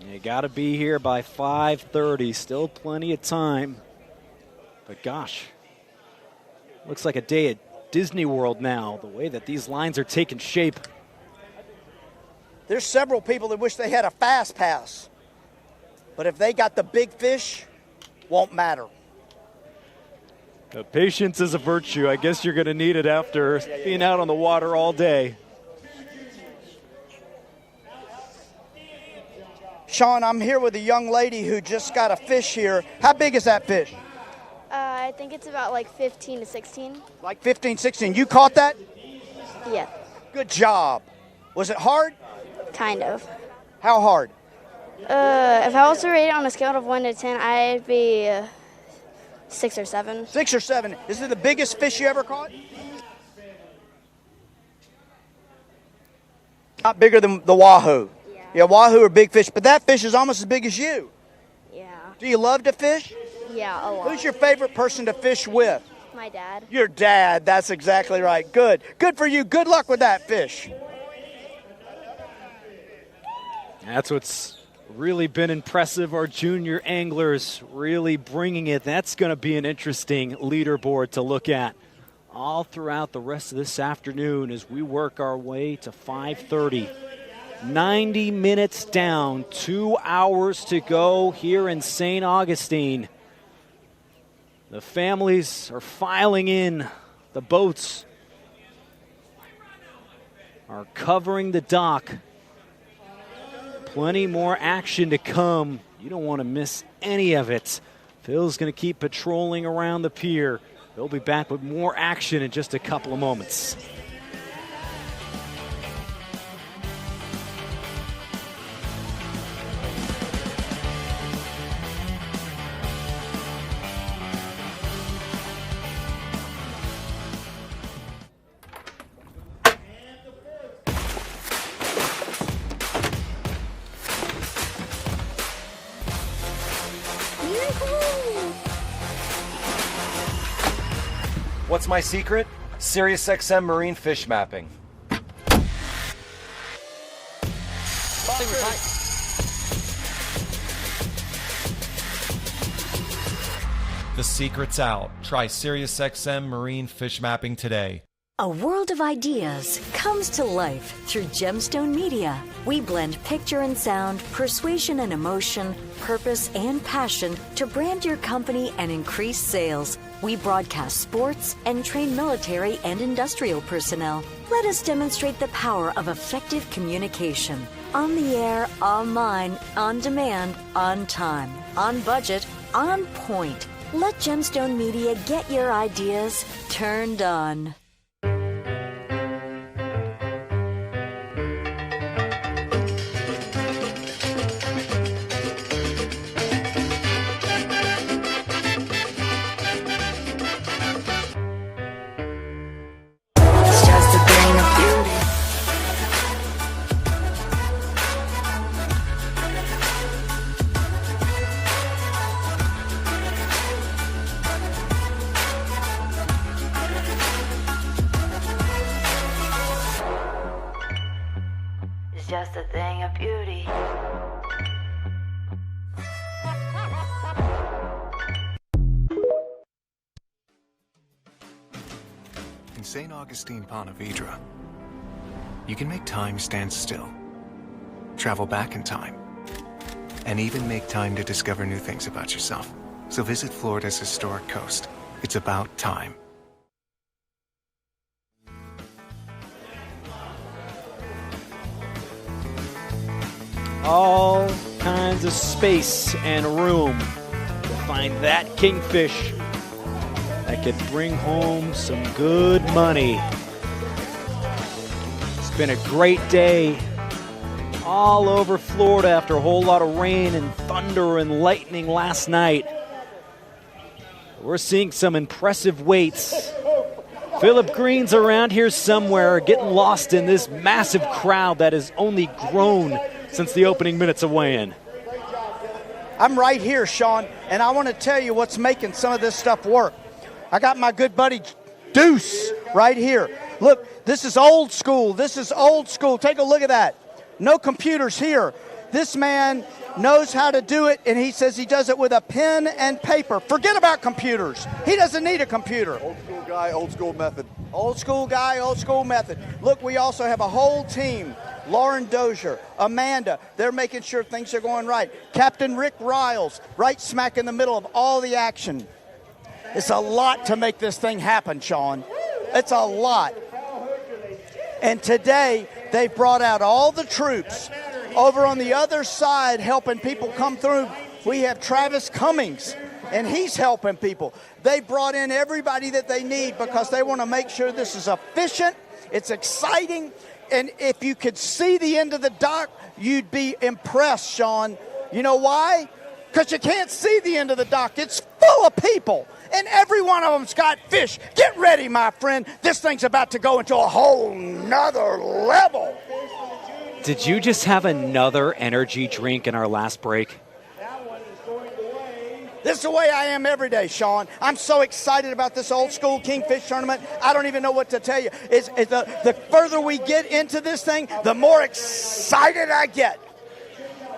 You got to be here by 5:30. Still plenty of time. But gosh, looks like a day at Disney World now, the way that these lines are taking shape. There's several people that wish they had a fast pass. But if they got the big fish, won't matter. Patience is a virtue. I guess you're going to need it after being out on the water all day. Sean, I'm here with a young lady who just got a fish here. How big is that fish? I think it's about like 15 to 16. Like 15, 16. You caught that? Yeah. Good job. Was it hard? Kind of. How hard? If I was to rate it on a scale of 1 to 10, I'd be 6 or 7. 6 or 7. Is it the biggest fish you ever caught? Not bigger than the wahoo. Yeah, wahoo are big fish, but that fish is almost as big as you. Yeah. Do you love to fish? Yeah, a lot. Who's your favorite person to fish with? My dad. Your dad. That's exactly right. Good. Good for you. Good luck with that fish. That's what's really been impressive. Our junior anglers really bringing it. That's going to be an interesting leaderboard to look at all throughout the rest of this afternoon as we work our way to 5:30. 90 minutes down, 2 hours to go here in St. Augustine. The families are filing in. The boats are covering the dock. Plenty more action to come. You don't want to miss any of it. Phil's going to keep patrolling around the pier. They'll be back with more action in just a couple of moments. What's my secret? SiriusXM marine fish mapping. The secret's out. Try SiriusXM marine fish mapping today. A world of ideas comes to life through Gemstone Media. We blend picture and sound, persuasion and emotion, purpose and passion to brand your company and increase sales. We broadcast sports and train military and industrial personnel. Let us demonstrate the power of effective communication. On the air, online, on demand, on time, on budget, on point. Let Gemstone Media get your ideas turned on. Just a thing of beauty. In St. Augustine, Pontevedra, you can make time stand still, travel back in time, and even make time to discover new things about yourself. So visit Florida's historic coast. It's about time. All kinds of space and room to find that kingfish that could bring home some good money. It's been a great day all over Florida after a whole lot of rain and thunder and lightning last night. We're seeing some impressive weights. Philip Green's around here somewhere, getting lost in this massive crowd that has only grown since the opening minutes of weigh-in. I'm right here, Sean, and I want to tell you what's making some of this stuff work. I got my good buddy Deuce right here. Look, this is old school. This is old school. Take a look at that. No computers here. This man knows how to do it, and he says he does it with a pen and paper. Forget about computers. He doesn't need a computer. Old school guy, old school method. Old school guy, old school method. Look, we also have a whole team. Lauren Dozier, Amanda, they're making sure things are going right. Captain Rick Riles, right smack in the middle of all the action. It's a lot to make this thing happen, Sean. It's a lot. And today, they brought out all the troops. Over on the other side, helping people come through, we have Travis Cummings, and he's helping people. They brought in everybody that they need because they want to make sure this is efficient, it's exciting, and if you could see the end of the dock, you'd be impressed, Sean. You know why? Because you can't see the end of the dock. It's full of people, and every one of them's got fish. Get ready, my friend. This thing's about to go into a whole nother level. Did you just have another energy drink in our last break? This is the way I am every day, Sean. I'm so excited about this old school Kingfish tournament. I don't even know what to tell you. The further we get into this thing, the more excited I get.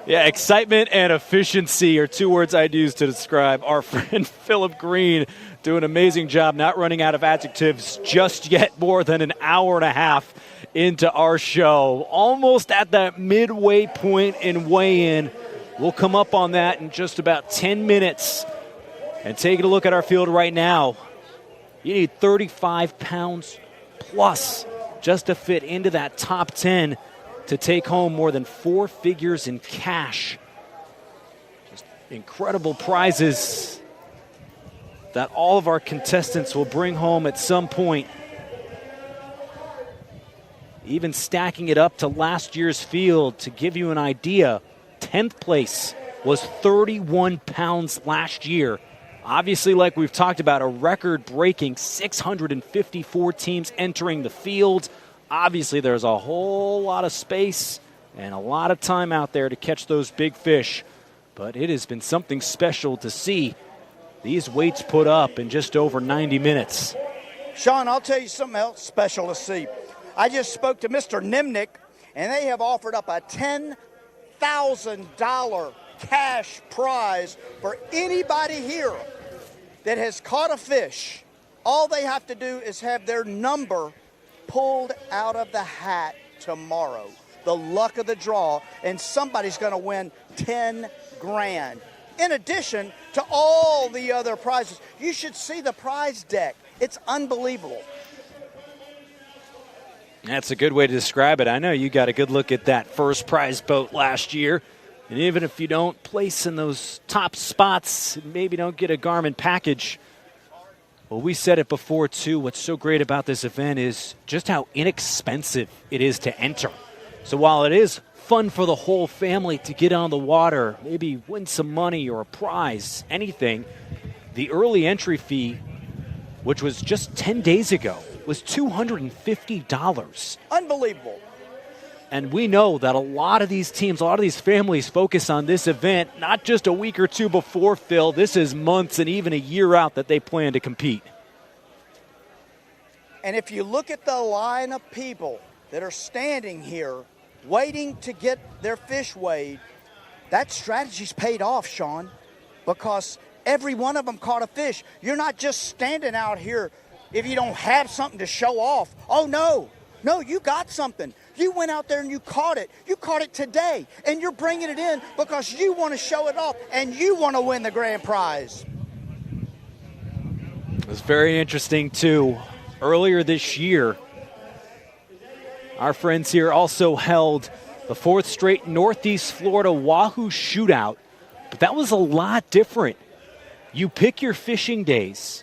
Yeah, excitement and efficiency are two words I'd use to describe our friend Philip Green. Doing an amazing job, not running out of adjectives just yet, more than an hour and a half into our show. Almost at that midway point in weigh-in. We'll come up on that in just about 10 minutes. And taking a look at our field right now, you need 35 pounds plus just to fit into that top 10 to take home more than 4 figures in cash. Just incredible prizes that all of our contestants will bring home at some point. Even stacking it up to last year's field to give you an idea, 10th place was 31 pounds last year. Obviously, like we've talked about, a record-breaking 654 teams entering the field. Obviously, there's a whole lot of space and a lot of time out there to catch those big fish. But it has been something special to see these weights put up in just over 90 minutes. Sean, I'll tell you something else special to see. I just spoke to Mr. Nimnick, and they have offered up a $10,000 cash prize for anybody here that has caught a fish. All they have to do is have their number pulled out of the hat tomorrow. The luck of the draw, and somebody's going to win 10 grand. In addition to all the other prizes, you should see the prize deck. It's unbelievable. That's a good way to describe it. I know you got a good look at that first prize boat last year. And even if you don't place in those top spots, maybe don't get a Garmin package. Well, we said it before, too. What's so great about this event is just how inexpensive it is to enter. So while it is fun for the whole family to get on the water, maybe win some money or a prize, anything, the early entry fee, which was just 10 days ago, was $250. Unbelievable. And we know that a lot of these teams, a lot of these families focus on this event not just a week or two before, Phil. This is months and even a year out that they plan to compete. And if you look at the line of people that are standing here waiting to get their fish weighed, that strategy's paid off, Sean, because every one of them caught a fish. You're not just standing out here if you don't have something to show off. Oh, no. No, you got something. You went out there and you caught it. You caught it today, and you're bringing it in because you want to show it off and you want to win the grand prize. It was very interesting, too. Earlier this year, our friends here also held the 4th straight Northeast Florida Wahoo Shootout, but that was a lot different. You pick your fishing days.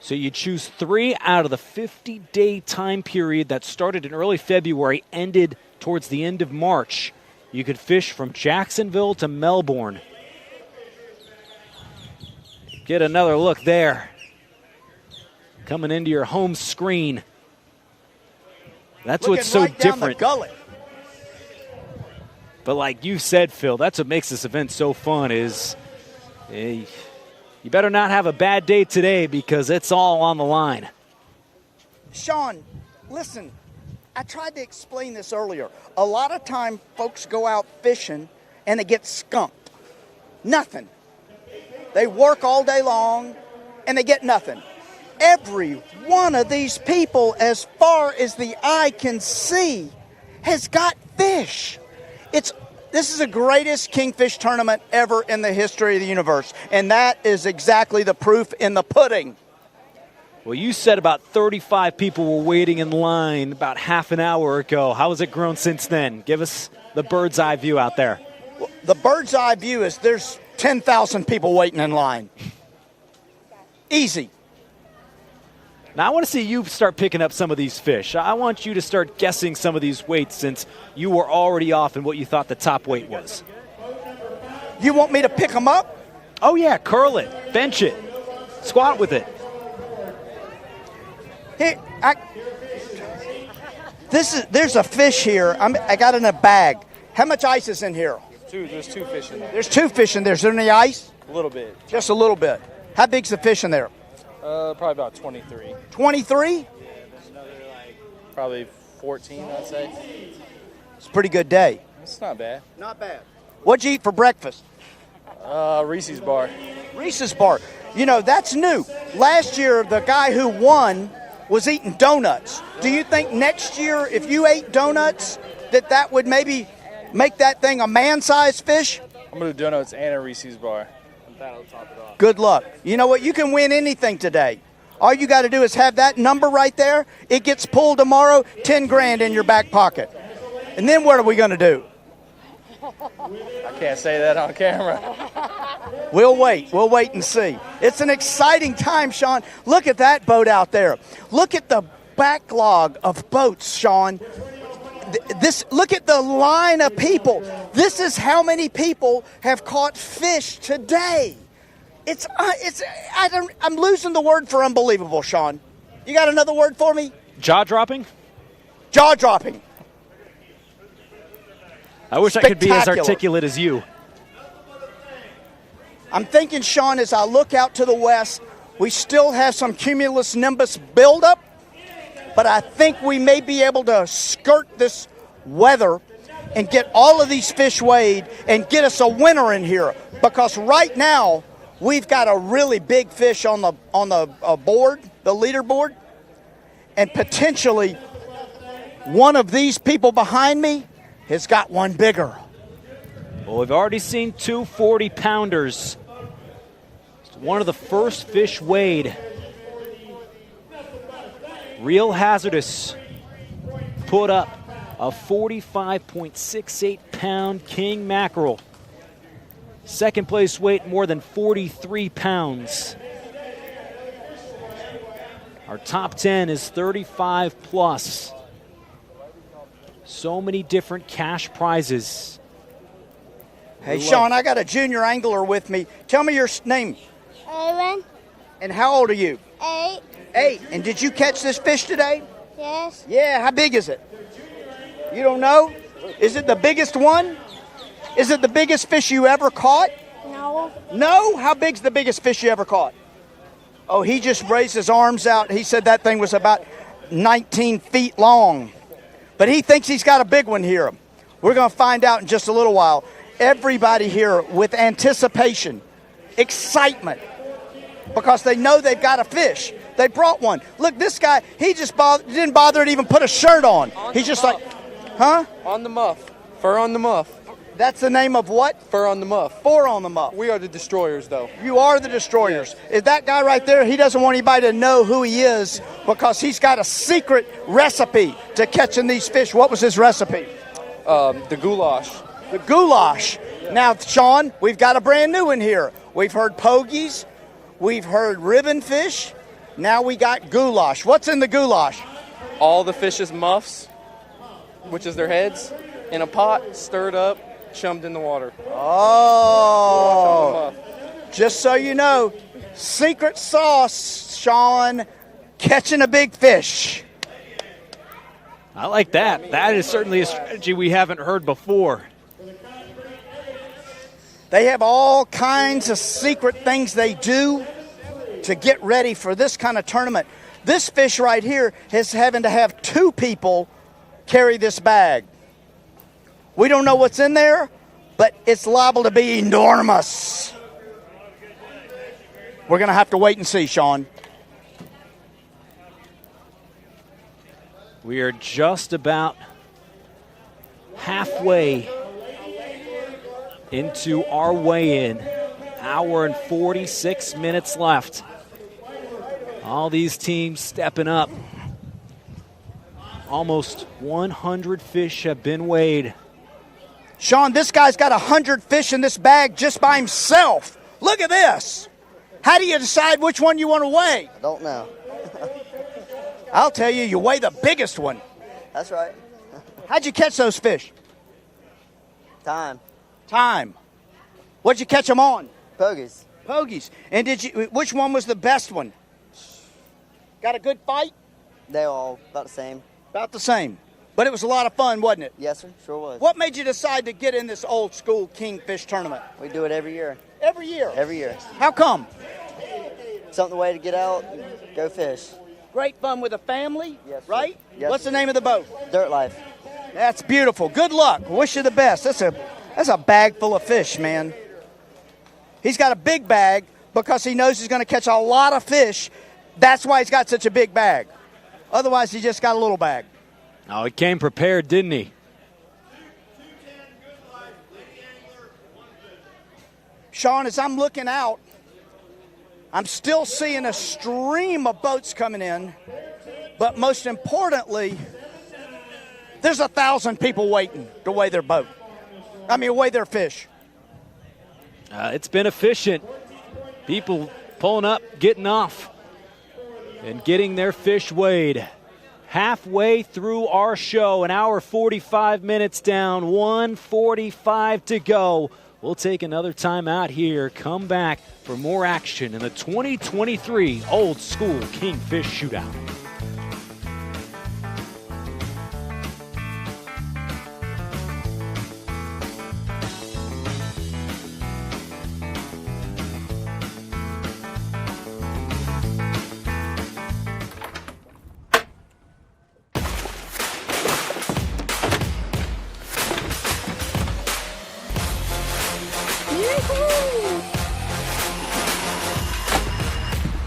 So you choose 3 out of the 50-day time period that started in early February, ended towards the end of March. You could fish from Jacksonville to Melbourne. Get another look there. Coming into your home screen. That's Looking what's so right down different. the gullet. But like you said, Phil, that's what makes this event so fun is you better not have a bad day today because it's all on the line. Sean, listen, I tried to explain this earlier. A lot of time folks go out fishing and they get skunked. Nothing. They work all day long and they get nothing. Every one of these people, as far as the eye can see, has got fish. This is the greatest kingfish tournament ever in the history of the universe, and that is exactly the proof in the pudding. Well, you said about 35 people were waiting in line about half an hour ago. How has it grown since then? Give us the bird's eye view out there. Well, the bird's eye view is there's 10,000 people waiting in line. Easy. Now, I want to see you start picking up some of these fish. I want you to start guessing some of these weights since you were already off in what you thought the top weight was. You want me to pick them up? Oh, yeah, curl it, bench it, squat with it. Here, there's a fish here. I got it in a bag. How much ice is in here? There's 2 fish in there. There's 2 fish in there. Is there any ice? A little bit. Just a little bit. How big's the fish in there? Probably about 23. 23? Probably 14, I'd say. It's a pretty good day. It's not bad. Not bad. What'd you eat for breakfast? Reese's bar. Reese's bar. You know, that's new. Last year, the guy who won was eating donuts. Do you think next year, if you ate donuts, that would maybe make that thing a man-sized fish? I'm going to do donuts and a Reese's bar. And that'll top it off. Good luck. You know what? You can win anything today. All you got to do is have that number right there. It gets pulled tomorrow, 10 grand in your back pocket. And then what are we going to do? I can't say that on camera. We'll wait. We'll wait and see. It's an exciting time, Sean. Look at that boat out there. Look at the backlog of boats, Sean. Look at the line of people. This is how many people have caught fish today. I'm losing the word for unbelievable, Sean. You got another word for me? Jaw-dropping? Jaw-dropping. I wish I could be as articulate as you. I'm thinking, Sean, as I look out to the west, we still have some cumulus nimbus buildup, but I think we may be able to skirt this weather and get all of these fish weighed and get us a winner in here. Because right now, we've got a really big fish on the board, the leaderboard, and potentially one of these people behind me has got one bigger. Well, we've already seen two 40-pounders. It's one of the first fish weighed. Real hazardous. Put up a 45.68-pound king mackerel. Second place weight more than 43 pounds. Our top 10 is 35 plus. So many different cash prizes. Hey, Sean, I got a junior angler with me. Tell me your name. Aaron. And how old are you? 8. 8. And did you catch this fish today? Yes. Yeah, how big is it? You don't know? Is it the biggest one? Is it the biggest fish you ever caught? No. No? How big's the biggest fish you ever caught? Oh, he just raised his arms out. He said that thing was about 19 feet long. But he thinks he's got a big one here. We're going to find out in just a little while. Everybody here with anticipation, excitement, because they know they've got a fish. They brought one. Look, this guy, he just didn't bother to even put a shirt on. He's just like, huh? On the muff. Fur on the muff. That's the name of what? Fur on the muff. Fur on the muff. We are the destroyers, though. You are the destroyers. Yes. Is that guy right there? He doesn't want anybody to know who he is because he's got a secret recipe to catching these fish. What was his recipe? The goulash. The goulash. Now, Sean, we've got a brand new one here. We've heard pogies. We've heard ribbon fish. Now we got goulash. What's in the goulash? All the fish's muffs, which is their heads, in a pot, stirred up, chummed in the water. Oh, just so you know, secret sauce, Sean, catching a big fish. I like that. That is certainly a strategy we haven't heard before. They have all kinds of secret things they do to get ready for this kind of tournament. This fish right here is having to have 2 people carry this bag. We don't know what's in there, but it's liable to be enormous. We're going to have to wait and see, Sean. We are just about halfway into our weigh-in. Hour and 46 minutes left. All these teams stepping up. Almost 100 fish have been weighed. Sean, this guy's got 100 fish in this bag just by himself. Look at this. How do you decide which one you want to weigh? I don't know. I'll tell you, you weigh the biggest one. That's right. How'd you catch those fish? Time. What'd you catch them on? Pogies. Pogies. And which one was the best one? Got a good fight? They all about the same. About the same. But it was a lot of fun, wasn't it? Yes, sir. Sure was. What made you decide to get in this old school Kingfish tournament? We do it every year. Every year? Every year. How come? Something way to get out, go fish. Great fun with a family, yes, right? Yes, What's the name of the boat? Dirt Life. That's beautiful. Good luck. Wish you the best. That's That's a bag full of fish, man. He's got a big bag because he knows he's going to catch a lot of fish. That's why he's got such a big bag. Otherwise, he just got a little bag. Oh, he came prepared, didn't he? Sean, as I'm looking out, I'm still seeing a stream of boats coming in. But most importantly, there's 1,000 people waiting to weigh their boat. Weigh their fish. It's been efficient. People pulling up, getting off, and getting their fish weighed. Halfway through our show, an hour 45 minutes down, 1:45 to go. We'll take another time out here, come back for more action in the 2023 Old School Kingfish Shootout.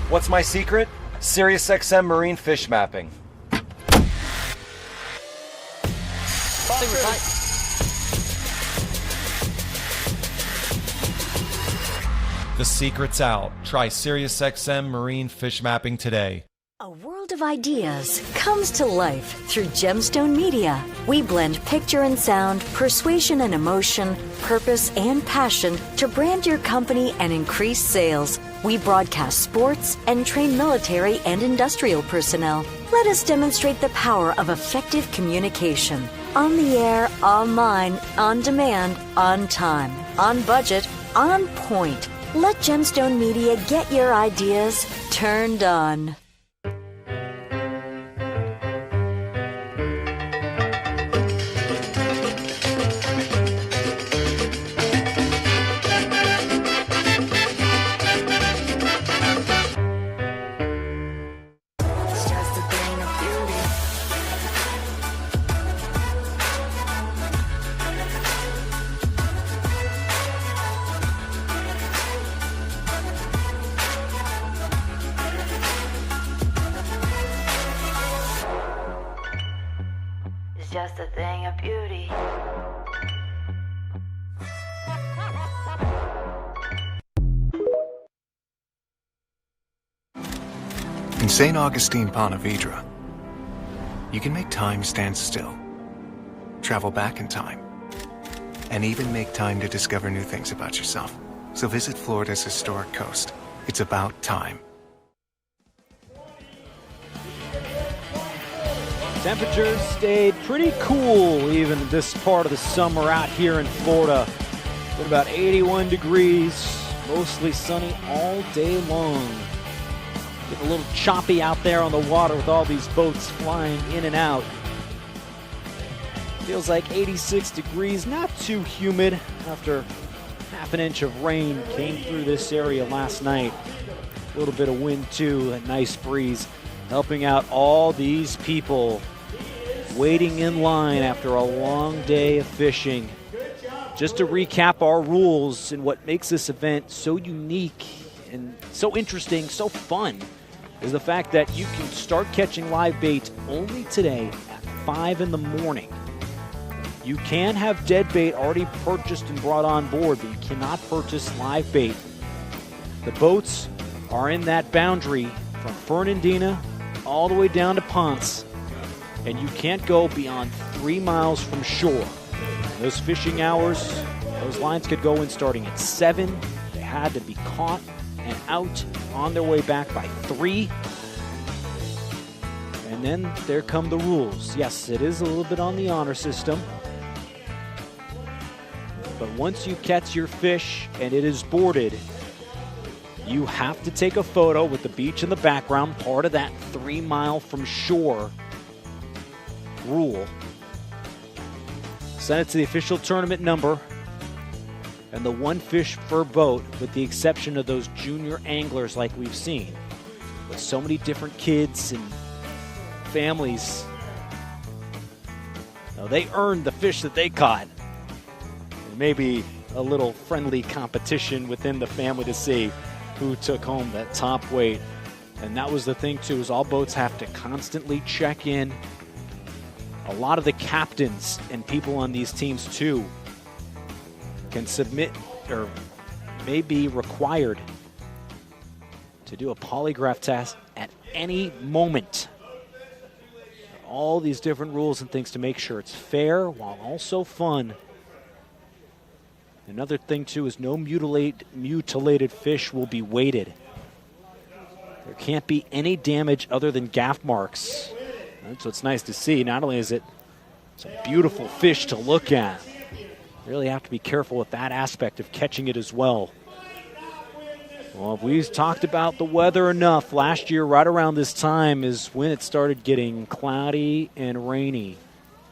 What's my secret? SiriusXM Marine Fish Mapping. The secret's out. Try SiriusXM Marine Fish Mapping today. A world of ideas comes to life through Gemstone Media. We blend picture and sound, persuasion and emotion, purpose and passion to brand your company and increase sales. We broadcast sports and train military and industrial personnel. Let us demonstrate the power of effective communication. On the air, online, on demand, on time, on budget, on point. Let Gemstone Media get your ideas turned on. Just a thing of beauty. In St. Augustine, Pontevedra, you can make time stand still, travel back in time, and even make time to discover new things about yourself. So visit Florida's historic coast. It's about time. Temperatures stayed pretty cool even this part of the summer out here in Florida. Been about 81 degrees, mostly sunny all day long. Getting a little choppy out there on the water with all these boats flying in and out. Feels like 86 degrees, not too humid after half an inch of rain came through this area last night. A little bit of wind too, a nice breeze, helping out all these people waiting in line after a long day of fishing. Just to recap our rules and what makes this event so unique and so interesting, so fun, is the fact that you can start catching live bait only today at 5 in the morning. You can have dead bait already purchased and brought on board, but you cannot purchase live bait. The boats are in that boundary from Fernandina all the way down to Ponce, and you can't go beyond 3 miles from shore. Those fishing hours, those lines could go in starting at 7. They had to be caught and out on their way back by 3. And then there come the rules. Yes, it is a little bit on the honor system. But once you catch your fish and it is boarded, you have to take a photo with the beach in the background, part of that 3 mile from shore rule. Send it to the official tournament number and the 1 fish per boat, with the exception of those junior anglers like we've seen. With so many different kids and families, now, they earned the fish that they caught. Maybe a little friendly competition within the family to see who took home that top weight. And that was the thing, too, is all boats have to constantly check in. A lot of the captains and people on these teams, too, can submit or may be required to do a polygraph test at any moment. All these different rules and things to make sure it's fair while also fun. Another thing, too, is no mutilated fish will be weighted. There can't be any damage other than gaff marks. That's what's nice to see. Not only is it some beautiful fish to look at, really have to be careful with that aspect of catching it as well. Well, we've talked about the weather enough. Last year, right around this time, is when it started getting cloudy and rainy.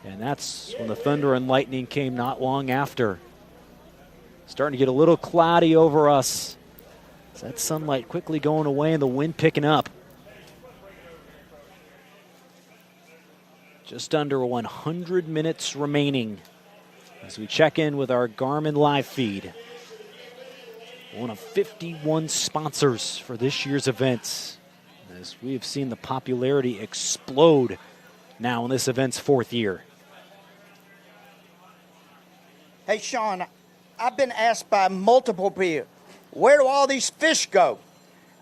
And that's when the thunder and lightning came not long after. Starting to get a little cloudy over us. So that sunlight quickly going away and the wind picking up. Just under 100 minutes remaining as we check in with our Garmin live feed. One of 51 sponsors for this year's events, as we have seen the popularity explode now in this event's 4th year. Hey, Sean, I've been asked by multiple people, where do all these fish go?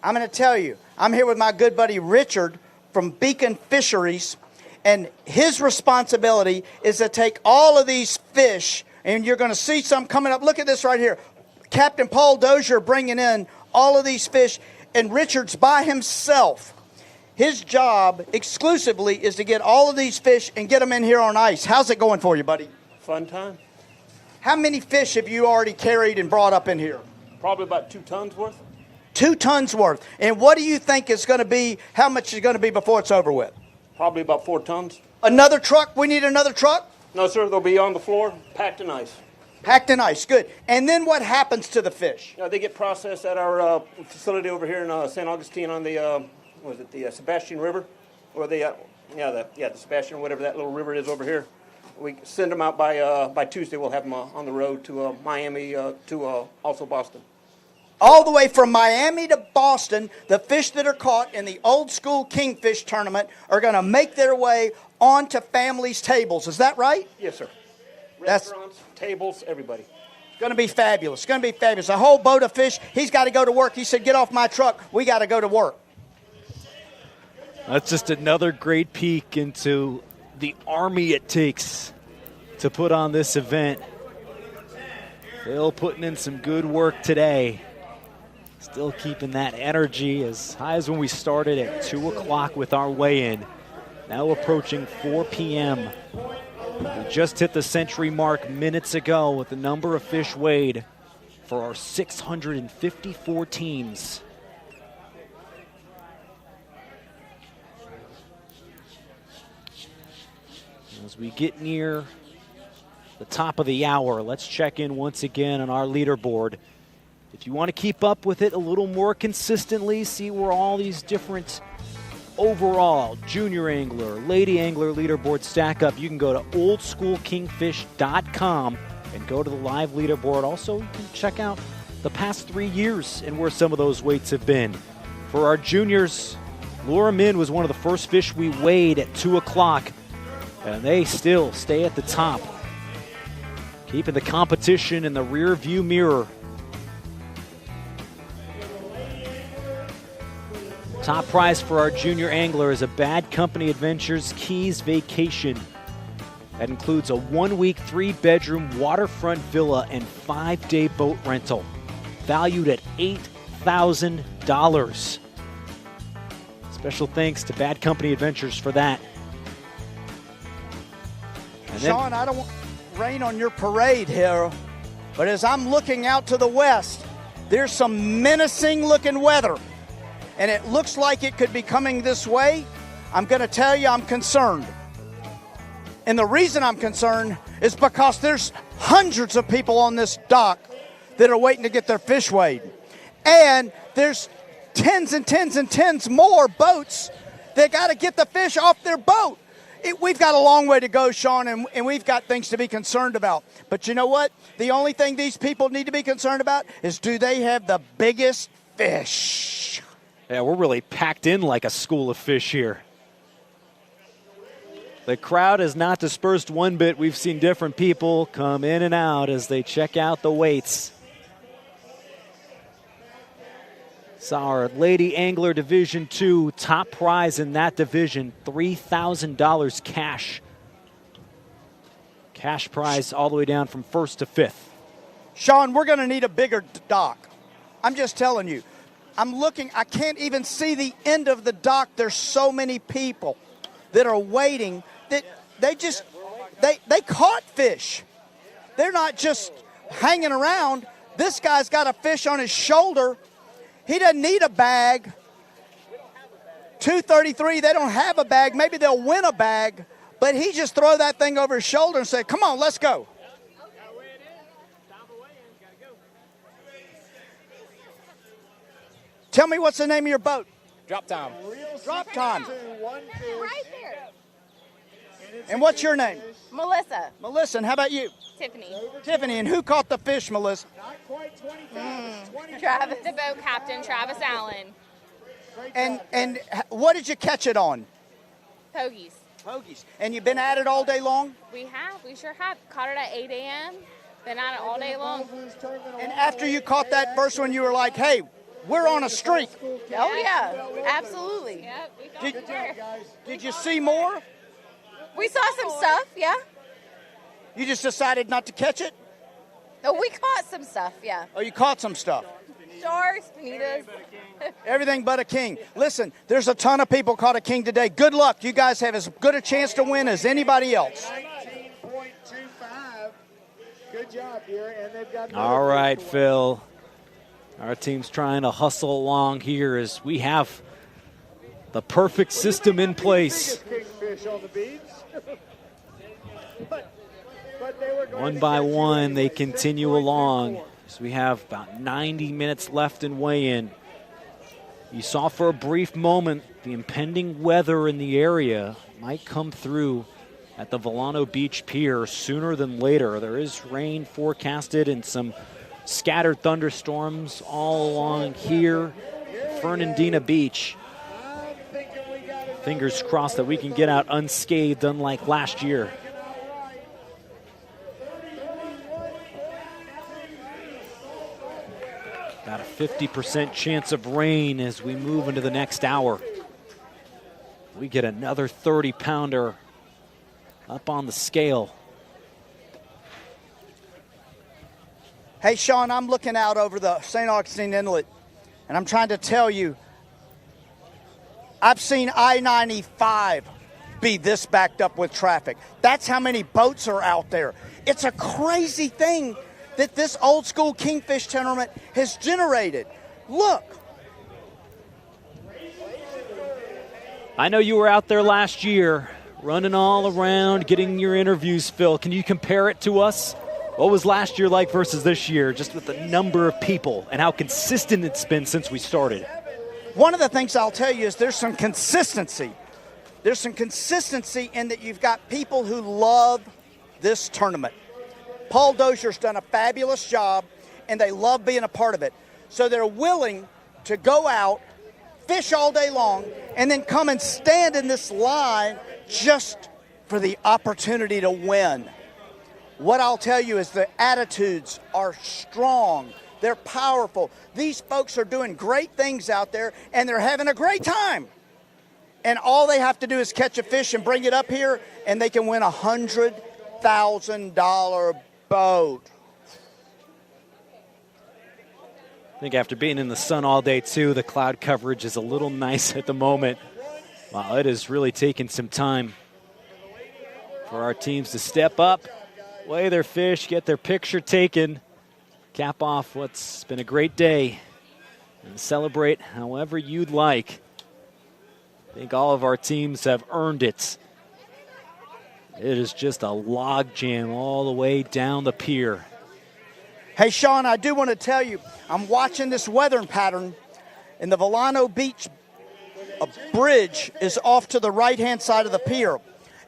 I'm going to tell you, I'm here with my good buddy Richard from Beacon Fisheries, and his responsibility is to take all of these fish, and you're going to see some coming up. Look at this right here. Captain Paul Dozier bringing in all of these fish, and Richard's by himself. His job exclusively is to get all of these fish and get them in here on ice. How's it going for you, buddy? Fun time. How many fish have you already carried and brought up in here? Probably about 2 tons worth. 2 tons worth. And what do you think is going to be, how much is going to be before it's over with? Probably about 4 tons. Another truck? We need another truck? No, sir. They'll be on the floor, packed in ice. Packed in ice. Good. And then what happens to the fish? They get processed at our facility over here in St. Augustine on the, the Sebastian River? Or the Sebastian or whatever that little river is over here. We send them out by Tuesday. We'll have them on the road to Miami to also Boston. All the way from Miami to Boston, the fish that are caught in the old school Kingfish tournament are going to make their way onto families' tables. Is that right? Yes, sir. Restaurants, tables, everybody. It's going to be fabulous. It's going to be fabulous. A whole boat of fish. He's got to go to work. He said, get off my truck. We got to go to work. That's just another great peek into the army it takes to put on this event. Phil putting in some good work today. Still keeping that energy as high as when we started at 2 o'clock with our weigh-in. Now approaching 4 p.m. We just hit the century mark minutes ago with the number of fish weighed for our 654 teams. As we get near the top of the hour, let's check in once again on our leaderboard. If you want to keep up with it a little more consistently, see where all these different overall junior angler, lady angler leaderboard stack up, you can go to oldschoolkingfish.com and go to the live leaderboard. Also, you can check out the past 3 years and where some of those weights have been. For our juniors, Laura Min was one of the first fish we weighed at 2 o'clock, and they still stay at the top, keeping the competition in the rear view mirror. Top prize for our junior angler is a Bad Company Adventures Keys vacation. That includes a 1-week, 3-bedroom waterfront villa and 5-day boat rental, valued at $8,000. Special thanks to Bad Company Adventures for that. And Sean, I don't want to rain on your parade here, but as I'm looking out to the west, there's some menacing looking weather. And it looks like it could be coming this way. I'm going to tell you I'm concerned. And the reason I'm concerned is because there's hundreds of people on this dock that are waiting to get their fish weighed. And there's tens and tens and tens more boats that got to get the fish off their boat. we've got a long way to go, Sean, and we've got things to be concerned about. But you know what? The only thing these people need to be concerned about is, do they have the biggest fish? Yeah, we're really packed in like a school of fish here. The crowd has not dispersed one bit. We've seen different people come in and out as they check out the weights. Saw our Lady Angler Division 2 top prize in that division, $3,000 cash. Cash prize all the way down from 1st to 5th. Sean, we're going to need a bigger dock. I'm just telling you. I'm looking, I can't even see the end of the dock. There's so many people that are waiting that they caught fish. They're not just hanging around. This guy's got a fish on his shoulder. He doesn't need a bag. 233, they don't have a bag. Maybe they'll win a bag, but he just throw that thing over his shoulder and say, come on, let's go. Tell me what's the name of your boat? Drop Time. Drop Time. Right there. And what's your name? Melissa. Melissa, and how about you? Tiffany. Tiffany, and who caught the fish, Melissa? Travis. The boat captain, Travis Allen. And what did you catch it on? Pogies. Pogies. And you've been at it all day long? We sure have. Caught it at 8 a.m. Been at it all day long. And after you caught that first one, you were like, hey, we're on a streak. Oh, yeah. Absolutely. Yep, did you see more? We saw some stuff, yeah. You just decided not to catch it? Oh, we caught some stuff, yeah. Oh, you caught some stuff? Sharks, bonitas. Everything but a king. Listen, there's a ton of people caught a king today. Good luck. You guys have as good a chance to win as anybody else. 19.25. Good job here. And they've got all right, Phil. Our team's trying to hustle along here as we have the perfect system in place. One by one, they continue along. So we have about 90 minutes left in weigh-in. You saw for a brief moment the impending weather in the area might come through at the Volano Beach Pier sooner than later. There is rain forecasted and some scattered thunderstorms all along here at Fernandina Beach. Fingers crossed that we can get out unscathed, unlike last year. About a 50% chance of rain as we move into the next hour. We get another 30-pounder up on the scale. Hey, Sean, I'm looking out over the St. Augustine Inlet, and I'm trying to tell you, I've seen I-95 be this backed up with traffic. That's how many boats are out there. It's a crazy thing that this old school Kingfish tournament has generated. Look. I know you were out there last year, running all around, getting your interviews, Phil. Can you compare it to us? What was last year like versus this year, just with the number of people and how consistent it's been since we started? One of the things I'll tell you is there's some consistency. There's some consistency in that you've got people who love this tournament. Paul Dozier's done a fabulous job, and they love being a part of it. So they're willing to go out, fish all day long, and then come and stand in this line just for the opportunity to win. What I'll tell you is the attitudes are strong. They're powerful. These folks are doing great things out there, and they're having a great time. And all they have to do is catch a fish and bring it up here, and they can win a $100,000 boat. I think after being in the sun all day, too, the cloud coverage is a little nice at the moment. Wow, it has really taken some time for our teams to step up, weigh their fish, get their picture taken, cap off what's been a great day, and celebrate however you'd like. I think all of our teams have earned it. It is just a log jam all the way down the pier. Hey, Sean, I do want to tell you, I'm watching this weather pattern, and the Volano Beach bridge is off to the right-hand side of the pier.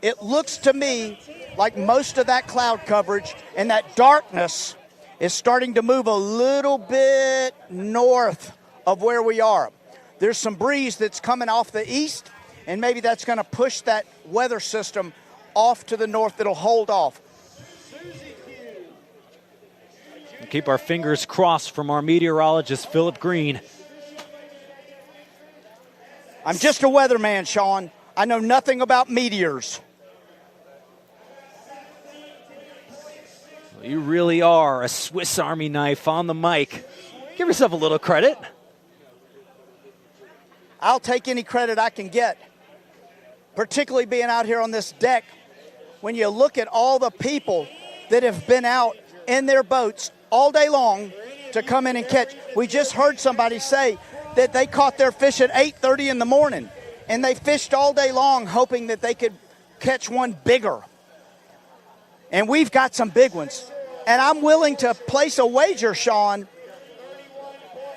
it looks to me like most of that cloud coverage and that darkness is starting to move a little bit north of where we are. There's some breeze that's coming off the east, and maybe that's going to push that weather system off to the north that'll hold off. We'll keep our fingers crossed from our meteorologist, Philip Green. I'm just a weatherman, Sean. I know nothing about meteors. Well, you really are a Swiss Army knife on the mic. Give yourself a little credit. I'll take any credit I can get, particularly being out here on this deck. When you look at all the people that have been out in their boats all day long to come in and catch. We just heard somebody say that they caught their fish at 8:30 in the morning, and they fished all day long hoping that they could catch one bigger. And we've got some big ones. And I'm willing to place a wager, Sean,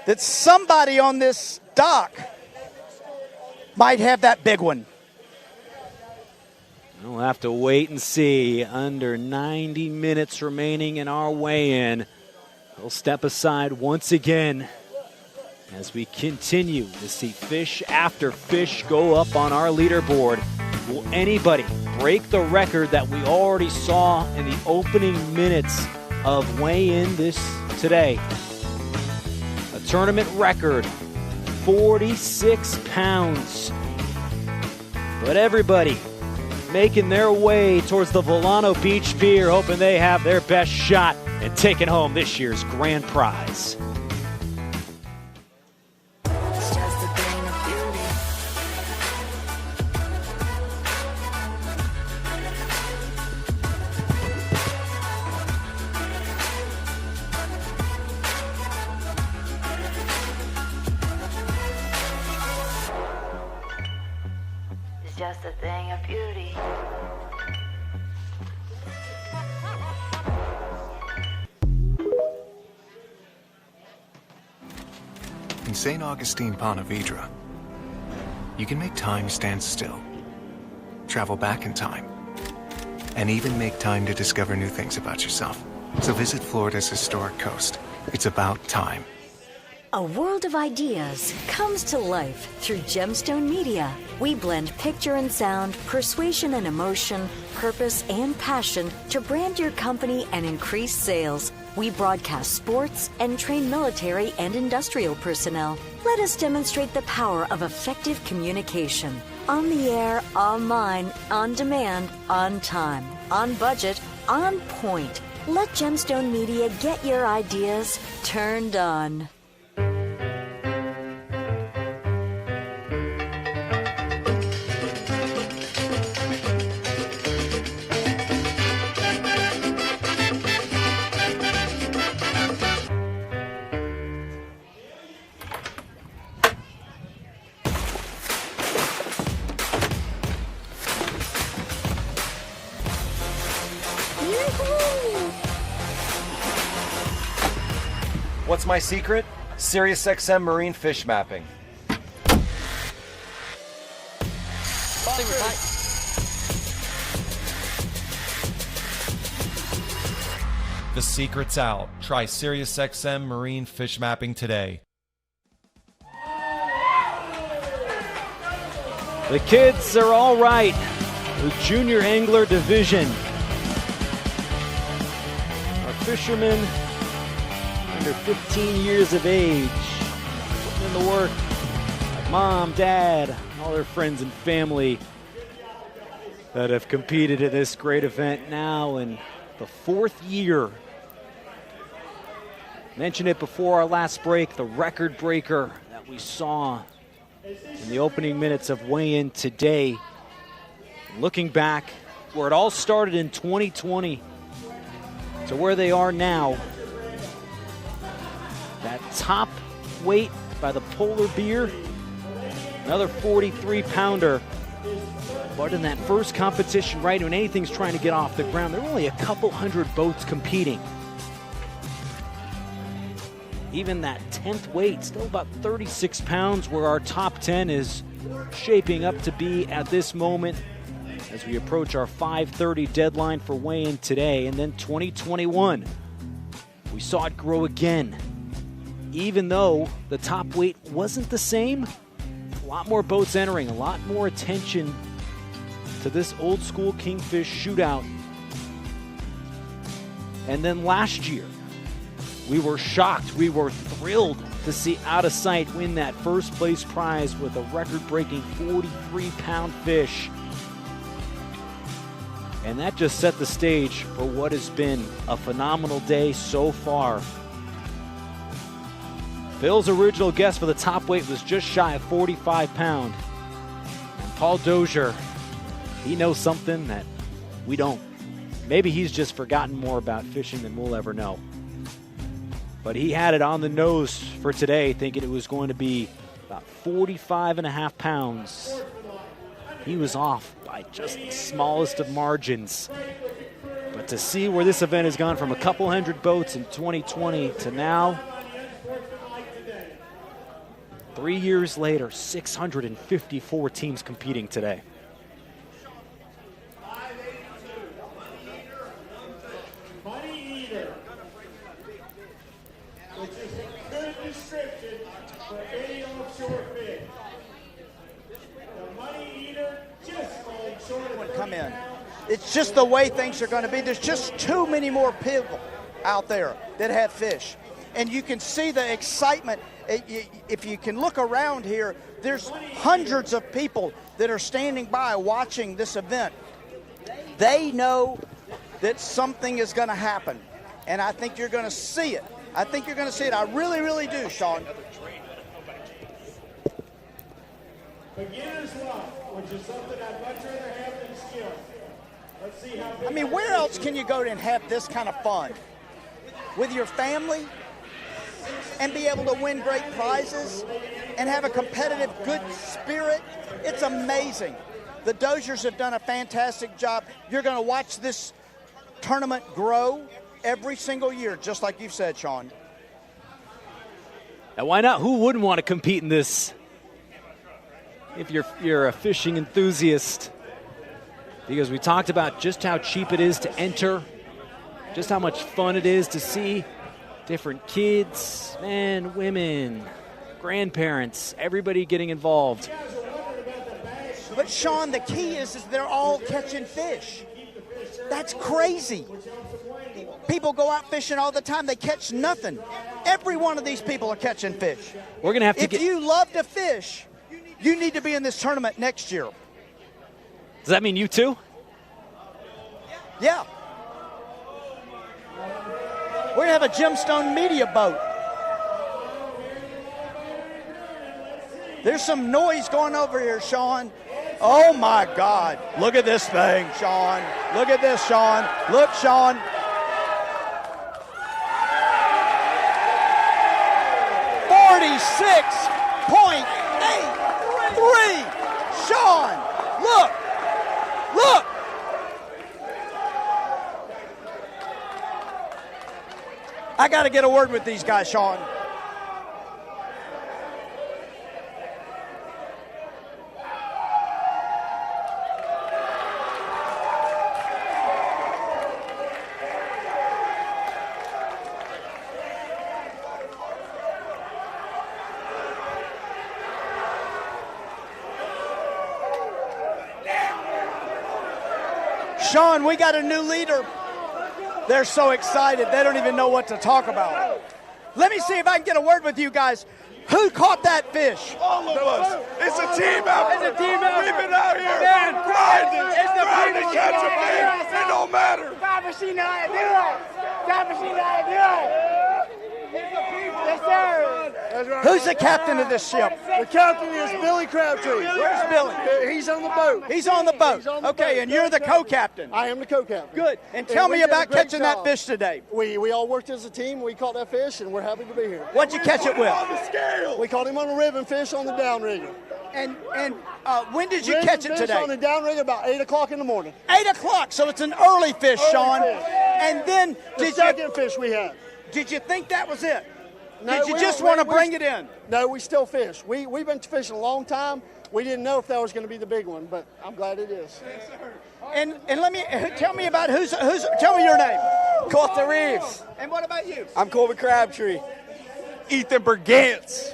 that somebody on this dock might have that big one. We'll have to wait and see. Under 90 minutes remaining in our weigh-in. We'll step aside once again as we continue to see fish after fish go up on our leaderboard. Will anybody break the record that we already saw in the opening minutes of weigh-in today? A tournament record, 46 pounds. But everybody making their way towards the Volano Beach Pier, hoping they have their best shot at taking home this year's grand prize. It's just a thing of beauty. In St. Augustine, Pontevedra, you can make time stand still, travel back in time, and even make time to discover new things about yourself. So visit Florida's historic coast. It's about time. A world of ideas comes to life through Gemstone Media. We blend picture and sound, persuasion and emotion, purpose and passion to brand your company and increase sales. We broadcast sports and train military and industrial personnel. Let us demonstrate the power of effective communication. On the air, online, on demand, on time, on budget, on point. Let Gemstone Media get your ideas turned on. What's my secret? SiriusXM marine fish mapping. The secret's out. Try SiriusXM marine fish mapping today. The kids are all right. The junior angler division. Our fishermen under 15 years of age, putting in the work. Mom, dad, all their friends and family that have competed in this great event now in the fourth year. Mentioned it before our last break, the record breaker that we saw in the opening minutes of weigh-in today. Looking back where it all started in 2020 to where they are now. That top weight by the polar beer, another 43-pounder. But in that first competition, right, when anything's trying to get off the ground, there were only a couple hundred boats competing. Even that 10th weight, still about 36 pounds, where our top 10 is shaping up to be at this moment. as we approach our 5:30 deadline for weigh-in today. And then 2021, we saw it grow again. Even though the top weight wasn't the same, a lot more boats entering, a lot more attention to this old school Kingfish Shootout. And then last year, we were shocked, we were thrilled to see Out of Sight win that first place prize with a record-breaking 43-pound fish. And that just set the stage for what has been a phenomenal day so far. Phil's original guess for the top weight was just shy of 45 pounds. And Paul Dozier, he knows something that we don't. Maybe he's just forgotten more about fishing than we'll ever know. But he had it on the nose for today, thinking it was going to be about 45.5 pounds. He was off by just the smallest of margins. But to see where this event has gone from a couple hundred boats in 2020 to now, 3 years later, 654 teams competing today. Money Eater, which is a good description for any offshore fish. The Money Eater just falling short of 30 Come in. pounds. It's just the way things are going to be. There's just too many more people out there that have fish. And you can see the excitement. If you can look around here, there's hundreds of people that are standing by watching this event. They know that something is going to happen. And I think you're going to see it. I think you're going to see it. I really, really do, Sean. Beginner's luck, which is something I'd much rather have than skill. Let's see how big I mean, where else can you go and have this kind of fun? With your family? And be able to win great prizes and have a competitive, good spirit. It's amazing. The Doziers have done a fantastic job. You're going to watch this tournament grow every single year, just like you've said, Sean. And why not? Who wouldn't want to compete in this if you're a fishing enthusiast? Because we talked about just how cheap it is to enter, just how much fun it is to see different kids, men, women, grandparents, everybody getting involved. But Sean, the key is they're all catching fish. That's crazy. People go out fishing all the time. They catch nothing. Every one of these people are catching fish. We're going to have to If you love to fish, you need to be in this tournament next year. Does that mean you too? Yeah. We're going to have a Gemstone media boat. There's some noise going over here, Sean. Oh, my God. Look at this thing, Sean. Look at this, Sean. Look, Sean. .83. Sean, look. Look. I got to get a word with these guys, Sean. Sean, we got a new leader. They're so excited, they don't even know what to talk about. Let me see if I can get a word with you guys. Who caught that fish? All of us. It's a team effort. It's a team effort. We've been out here Man, grinding. it's the trying to people. catch a fish. It don't matter. She know how to do it. She know how to do it. Yes, sir. That's right. Who's the captain of this ship? The captain is Billy Crabtree. Where's Billy? He's on the boat. He's on the boat. Okay, and you're the co-captain. I am the co-captain. Good. And tell me we did a about great catching that job. fish today. We all worked as a team. We caught that fish, and we're happy to be here. What'd you catch it with? On the scale. We caught him on a ribbon fish on the downrigger. And when did you catch it Fish today? on the downrigger about 8 o'clock in the morning. 8 o'clock, so it's an early fish, Early Sean. fish. And then The second fish we had. did you think that was it? Did you just want to bring it in? No, we still fish. We've been fishing a long time. We didn't know if that was going to be the big one, but I'm glad it is. And let me tell me about who's tell me your name. Costa Reeves. And what about you? I'm Colby Crabtree. Ethan Bergantz.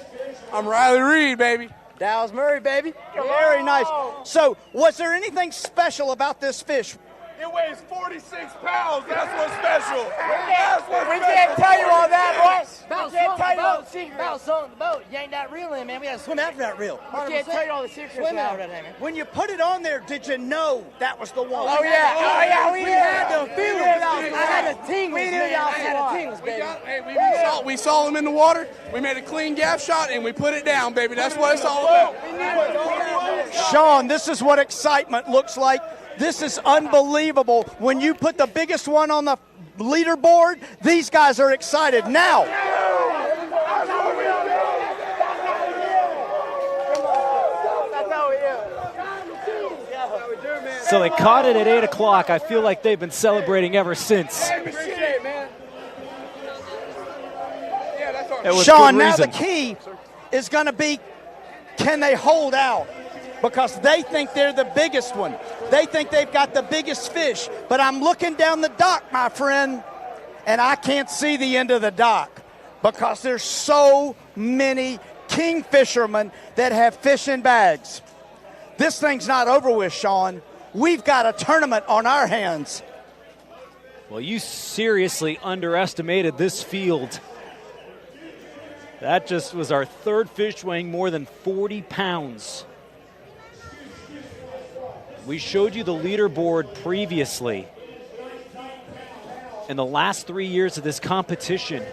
I'm Riley Reed, baby. Dallas Murray, baby. Very nice. So, was there anything special about this fish? It weighs 46 pounds. That's what's special. We can't tell you all that, boys. About We can't tell you all something the secrets. about something the boat. You ain't that reel in, man. We got to swim after that reel. We can't tell you all the secrets about it, man. When you put it on there, did you know that was the one? Oh, yeah. We had the feelings. I had the tingles, man. I had the tingles, baby. We saw him in the water. We made a clean gaff shot, and we put it down, baby. That's what it's all about. Sean, this is what excitement looks like. This is unbelievable. When you put the biggest one on the leaderboard, these guys are excited. Now, So they caught it at 8 o'clock. I feel like they've been celebrating ever since. Sean, now the key is going to be, can they hold out? Because they think they're the biggest one. They think they've got the biggest fish. But I'm looking down the dock, my friend, and I can't see the end of the dock because there's so many kingfishermen that have fish in bags. This thing's not over with, Sean. We've got a tournament on our hands. Well, you seriously underestimated this field. That just was our third fish weighing more than 40 pounds. We showed you the leaderboard previously. In the last 3 years of this competition,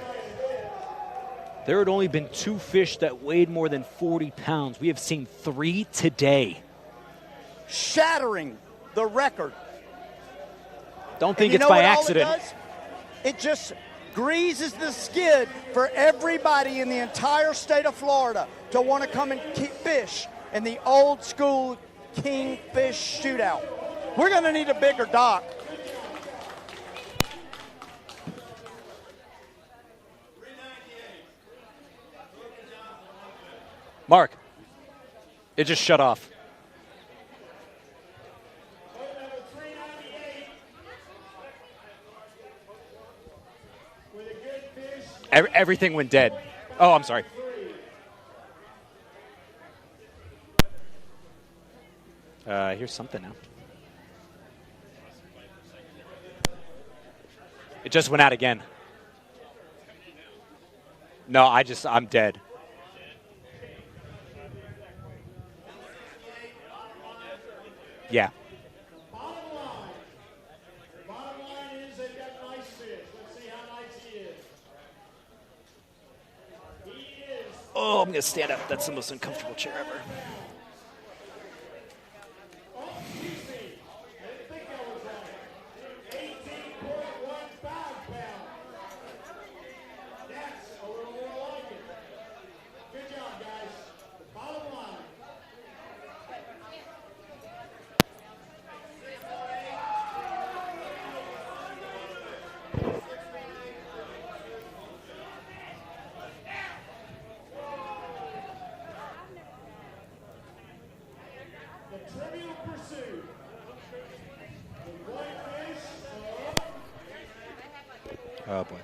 there had only been 2 fish that weighed more than 40 pounds. We have seen 3 today. Shattering the record. Don't think it's by accident. It just greases the skid for everybody in the entire state of Florida to want to come and fish in the old school Kingfish Shootout. We're going to need a bigger dock. Mark, it just shut off. Everything went dead. Oh, I'm sorry. Here's something now. It just went out again. No, I'm dead. Yeah. Bottom line is they've got nice fish. Let's see how nice he is. Oh, I'm going to stand up. That's the most uncomfortable chair ever. Oh, boy.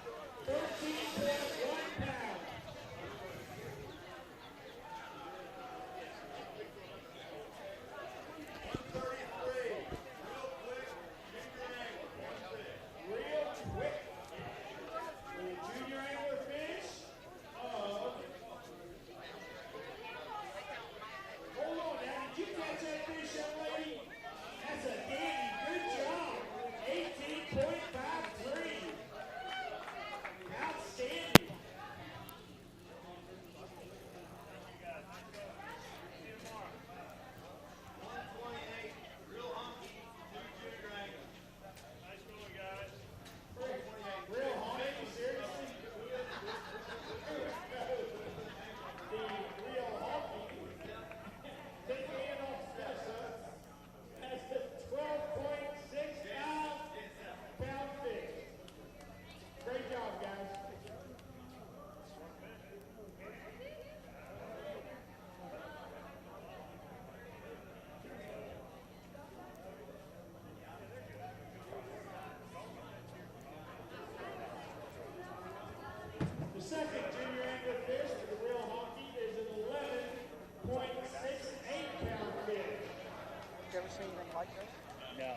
No.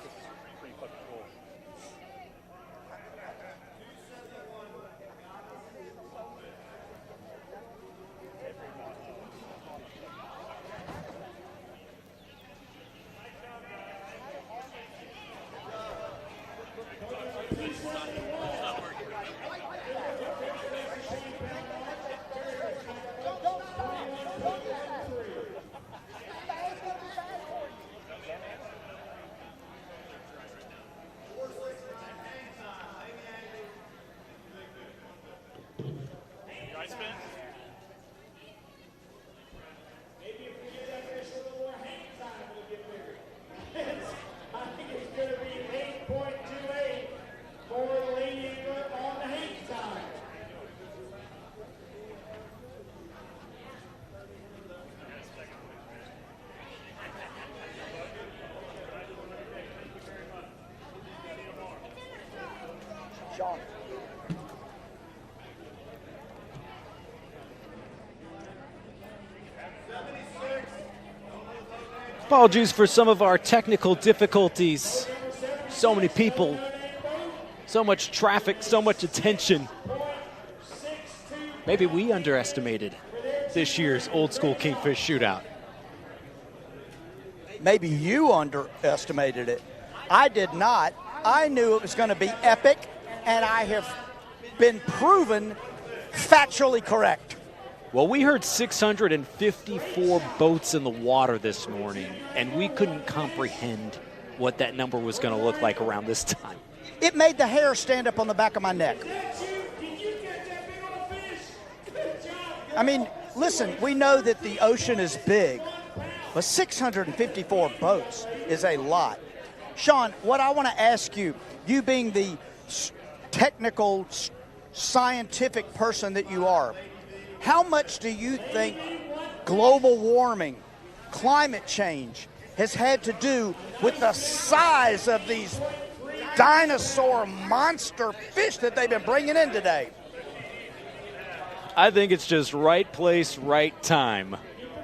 It's pretty fucking cool. Sean. Apologies for some of our technical difficulties. So many people, so much traffic, so much attention. Maybe we underestimated this year's old school Kingfish Shootout. Maybe you underestimated it. I did not. I knew it was going to be epic, and I have been proven factually correct. Well, we heard 654 boats in the water this morning, and we couldn't comprehend what that number was going to look like around this time. It made the hair stand up on the back of my neck. I mean, listen, we know that the ocean is big, but 654 boats is a lot. Sean, what I want to ask you, you being the technical, scientific person that you are, how much do you think global warming, climate change has had to do with the size of these dinosaur monster fish that they've been bringing in today? I think it's just right place, right time.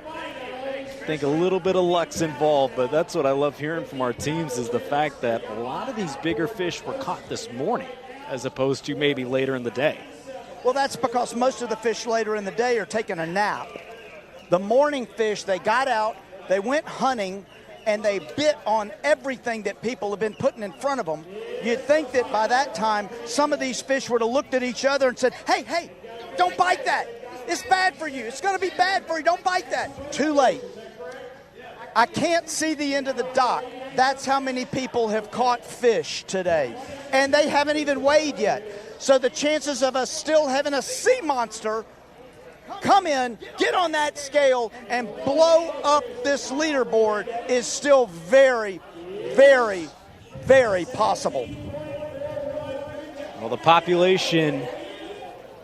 I think a little bit of luck's involved, but that's what I love hearing from our teams is the fact that a lot of these bigger fish were caught this morning as opposed to maybe later in the day. Well, that's because most of the fish later in the day are taking a nap. The morning fish, they got out, they went hunting, and they bit on everything that people have been putting in front of them. You'd think that by that time, some of these fish would have looked at each other and said, hey, hey, don't bite that. It's bad for you. It's going to be bad for you. Don't bite that. Too late. I can't see the end of the dock. That's how many people have caught fish today. And they haven't even weighed yet. So the chances of us still having a sea monster come in, get on that scale, and blow up this leaderboard is still very, very, very possible. Well, the population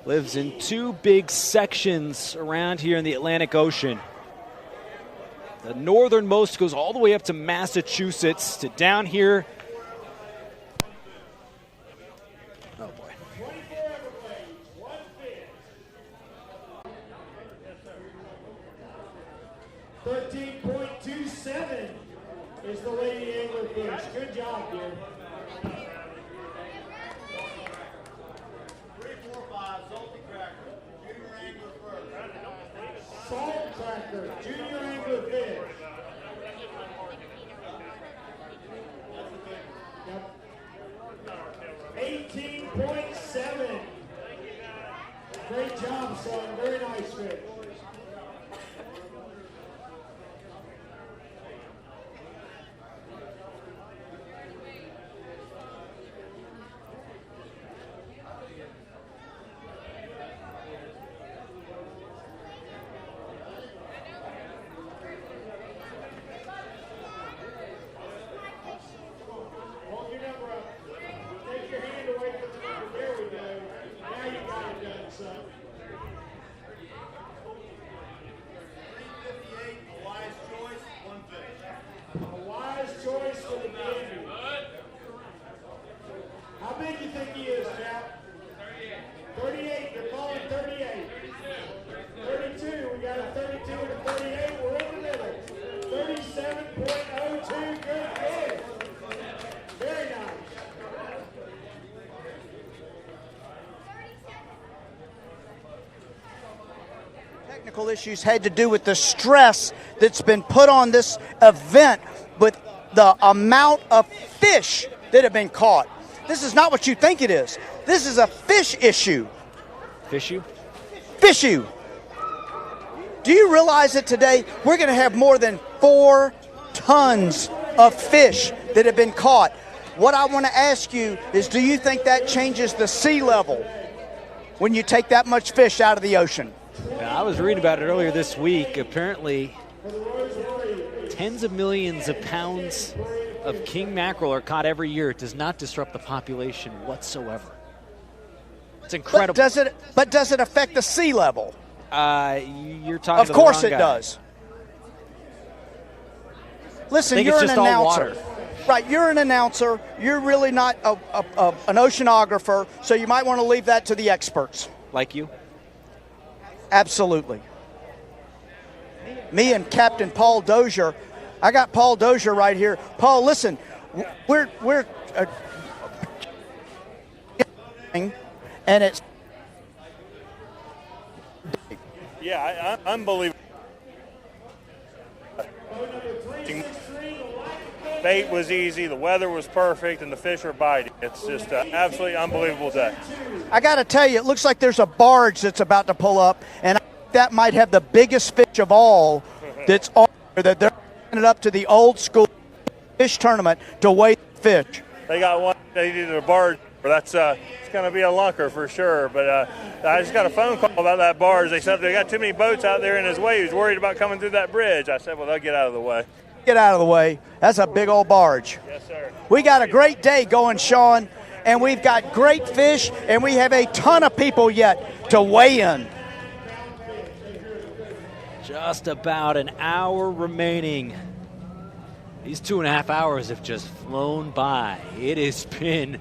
lives in two big sections around here in the Atlantic Ocean. The northernmost goes all the way up to Massachusetts to down here. Oh, boy. 13.27 is the lady anglerfish. Good job, dear. 345 salty cracker, junior angler first. Salt cracker, junior anglerfish. Yep. 18.7. Great job, son. Very nice fish. technical issues had to do with the stress that's been put on this event with the amount of fish that have been caught. This is not what you think it is. This is a fish issue. Fishu? Fishu. Do you realize that today we're going to have more than 4 tons of fish that have been caught? What I want to ask you is, do you think that changes the sea level when you take that much fish out of the ocean? Now, I was reading about it earlier this week. Apparently, tens of millions of pounds of king mackerel are caught every year. It does not disrupt the population whatsoever. It's incredible. But does it affect the sea level? You're talking Of to course the it wrong guy. does. Listen, I think you're it's an just all announcer. water. Right, you're an announcer. You're really not an oceanographer, so you might want to leave that to the experts. Like you? Absolutely. Me and Captain Paul Dozier. I got Paul Dozier right here. Paul, listen, we're and it's Unbelievable. Bait was easy, the weather was perfect, and the fish are biting. It's just an absolutely unbelievable day. I got to tell you, it looks like there's a barge that's about to pull up, and that might have the biggest fish of all that's on there, that they're bringing it up to the old school fish tournament to weigh fish. They got one, they needed a barge. That's it's going to be a lunker for sure. But I just got a phone call about that barge. They said they got too many boats out there in his way. He was worried about coming through that bridge. I said, well, they'll get out of the way. Get out of the way. That's a big old barge. Yes, sir. We got a great day going, Sean, and we've got great fish, and we have a ton of people yet to weigh in. Just about an hour remaining. These 2.5 hours have just flown by. It has been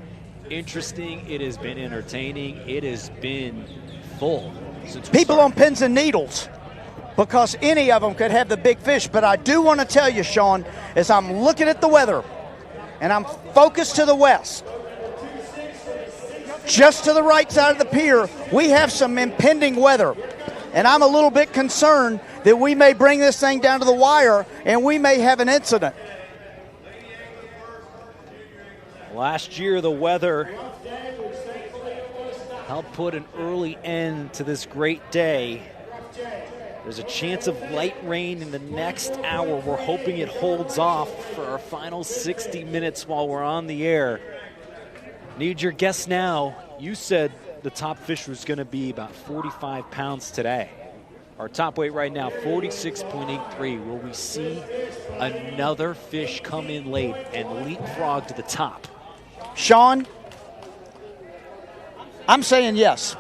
interesting. It has been entertaining. It has been full. People on pins and needles, because any of them could have the big fish. But I do want to tell you, Sean, as I'm looking at the weather, and I'm focused to the west, just to the right side of the pier, we have some impending weather. And I'm a little bit concerned that we may bring this thing down to the wire and we may have an incident. Last year, the weather helped put an early end to this great day. There's a chance of light rain in the next hour. We're hoping it holds off for our final 60 minutes while we're on the air. Need your guess now. You said the top fish was going to be about 45 pounds today. Our top weight right now, 46.83. Will we see another fish come in late and leapfrog to the top? Sean, I'm saying yes.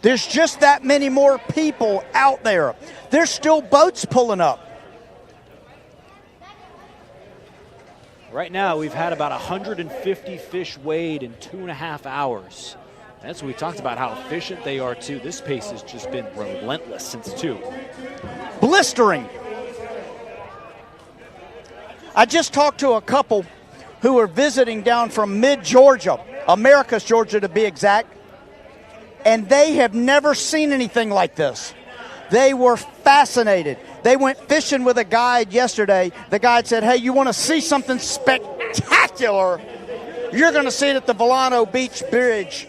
There's just that many more people out there. There's still boats pulling up. Right now, we've had about 150 fish weighed in 2.5 hours. That's what we talked about, how efficient they are, too. This pace has just been relentless since 2. Blistering. I just talked to a couple who were visiting down from mid-Georgia, Americus, Georgia to be exact, and they have never seen anything like this. They were fascinated. They went fishing with a guide yesterday. The guide said, hey, you want to see something spectacular? You're going to see it at the Volano Beach Bridge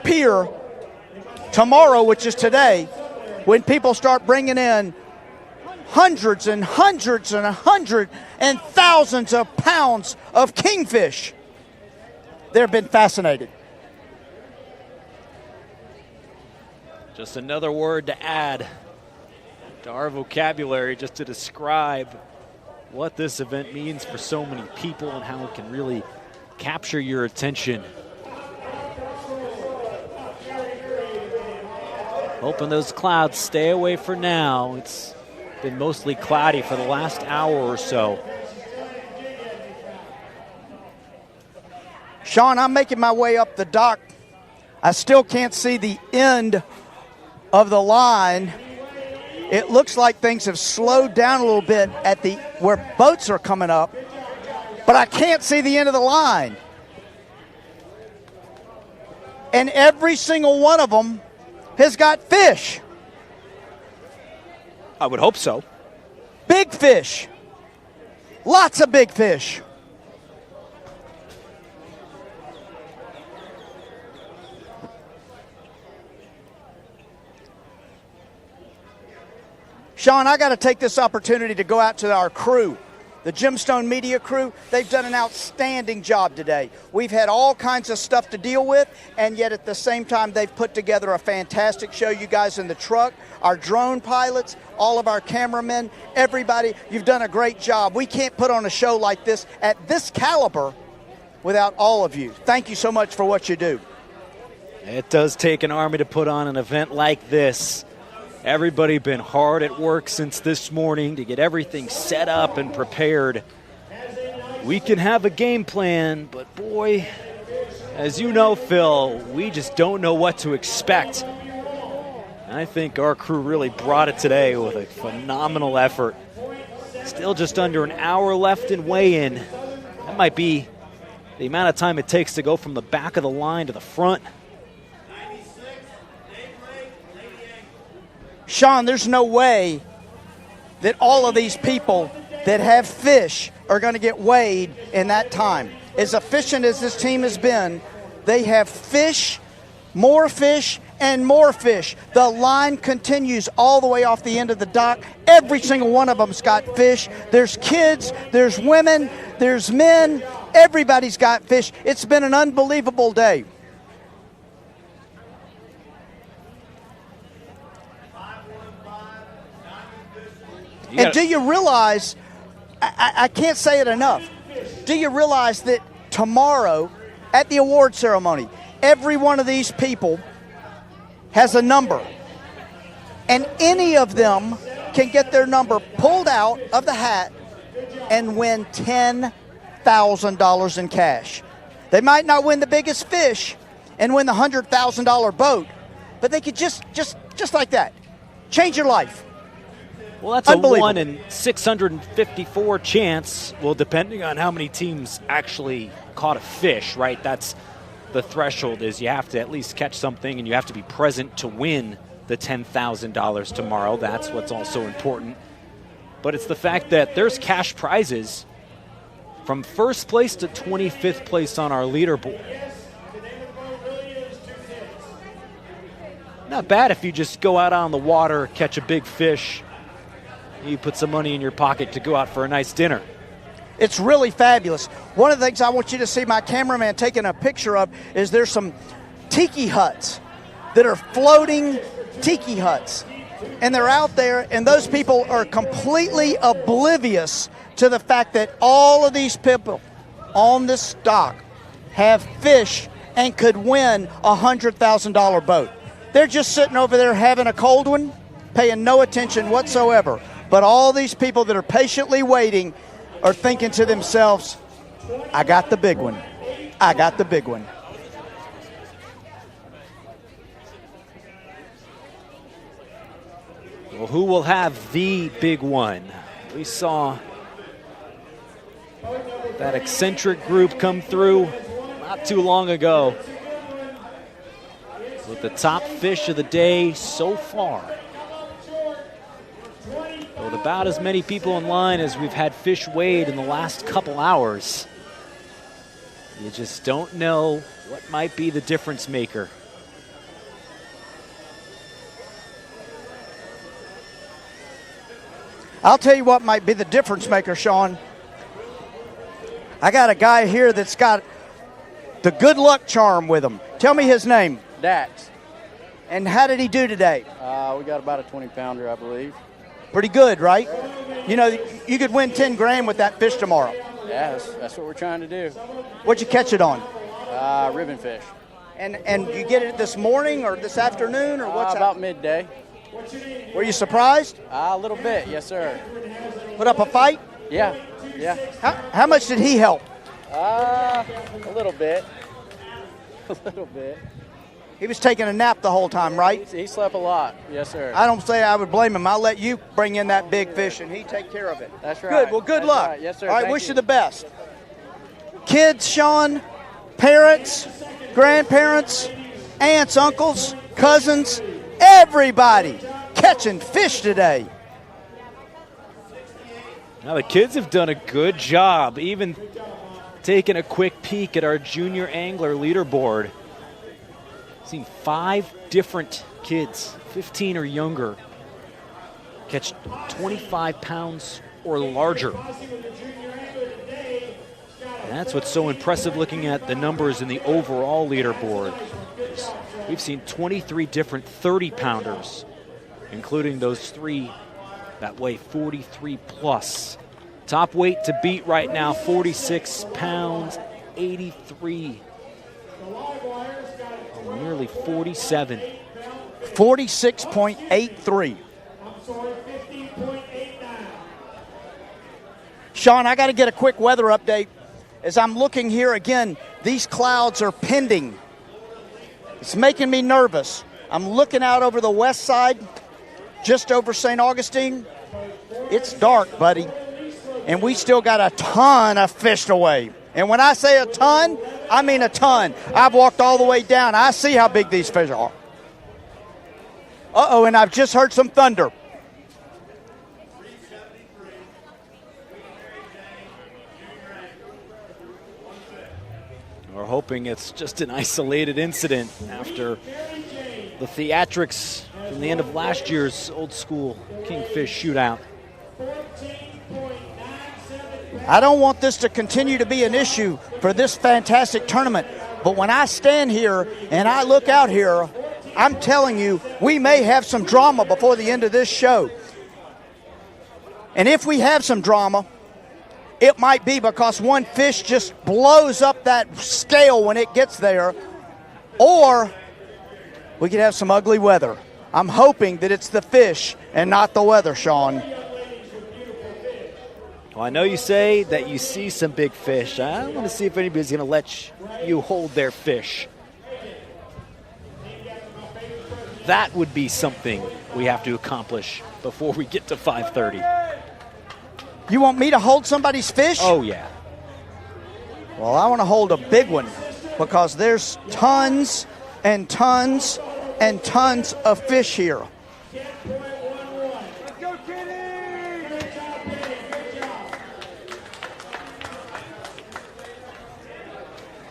Pier tomorrow, which is today, when people start bringing in hundreds and hundreds and and thousands of pounds of kingfish. They've been fascinated. Just another word to add to our vocabulary just to describe what this event means for so many people and how it can really capture your attention. Hoping those clouds stay away for now. It's been mostly cloudy for the last hour or so. Sean, I'm making my way up the dock. I still can't see the end of the line. It looks like things have slowed down a little bit at the where boats are coming up, but I can't see the end of the line. And every single one of them has got fish. I would hope so. Big fish. Lots of big fish. Sean, I got to take this opportunity to go out to our crew, the Gemstone Media crew. They've done an outstanding job today. We've had all kinds of stuff to deal with, and yet at the same time, they've put together a fantastic show. You guys in the truck, our drone pilots, all of our cameramen, everybody, you've done a great job. We can't put on a show like this at this caliber without all of you. Thank you so much for what you do. It does take an army to put on an event like this. Everybody been hard at work since this morning to get everything set up and prepared. We can have a game plan, but boy, as you know, Phil, we just don't know what to expect. I think our crew really brought it today with a phenomenal effort. Still just under an hour left in weigh-in. That might be the amount of time it takes to go from the back of the line to the front. Sean, there's no way that all of these people that have fish are going to get weighed in that time. As efficient as this team has been, they have fish, more fish, and more fish. The line continues all the way off the end of the dock. Every single one of them's got fish. There's kids, there's women, there's men. Everybody's got fish. It's been an unbelievable day. And do you realize, I can't say it enough, do you realize that tomorrow at the award ceremony, every one of these people has a number, and any of them can get their number pulled out of the hat and win $10,000 in cash. They might not win the biggest fish and win the $100,000 boat, but they could just like that, change your life. Well, that's a 1 in 654 chance. Well, depending on how many teams actually caught a fish, right? That's the threshold, is you have to at least catch something and you have to be present to win the $10,000 tomorrow. That's what's also important. But it's the fact that there's cash prizes from first place to 25th place on our leaderboard. Not bad if you just go out on the water, catch a big fish, you put some money in your pocket to go out for a nice dinner. It's really fabulous. One of the things I want you to see my cameraman taking a picture of is there's some tiki huts that are floating tiki huts. And they're out there, and those people are completely oblivious to the fact that all of these people on this dock have fish and could win a $100,000 boat. They're just sitting over there having a cold one, paying no attention whatsoever. But all these people that are patiently waiting are thinking to themselves, I got the big one. I got the big one. Well, who will have the big one? We saw that eccentric group come through not too long ago with the top fish of the day so far. With about as many people in line as we've had fish weighed in the last couple hours. You just don't know what might be the difference maker. I'll tell you what might be the difference maker, Sean. I got a guy here that's got the good luck charm with him. Tell me his name. Dax. And how did he do today? We got about a 20-pounder, I believe. Pretty good, right? You know, you could win 10 grand with that fish tomorrow. Yeah, that's what we're trying to do. What'd you catch it on? Ribbon fish. And you get it this morning or this afternoon or what's about midday. Were you surprised? A little bit, yes, sir. Put up a fight? Yeah. How much did he help? A little bit. A little bit. He was taking a nap the whole time, right? He slept a lot, yes, sir. I don't say I would blame him. I'll let you bring in that big fish and he take care of it. That's right. Good. Well, good luck. Right. Yes, sir. All right, wish you the best. Kids, Sean, parents, grandparents, aunts, uncles, cousins, everybody catching fish today. Now the kids have done a good job, even taking a quick peek at our junior angler leaderboard. Seen 5 different kids, 15 or younger, catch 25 pounds or larger. And that's what's so impressive looking at the numbers in the overall leaderboard. We've seen 23 different 30-pounders, including those 3 that weigh 43 plus. Top weight to beat right now, 46 pounds, 83. Oh, nearly 47. 46.83. Sean, I got to get a quick weather update. As I'm looking here again, these clouds are pending. It's making me nervous. I'm looking out over the west side, just over St. Augustine. It's dark, buddy. And we still got a ton of fish to weigh. And when I say a ton, I mean a ton. I've walked all the way down. I see how big these fish are. Uh-oh, and I've just heard some thunder. We're hoping it's just an isolated incident after the theatrics from the end of last year's old school Kingfish Shootout. I don't want this to continue to be an issue for this fantastic tournament, but when I stand here and I look out here, I'm telling you, we may have some drama before the end of this show. And if we have some drama, it might be because one fish just blows up that scale when it gets there, or we could have some ugly weather. I'm hoping that it's the fish and not the weather, Sean. Well, I know you say that you see some big fish. I want to see if anybody's going to let you hold their fish. That would be something we have to accomplish before we get to 5:30. You want me to hold somebody's fish? Oh, yeah. Well, I want to hold a big one because there's tons and tons and tons of fish here.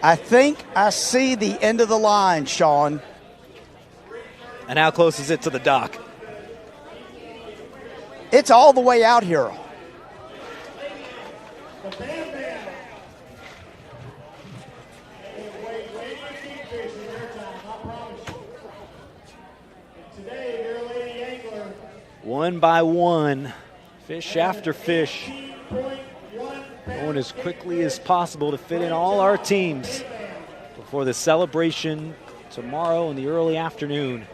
I think I see the end of the line, Sean. And how close is it to the dock? It's all the way out here. One by one, fish after fish, going as quickly as possible to fit in all our teams before the celebration tomorrow in the early afternoon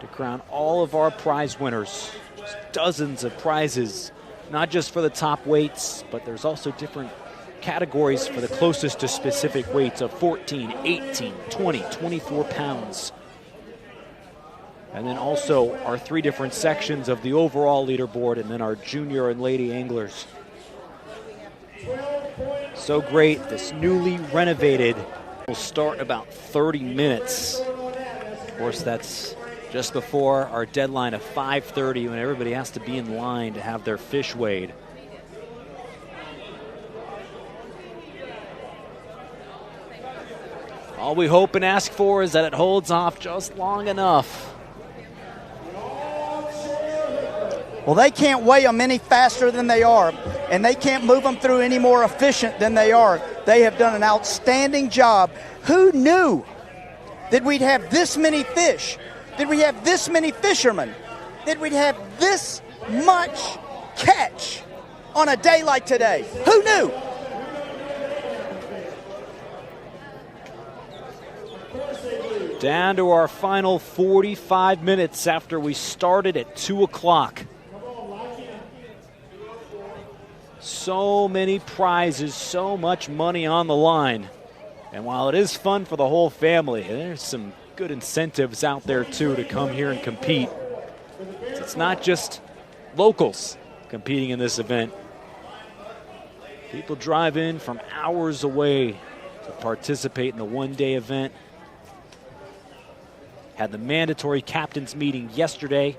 to crown all of our prize winners. Just dozens of prizes, not just for the top weights, but there's also different categories for the closest to specific weights of 14, 18, 20, 24 pounds. And then also our 3 different sections of the overall leaderboard, and then our junior and lady anglers. So great, this newly renovated will start about 30 minutes. Of course, that's just before our deadline of 5:30 when everybody has to be in line to have their fish weighed. All we hope and ask for is that it holds off just long enough. Well, they can't weigh them any faster than they are, and they can't move them through any more efficient than they are. They have done an outstanding job. Who knew that we'd have this many fish, that we have this many fishermen, that we'd have this much catch on a day like today? Who knew? Down to our final 45 minutes after we started at 2 o'clock. So many prizes, so much money on the line. And while it is fun for the whole family, there's some good incentives out there too to come here and compete. It's not just locals competing in this event. People drive in from hours away to participate in the one-day event. Had the mandatory captains meeting yesterday.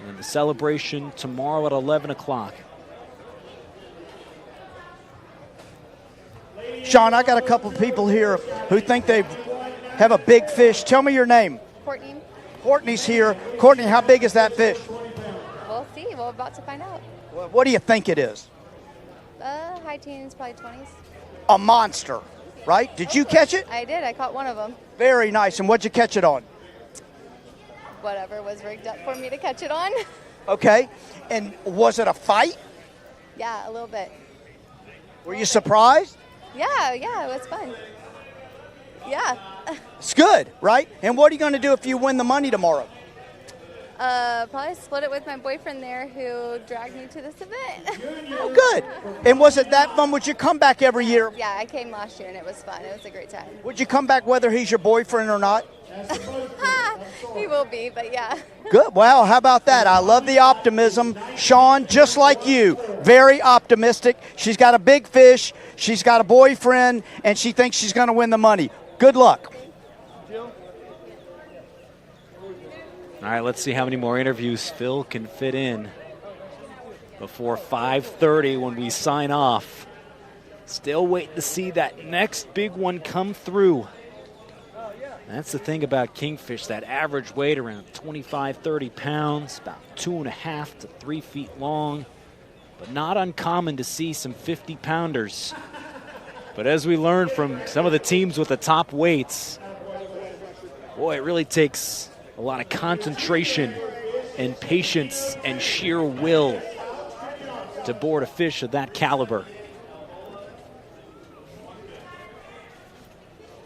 And the celebration tomorrow at 11 o'clock. Sean, I got a couple of people here who think they have a big fish. Tell me your name. Courtney. Courtney's here. Courtney, how big is that fish? We'll see. We're about to find out. What do you think it is? High teens, probably 20s. A monster, right? Did you catch it? I did. I caught one of them. Very nice. And what'd you catch it on? Whatever was rigged up for me to catch it on. Okay. And was it a fight? Yeah, a little bit. Were you surprised? Yeah, it was fun. Yeah. It's good, right? And what are you going to do if you win the money tomorrow? Probably split it with my boyfriend there who dragged me to this event. Oh, good. And was it that fun? Would you come back every year? Yeah, I came last year and it was fun. It was a great time. Would you come back whether he's your boyfriend or not? He will be, but yeah. Good. Well, how about that? I love the optimism. Sean, just like you, very optimistic. She's got a big fish. She's got a boyfriend, and she thinks she's going to win the money. Good luck. All right, let's see how many more interviews Phil can fit in before 5:30 when we sign off. Still waiting to see that next big one come through. That's the thing about kingfish, that average weight around 25, 30 pounds, about 2.5 to 3 feet long, but not uncommon to see some 50-pounders. But as we learned from some of the teams with the top weights, boy, it really takes a lot of concentration and patience and sheer will to board a fish of that caliber.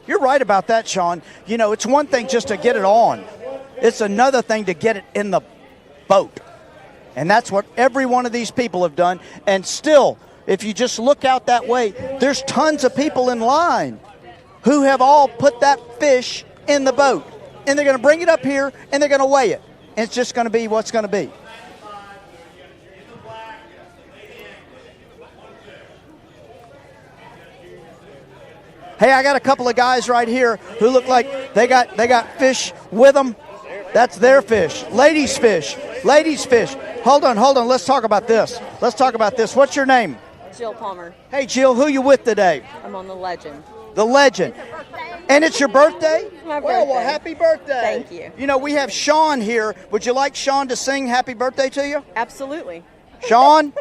You're right about that, Sean. You know, it's one thing just to get it on. It's another thing to get it in the boat. And that's what every one of these people have done. And still, if you just look out that way, there's tons of people in line who have all put that fish in the boat. And they're going to bring it up here, and they're going to weigh it. And it's just going to be what's going to be. Hey, I got a couple of guys right here who look like they got fish with them. That's their fish. Ladies' fish. Ladies' fish. Hold on. Let's talk about this. What's your name? Jill Palmer. Hey, Jill, who you with today? I'm on the Legend. The Legend. And it's your birthday? My birthday. Well, happy birthday. Thank you. You know, we have Sean here. Would you like Sean to sing happy birthday to you? Absolutely. Sean?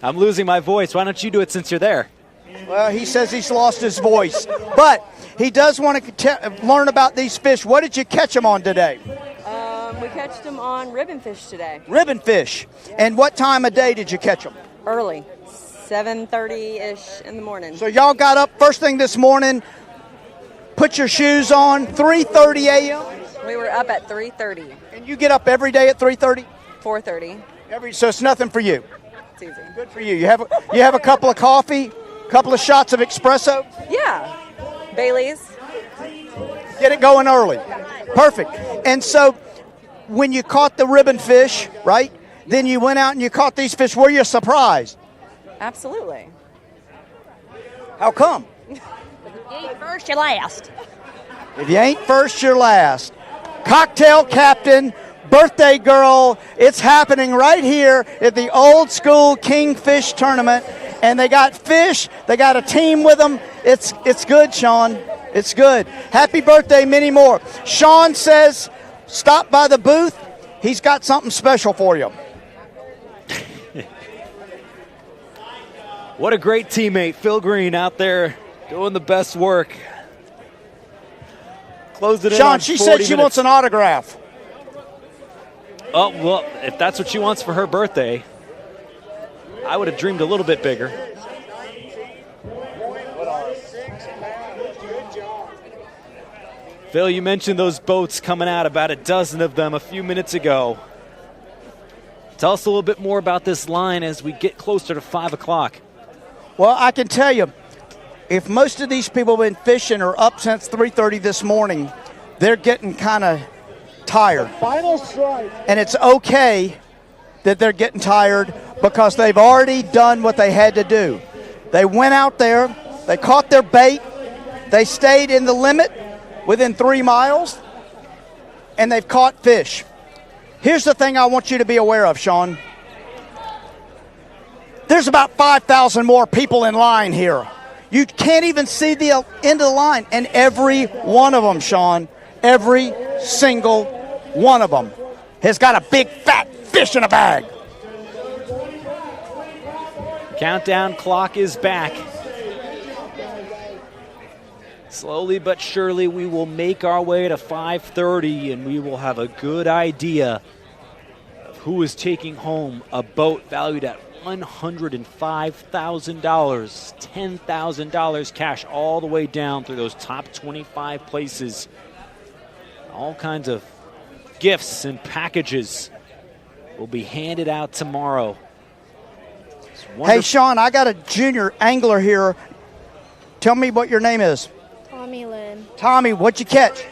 I'm losing my voice. Why don't you do it since you're there? Well, he says he's lost his voice. But he does want to learn about these fish. What did you catch them on today? We catched them on ribbon fish today. Ribbon fish. And what time of day did you catch them? Early. 7:30-ish in the morning. So y'all got up first thing this morning, put your shoes on, 3:30 a.m.? We were up at 3:30. And you get up every day at 3:30? 4:30. So it's nothing for you? It's easy. Good for you. You have a couple of coffee, couple of shots of espresso? Yeah. Bailey's. Get it going early. Perfect. And so when you caught the ribbon fish, right, then you went out and you caught these fish. Were you surprised? Absolutely. How come? If you ain't first, you last. If you ain't first, you're last. Cocktail captain, birthday girl, it's happening right here at the old school Kingfish tournament. And they got fish, they got a team with them. It's good, Sean. It's good. Happy birthday, many more. Sean says, stop by the booth. He's got something special for you. What a great teammate, Phil Green, out there doing the best work. Closed it in Sean, on she 40 said she minutes. wants an autograph. Oh, well, if that's what she wants for her birthday, I would have dreamed a little bit bigger. Phil, you mentioned those boats coming out, about a dozen of them a few minutes ago. Tell us a little bit more about this line as we get closer to 5 o'clock. Well, I can tell you, if most of these people have been fishing or up since 3:30 this morning, they're getting kind of tired. Final strike. And it's okay that they're getting tired because they've already done what they had to do. They went out there, they caught their bait, they stayed in the limit within 3 miles, and they've caught fish. Here's the thing I want you to be aware of, Sean. There's about 5,000 more people in line here. You can't even see the end of the line. And every one of them, Sean, every single one of them has got a big fat fish in a bag. Countdown clock is back. Slowly but surely, we will make our way to 5:30, and we will have a good idea of who is taking home a boat valued at $105,000, $10,000 cash all the way down through those top 25 places. All kinds of gifts and packages will be handed out tomorrow. Hey, Sean, I got a junior angler here. Tell me what your name is. Tommy Lynn. Tommy, what'd you catch?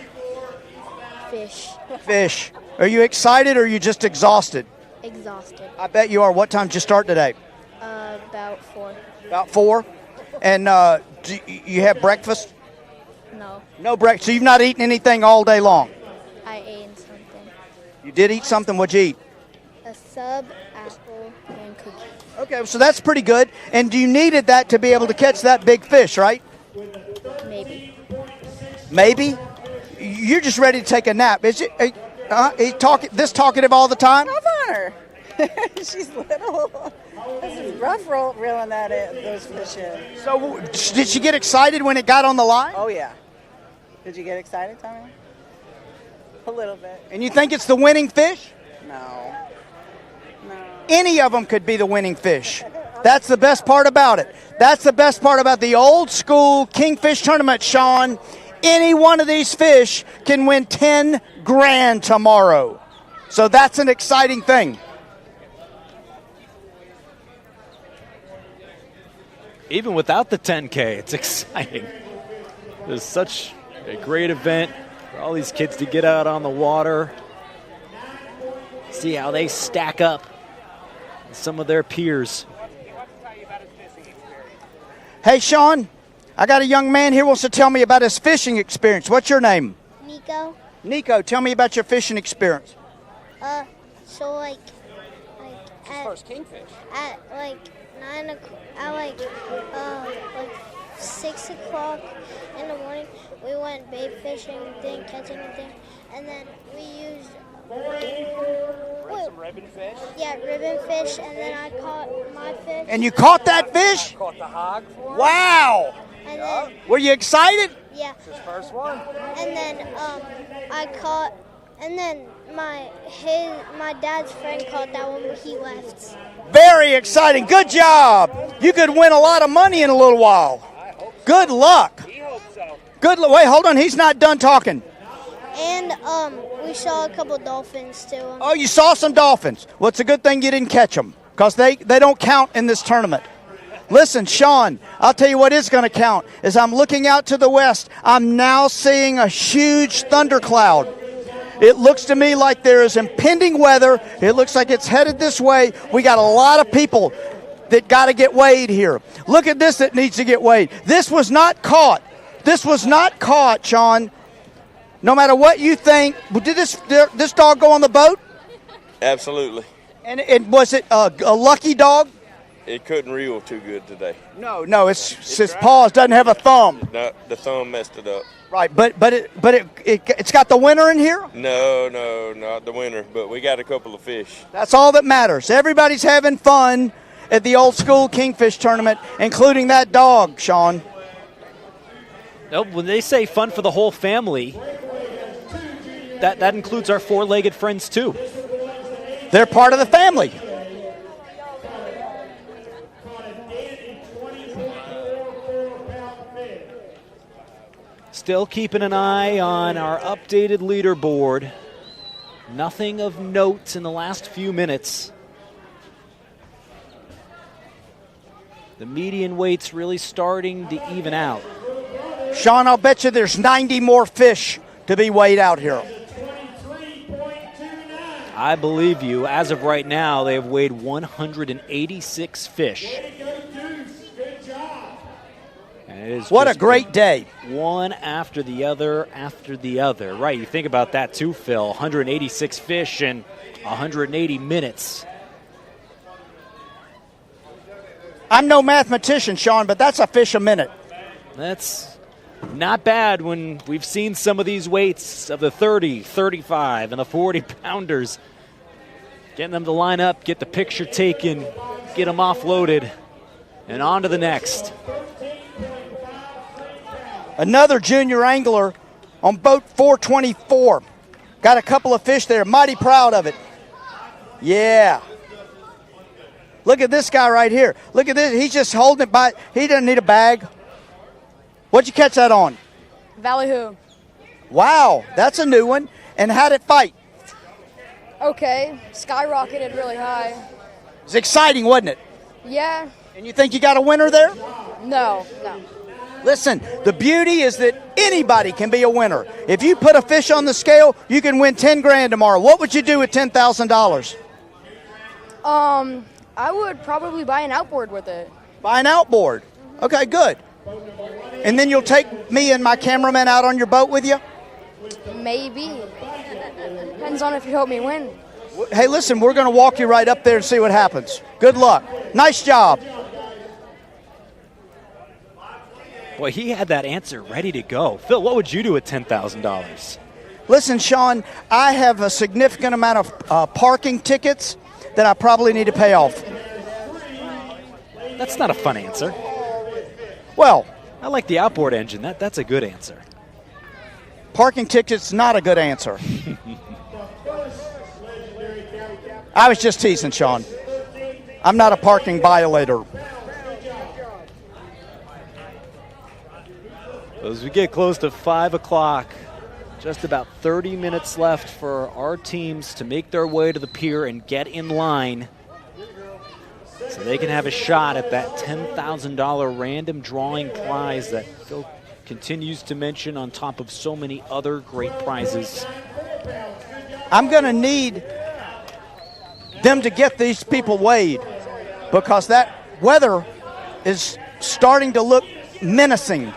Fish. Fish. Are you excited or are you just exhausted? Exhausted. I bet you are. What time did you start today? About 4. About 4? And do you have breakfast? No. No breakfast. So you've not eaten anything all day long? I ate something. You did eat something. What'd you eat? A sub, apple, and cookie. Okay, so that's pretty good. And you needed that to be able to catch that big fish, right? Maybe. Maybe? You're just ready to take a nap. Is it? This talkative all the time? Love on her. She's little. This is rough reeling those fish in. So did she get excited when it got on the line? Oh, yeah. Did you get excited, Tommy? A little bit. And you think it's the winning fish? No. Any of them could be the winning fish. That's the best part about it. That's the best part about the old school Kingfish tournament, Sean. Any one of these fish can win 10 grand tomorrow. So that's an exciting thing. Even without the 10K, it's exciting. There's such a great event for all these kids to get out on the water, see how they stack up with some of their peers. Hey, Sean, I got a young man here who wants to tell me about his fishing experience. What's your name? Nico. Nico, tell me about your fishing experience. So like at First kingfish. at like 9 o'clock, at like 6 o'clock in the morning, we went bait fishing, didn't catch anything, and then we used Some ribbon fish. Yeah, ribbon fish, and then I caught my fish. And you caught that fish? Caught the hog for him. Wow! And then, Were you excited? yeah. It's his first one. And then I caught, and then my dad's friend caught that one, but he left. Very exciting. Good job. You could win a lot of money in a little while. Good luck. He hopes so. Wait, hold on. He's not done talking. And we saw a couple dolphins too. Oh, you saw some dolphins. Well, it's a good thing you didn't catch them because they don't count in this tournament. Listen, Sean, I'll tell you what is going to count. As I'm looking out to the west, I'm now seeing a huge thundercloud. It looks to me like there is impending weather. It looks like it's headed this way. We got a lot of people that got to get weighed here. Look at this that needs to get weighed. This was not caught. This was not caught, Sean. No matter what you think, did this dog go on the boat? Absolutely. And was it a lucky dog? It couldn't reel too good today. No, its paws doesn't have a thumb. No, the thumb messed it up. Right, but it's got the winner in here? No, not the winner, but we got a couple of fish. That's all that matters. Everybody's having fun at the old school Kingfish tournament, including that dog, Sean. Nope, when they say fun for the whole family, that includes our four-legged friends too. They're part of the family. Still keeping an eye on our updated leaderboard. Nothing of note in the last few minutes. The median weight's really starting to even out. Sean, I'll bet you there's 90 more fish to be weighed out here. I believe you. As of right now, they have weighed 186 fish. And What a great day. One after the other after the other. Right, you think about that too, Phil. 186 fish in 180 minutes. I'm no mathematician, Sean, but that's a fish a minute. That's not bad when we've seen some of these weights of the 30, 35, and the 40-pounders. Getting them to line up, get the picture taken, get them offloaded, and on to the next. Another junior angler on boat 424. Got a couple of fish there. Mighty proud of it. Yeah. Look at this guy right here. Look at this. He's just holding it by. He doesn't need a bag. What'd you catch that on? Ballyhoo. Wow, that's a new one. And how'd it fight? Okay, skyrocketed really high. It's exciting, wasn't it? Yeah. And you think you got a winner there? No. Listen, the beauty is that anybody can be a winner. If you put a fish on the scale, you can win 10 grand tomorrow. What would you do with $10,000? I would probably buy an outboard with it. Buy an outboard. Okay, good. And then you'll take me and my cameraman out on your boat with you? Maybe. Depends on if you help me win. Hey, listen, we're going to walk you right up there and see what happens. Good luck. Nice job. Boy, he had that answer ready to go. Phil, what would you do with $10,000? Listen, Sean, I have a significant amount of parking tickets that I probably need to pay off. That's not a fun answer. Well, I like the outboard engine. That's a good answer. Parking tickets, not a good answer. I was just teasing, Sean. I'm not a parking violator. As we get close to 5 o'clock, just about 30 minutes left for our teams to make their way to the pier and get in line so they can have a shot at that $10,000 random drawing prize that Phil continues to mention on top of so many other great prizes. I'm going to need them to get these people weighed because that weather is starting to look menacing.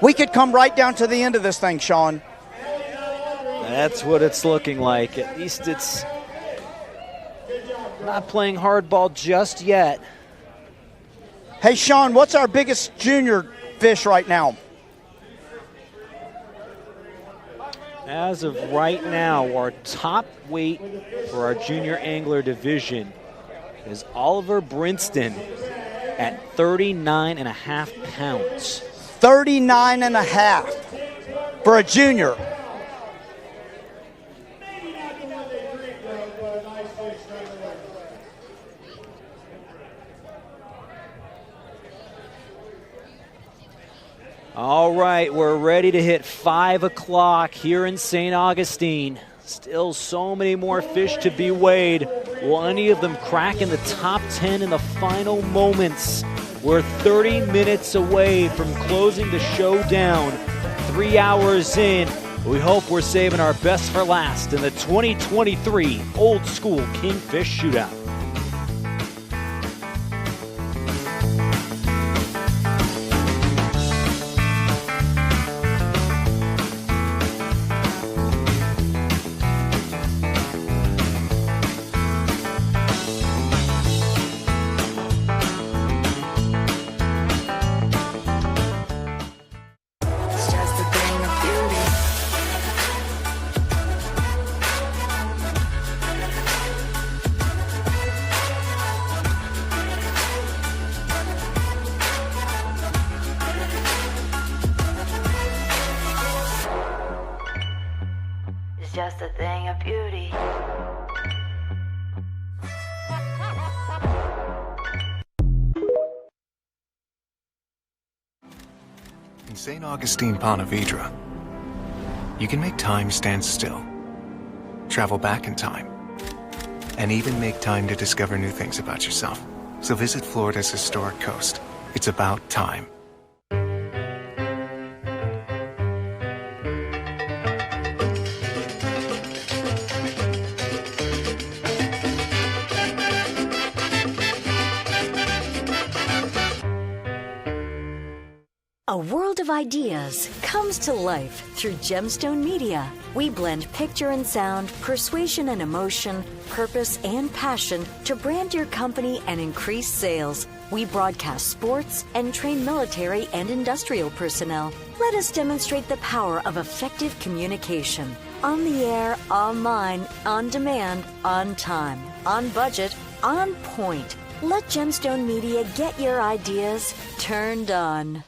We could come right down to the end of this thing, Sean. That's what it's looking like. At least it's not playing hardball just yet. Hey, Sean, what's our biggest junior fish right now? As of right now, our top weight for our junior angler division is Oliver Brinston at 39.5 pounds. 39.5 for a junior. All right, we're ready to hit 5 o'clock here in St. Augustine. Still so many more fish to be weighed. Will any of them crack in the top 10 in the final moments? We're 30 minutes away from closing the show down. 3 hours in. We hope we're saving our best for last in the 2023 Old School Kingfish Shootout. Just a thing of beauty. In St. Augustine, Pontevedra, you can make time stand still, travel back in time, and even make time to discover new things about yourself. So visit Florida's historic coast. It's about time. A world of ideas comes to life through Gemstone Media. We blend picture and sound, persuasion and emotion, purpose and passion to brand your company and increase sales. We broadcast sports and train military and industrial personnel. Let us demonstrate the power of effective communication. On the air, online, on demand, on time, on budget, on point. Let Gemstone Media get your ideas turned on.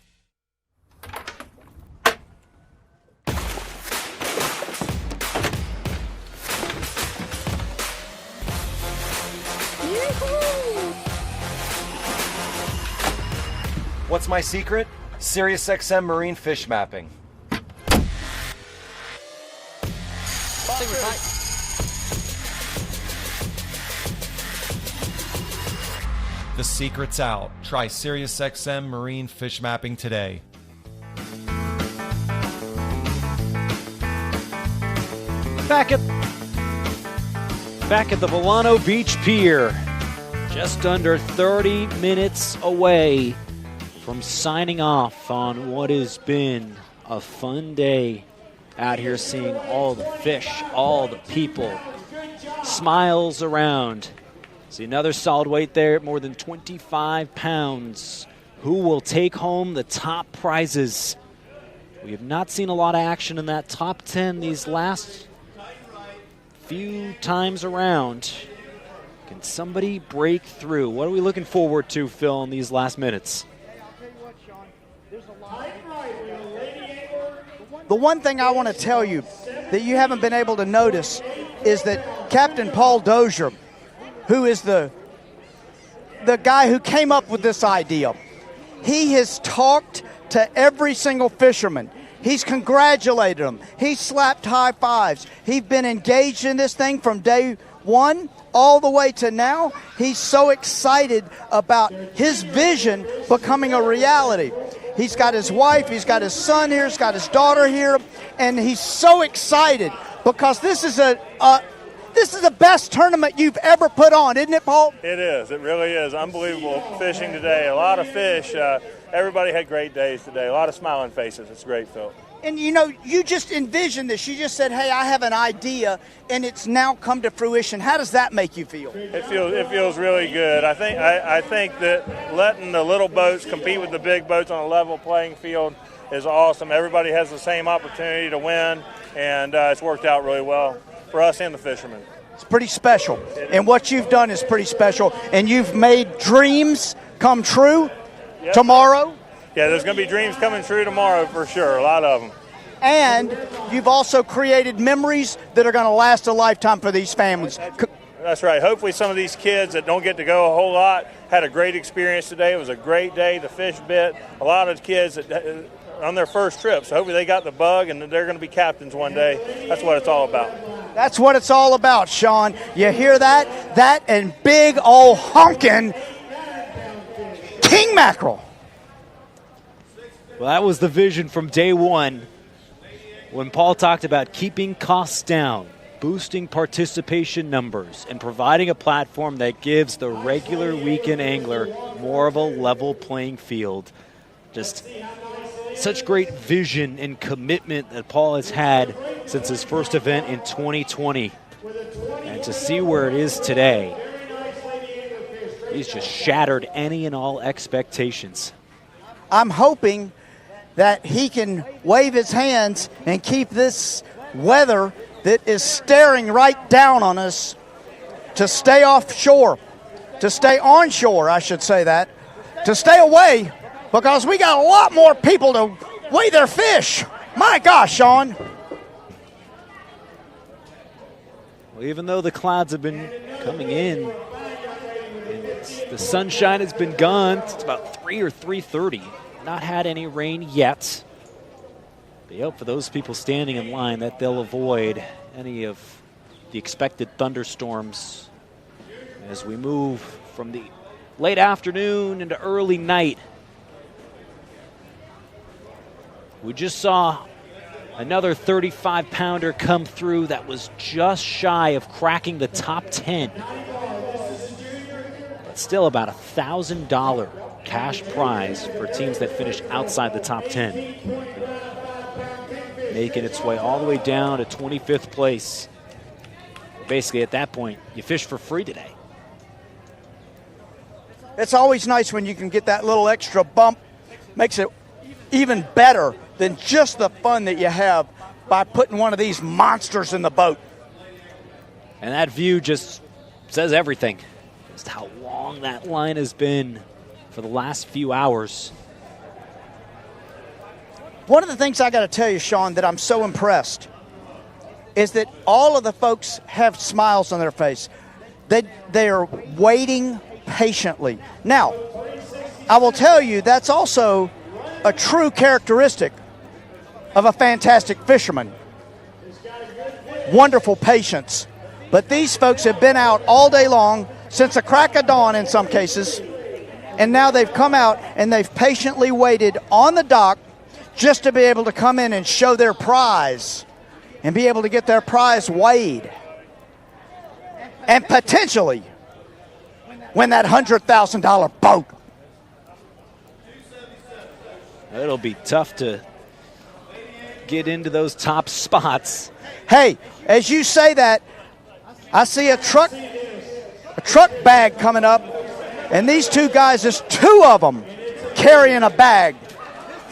What's my secret? SiriusXM marine fish mapping. The secret's out. Try SiriusXM marine fish mapping today. Back at the Volano Beach Pier, just under 30 minutes away from signing off on what has been a fun day out here, seeing all the fish, all the people, smiles around. See another solid weight there, more than 25 pounds. Who will take home the top prizes? We have not seen a lot of action in that top 10 these last few times around. Can somebody break through? What are we looking forward to, Phil, in these last minutes? The one thing I want to tell you that you haven't been able to notice is that Captain Paul Dozier, who is the guy who came up with this idea, he has talked to every single fisherman. He's congratulated them. He's slapped high fives. He's been engaged in this thing from day one all the way to now. He's so excited about his vision becoming a reality. He's got his wife, he's got his son here, he's got his daughter here, and he's so excited because this is the best tournament you've ever put on, isn't it, Paul? It is. It really is. Unbelievable fishing today. A lot of fish. Everybody had great days today. A lot of smiling faces. It's great, Phil. And, you know, you just envisioned this. You just said, hey, I have an idea, and it's now come to fruition. How does that make you feel? It feels really good. I think that letting the little boats compete with the big boats on a level playing field is awesome. Everybody has the same opportunity to win, and it's worked out really well for us and the fishermen. It's pretty special. And what you've done is pretty special. And you've made dreams come true tomorrow. Yeah, there's going to be dreams coming true tomorrow for sure, a lot of them. And you've also created memories that are going to last a lifetime for these families. That's right. Hopefully some of these kids that don't get to go a whole lot had a great experience today. It was a great day. The fish bit. A lot of kids that, on their first trip, so hopefully they got the bug and they're going to be captains one day. That's what it's all about. That's what it's all about, Sean. You hear that? That and big old honking king mackerel. Well, that was the vision from day one when Paul talked about keeping costs down, boosting participation numbers, and providing a platform that gives the regular weekend angler more of a level playing field. Just such great vision and commitment that Paul has had since his first event in 2020. And to see where it is today, he's just shattered any and all expectations. I'm hoping that he can wave his hands and keep this weather that is staring right down on us to stay offshore, to stay onshore, I should say that, to stay away, because we got a lot more people to weigh their fish. My gosh, Sean. Well, even though the clouds have been coming in, and the sunshine has been gone, it's about 3 or 3:30. Not had any rain yet. But you hope for those people standing in line that they'll avoid any of the expected thunderstorms as we move from the late afternoon into early night. We just saw another 35-pounder come through that was just shy of cracking the top 10. But still about $1,000 cash prize for teams that finish outside the top 10. Making its way all the way down to 25th place. Basically, at that point, you fish for free today. It's always nice when you can get that little extra bump. Makes it even better than just the fun that you have by putting one of these monsters in the boat. And that view just says everything. Just how long that line has been for the last few hours. One of the things I got to tell you, Sean, that I'm so impressed is that all of the folks have smiles on their face. They are waiting patiently. Now, I will tell you that's also a true characteristic of a fantastic fisherman. Wonderful patience. But these folks have been out all day long, since the crack of dawn in some cases, and now they've come out and they've patiently waited on the dock just to be able to come in and show their prize and be able to get their prize weighed and potentially win that $100,000 boat. It'll be tough to get into those top spots. Hey, as you say that, I see a truck bag coming up, and these two guys, there's two of them carrying a bag.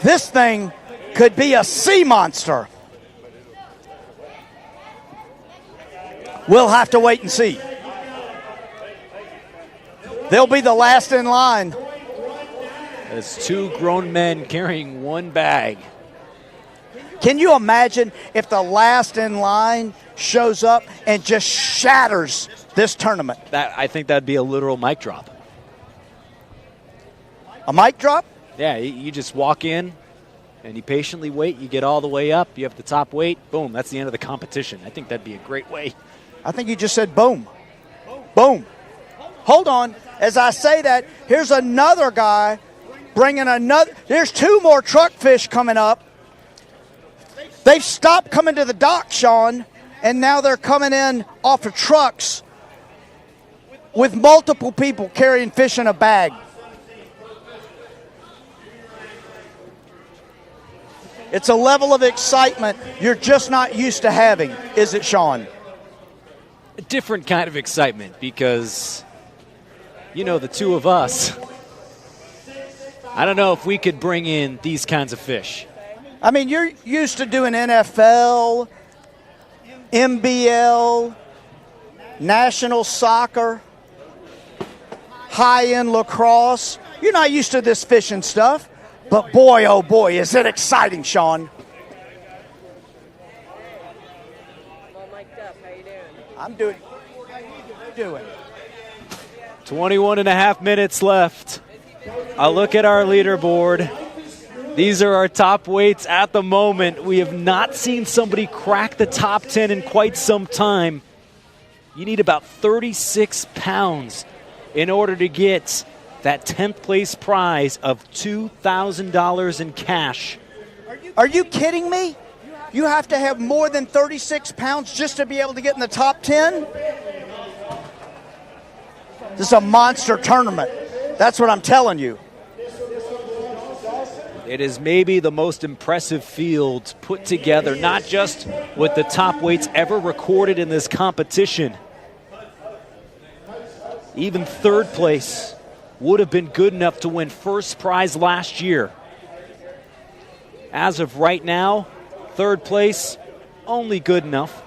This thing could be a sea monster. We'll have to wait and see. They'll be the last in line. There's two grown men carrying one bag. Can you imagine if the last in line shows up and just shatters this tournament? I think that'd be a literal mic drop. A mic drop? Yeah, you just walk in and you patiently wait. You get all the way up. You have the top weight. Boom, that's the end of the competition. I think that'd be a great way. I think you just said boom. Boom. Hold on. As I say that, here's another guy bringing another. There's two more truck fish coming up. They've stopped coming to the dock, Sean, and now they're coming in off of trucks with multiple people carrying fish in a bag. It's a level of excitement you're just not used to having, is it, Sean? A different kind of excitement because, you know, the two of us, I don't know if we could bring in these kinds of fish. I mean, you're used to doing NFL, NBL, national soccer, high-end lacrosse. You're not used to this fishing stuff. But boy, oh boy, is it exciting, Sean. I'm doing. 21 and a half minutes left. I look at our leaderboard. These are our top weights at the moment. We have not seen somebody crack the top 10 in quite some time. You need about 36 pounds in order to get that 10th place prize of $2,000 in cash. Are you kidding me? You have to have more than 36 pounds just to be able to get in the top 10? This is a monster tournament. That's what I'm telling you. It is maybe the most impressive field put together, not just with the top weights ever recorded in this competition. Even third place would have been good enough to win first prize last year. As of right now, third place, only good enough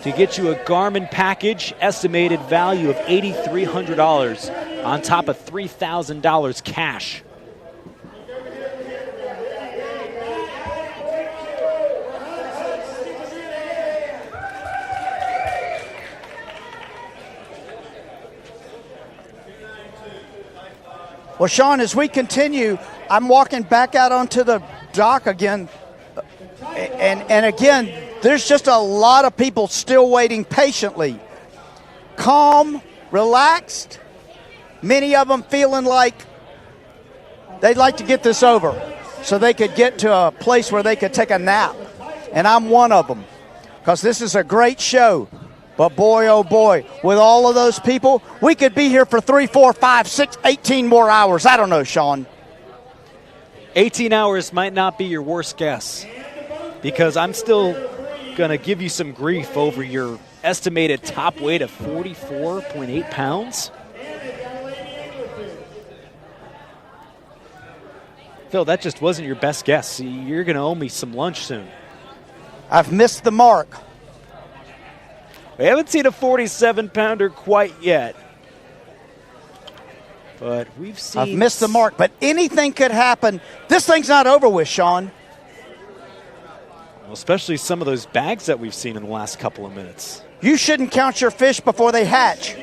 to get you a Garmin package, estimated value of $8,300 on top of $3,000 cash. Well, Sean, as we continue, I'm walking back out onto the dock again. And again, there's just a lot of people still waiting patiently. Calm, relaxed, many of them feeling like they'd like to get this over so they could get to a place where they could take a nap. And I'm one of them because this is a great show. But boy, oh boy, with all of those people, we could be here for 3, 4, 5, 6, 18 more hours. I don't know, Sean. 18 hours might not be your worst guess, because I'm still going to give you some grief over your estimated top weight of 44.8 pounds. Phil, that just wasn't your best guess. You're going to owe me some lunch soon. I've missed the mark. We haven't seen a 47-pounder quite yet. But we've seen... I've missed the mark, but anything could happen. This thing's not over with, Sean. Well, especially some of those bags that we've seen in the last couple of minutes. You shouldn't count your fish before they hatch.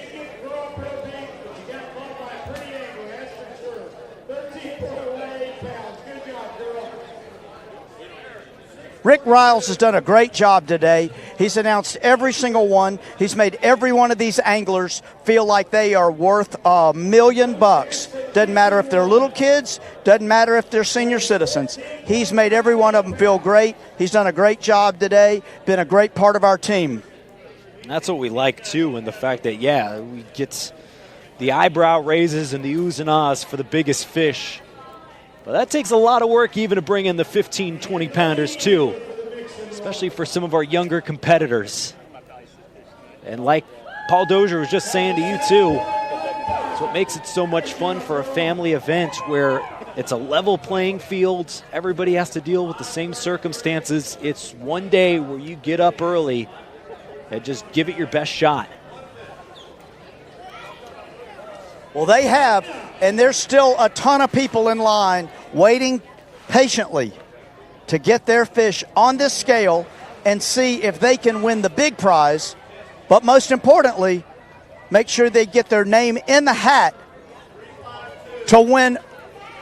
Rick Riles has done a great job today. He's announced every single one. He's made every one of these anglers feel like they are worth $1 million. Doesn't matter if they're little kids, doesn't matter if they're senior citizens. He's made every one of them feel great. He's done a great job today, been a great part of our team. That's what we like, too, and the fact that, yeah, we get the eyebrow raises and the oohs and ahs for the biggest fish. But that takes a lot of work even to bring in the 15, 20-pounders, too, especially for some of our younger competitors. And like Paul Dozier was just saying to you, too, it's what makes it so much fun for a family event where it's a level playing field. Everybody has to deal with the same circumstances. It's one day where you get up early and just give it your best shot. Well, they have, and there's still a ton of people in line waiting patiently to get their fish on this scale and see if they can win the big prize. But most importantly, make sure they get their name in the hat to win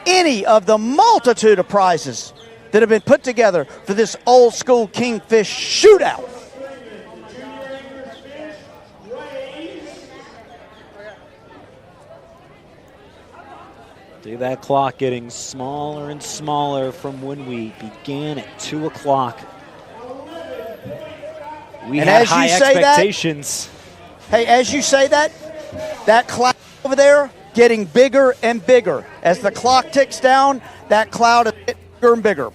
any of the multitude of prizes that have been put together for this old school Kingfish Shootout. See that clock getting smaller and smaller from when we began at 2 o'clock. We had high expectations. Hey, as you say that, that cloud over there getting bigger and bigger. As the clock ticks down, that cloud is getting bigger and bigger.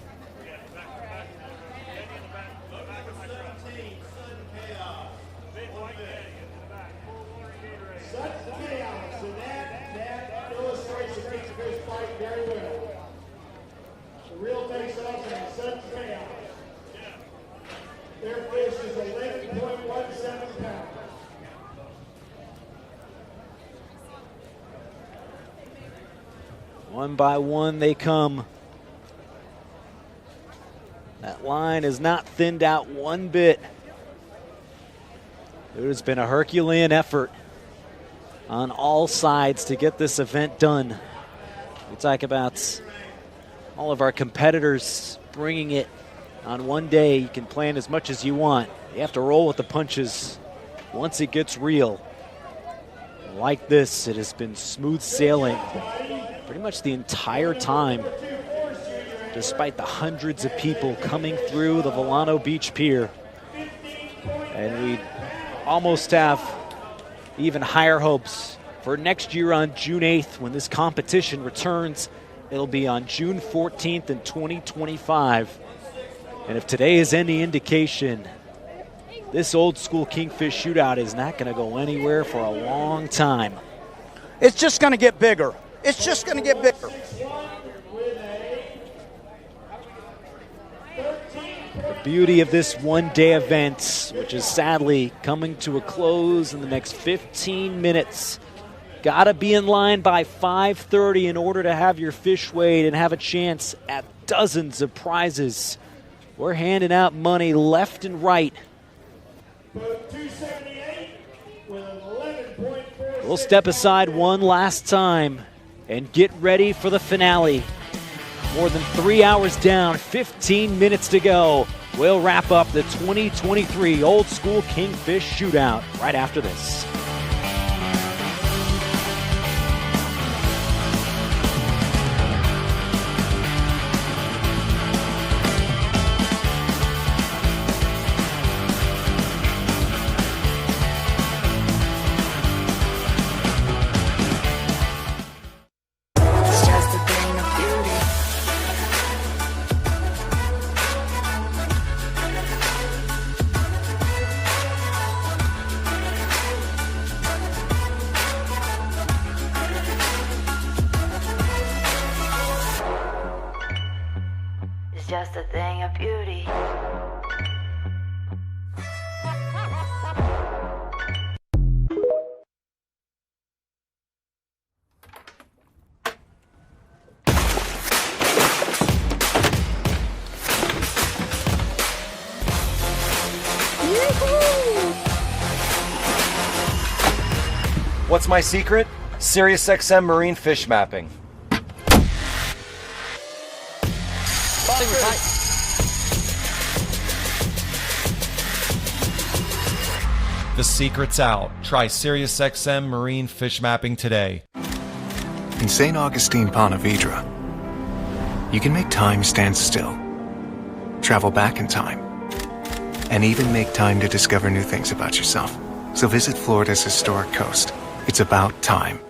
One by one they come. That line is not thinned out one bit. It has been a Herculean effort on all sides to get this event done. We talk about all of our competitors bringing it on one day. You can plan as much as you want. You have to roll with the punches once it gets real. Like this, it has been smooth sailing pretty much the entire time, despite the hundreds of people coming through the Volano Beach Pier. And we almost have even higher hopes for next year on June 8th when this competition returns. It'll be on June 14th in 2025. And if today is any indication, this old school Kingfish Shootout is not going to go anywhere for a long time. It's just going to get bigger. It's just going to get bigger. The beauty of this one-day event, which is sadly coming to a close in the next 15 minutes. Got to be in line by 5:30 in order to have your fish weighed and have a chance at dozens of prizes. We're handing out money left and right. We'll step aside one last time and get ready for the finale. More than 3 hours down, 15 minutes to go. We'll wrap up the 2023 Old School Kingfish Shootout right after this. What's my secret? SiriusXM marine fish mapping. The secret's out. Try SiriusXM marine fish mapping today. In St. Augustine, Ponte Vedra, you can make time stand still, travel back in time, and even make time to discover new things about yourself. So visit Florida's historic coast. It's about time.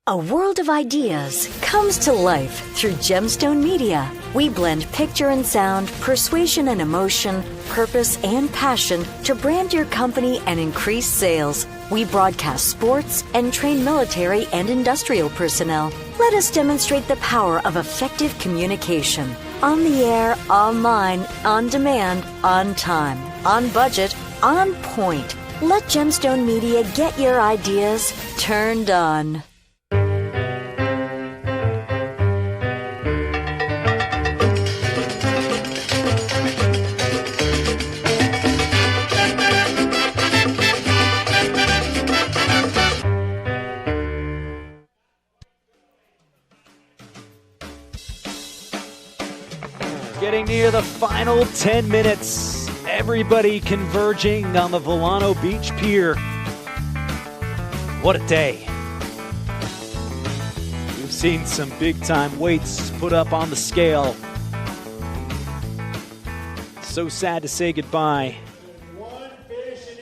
A world of ideas comes to life through Gemstone Media. We blend picture and sound, persuasion and emotion, purpose and passion to brand your company and increase sales. We broadcast sports and train military and industrial personnel. Let us demonstrate the power of effective communication. On the air, online, on demand, on time, on budget, on point. Let Gemstone Media get your ideas turned on. Getting near the final 10 minutes. Everybody converging on the Volano Beach Pier. What a day. We've seen some big-time weights put up on the scale. So sad to say goodbye.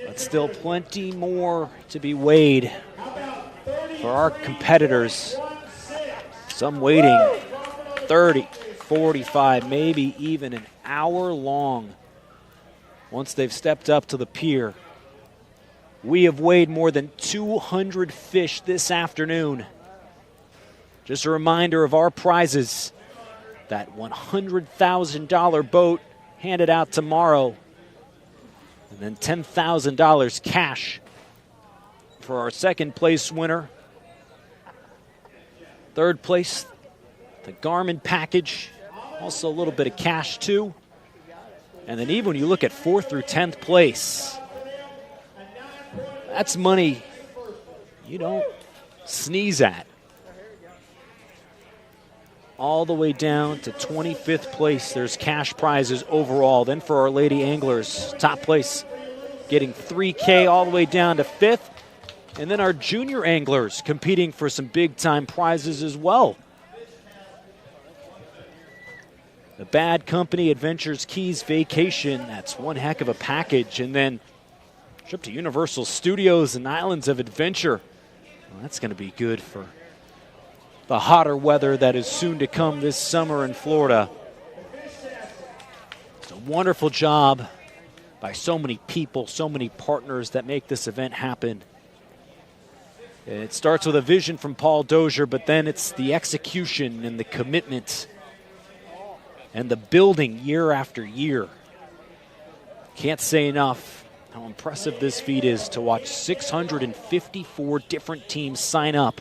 But still plenty more to be weighed for our competitors. Some waiting 30, 45, maybe even an hour long once they've stepped up to the pier. We have weighed more than 200 fish this afternoon. Just a reminder of our prizes. That $100,000 boat handed out tomorrow. And then $10,000 cash for our second place winner. Third place, the Garmin package. Also a little bit of cash too. And then even when you look at 4th through 10th place, that's money you don't sneeze at. All the way down to 25th place, there's cash prizes overall. Then for our lady anglers, top place getting $3K all the way down to 5th. And then our junior anglers competing for some big time prizes as well. The Bad Company Adventures Keys Vacation, that's one heck of a package. And then trip to Universal Studios and Islands of Adventure. Well, that's going to be good for the hotter weather that is soon to come this summer in Florida. It's a wonderful job by so many people, so many partners that make this event happen. It starts with a vision from Paul Dozier, but then it's the execution and the commitment and the building year after year. Can't say enough how impressive this feat is to watch 654 different teams sign up,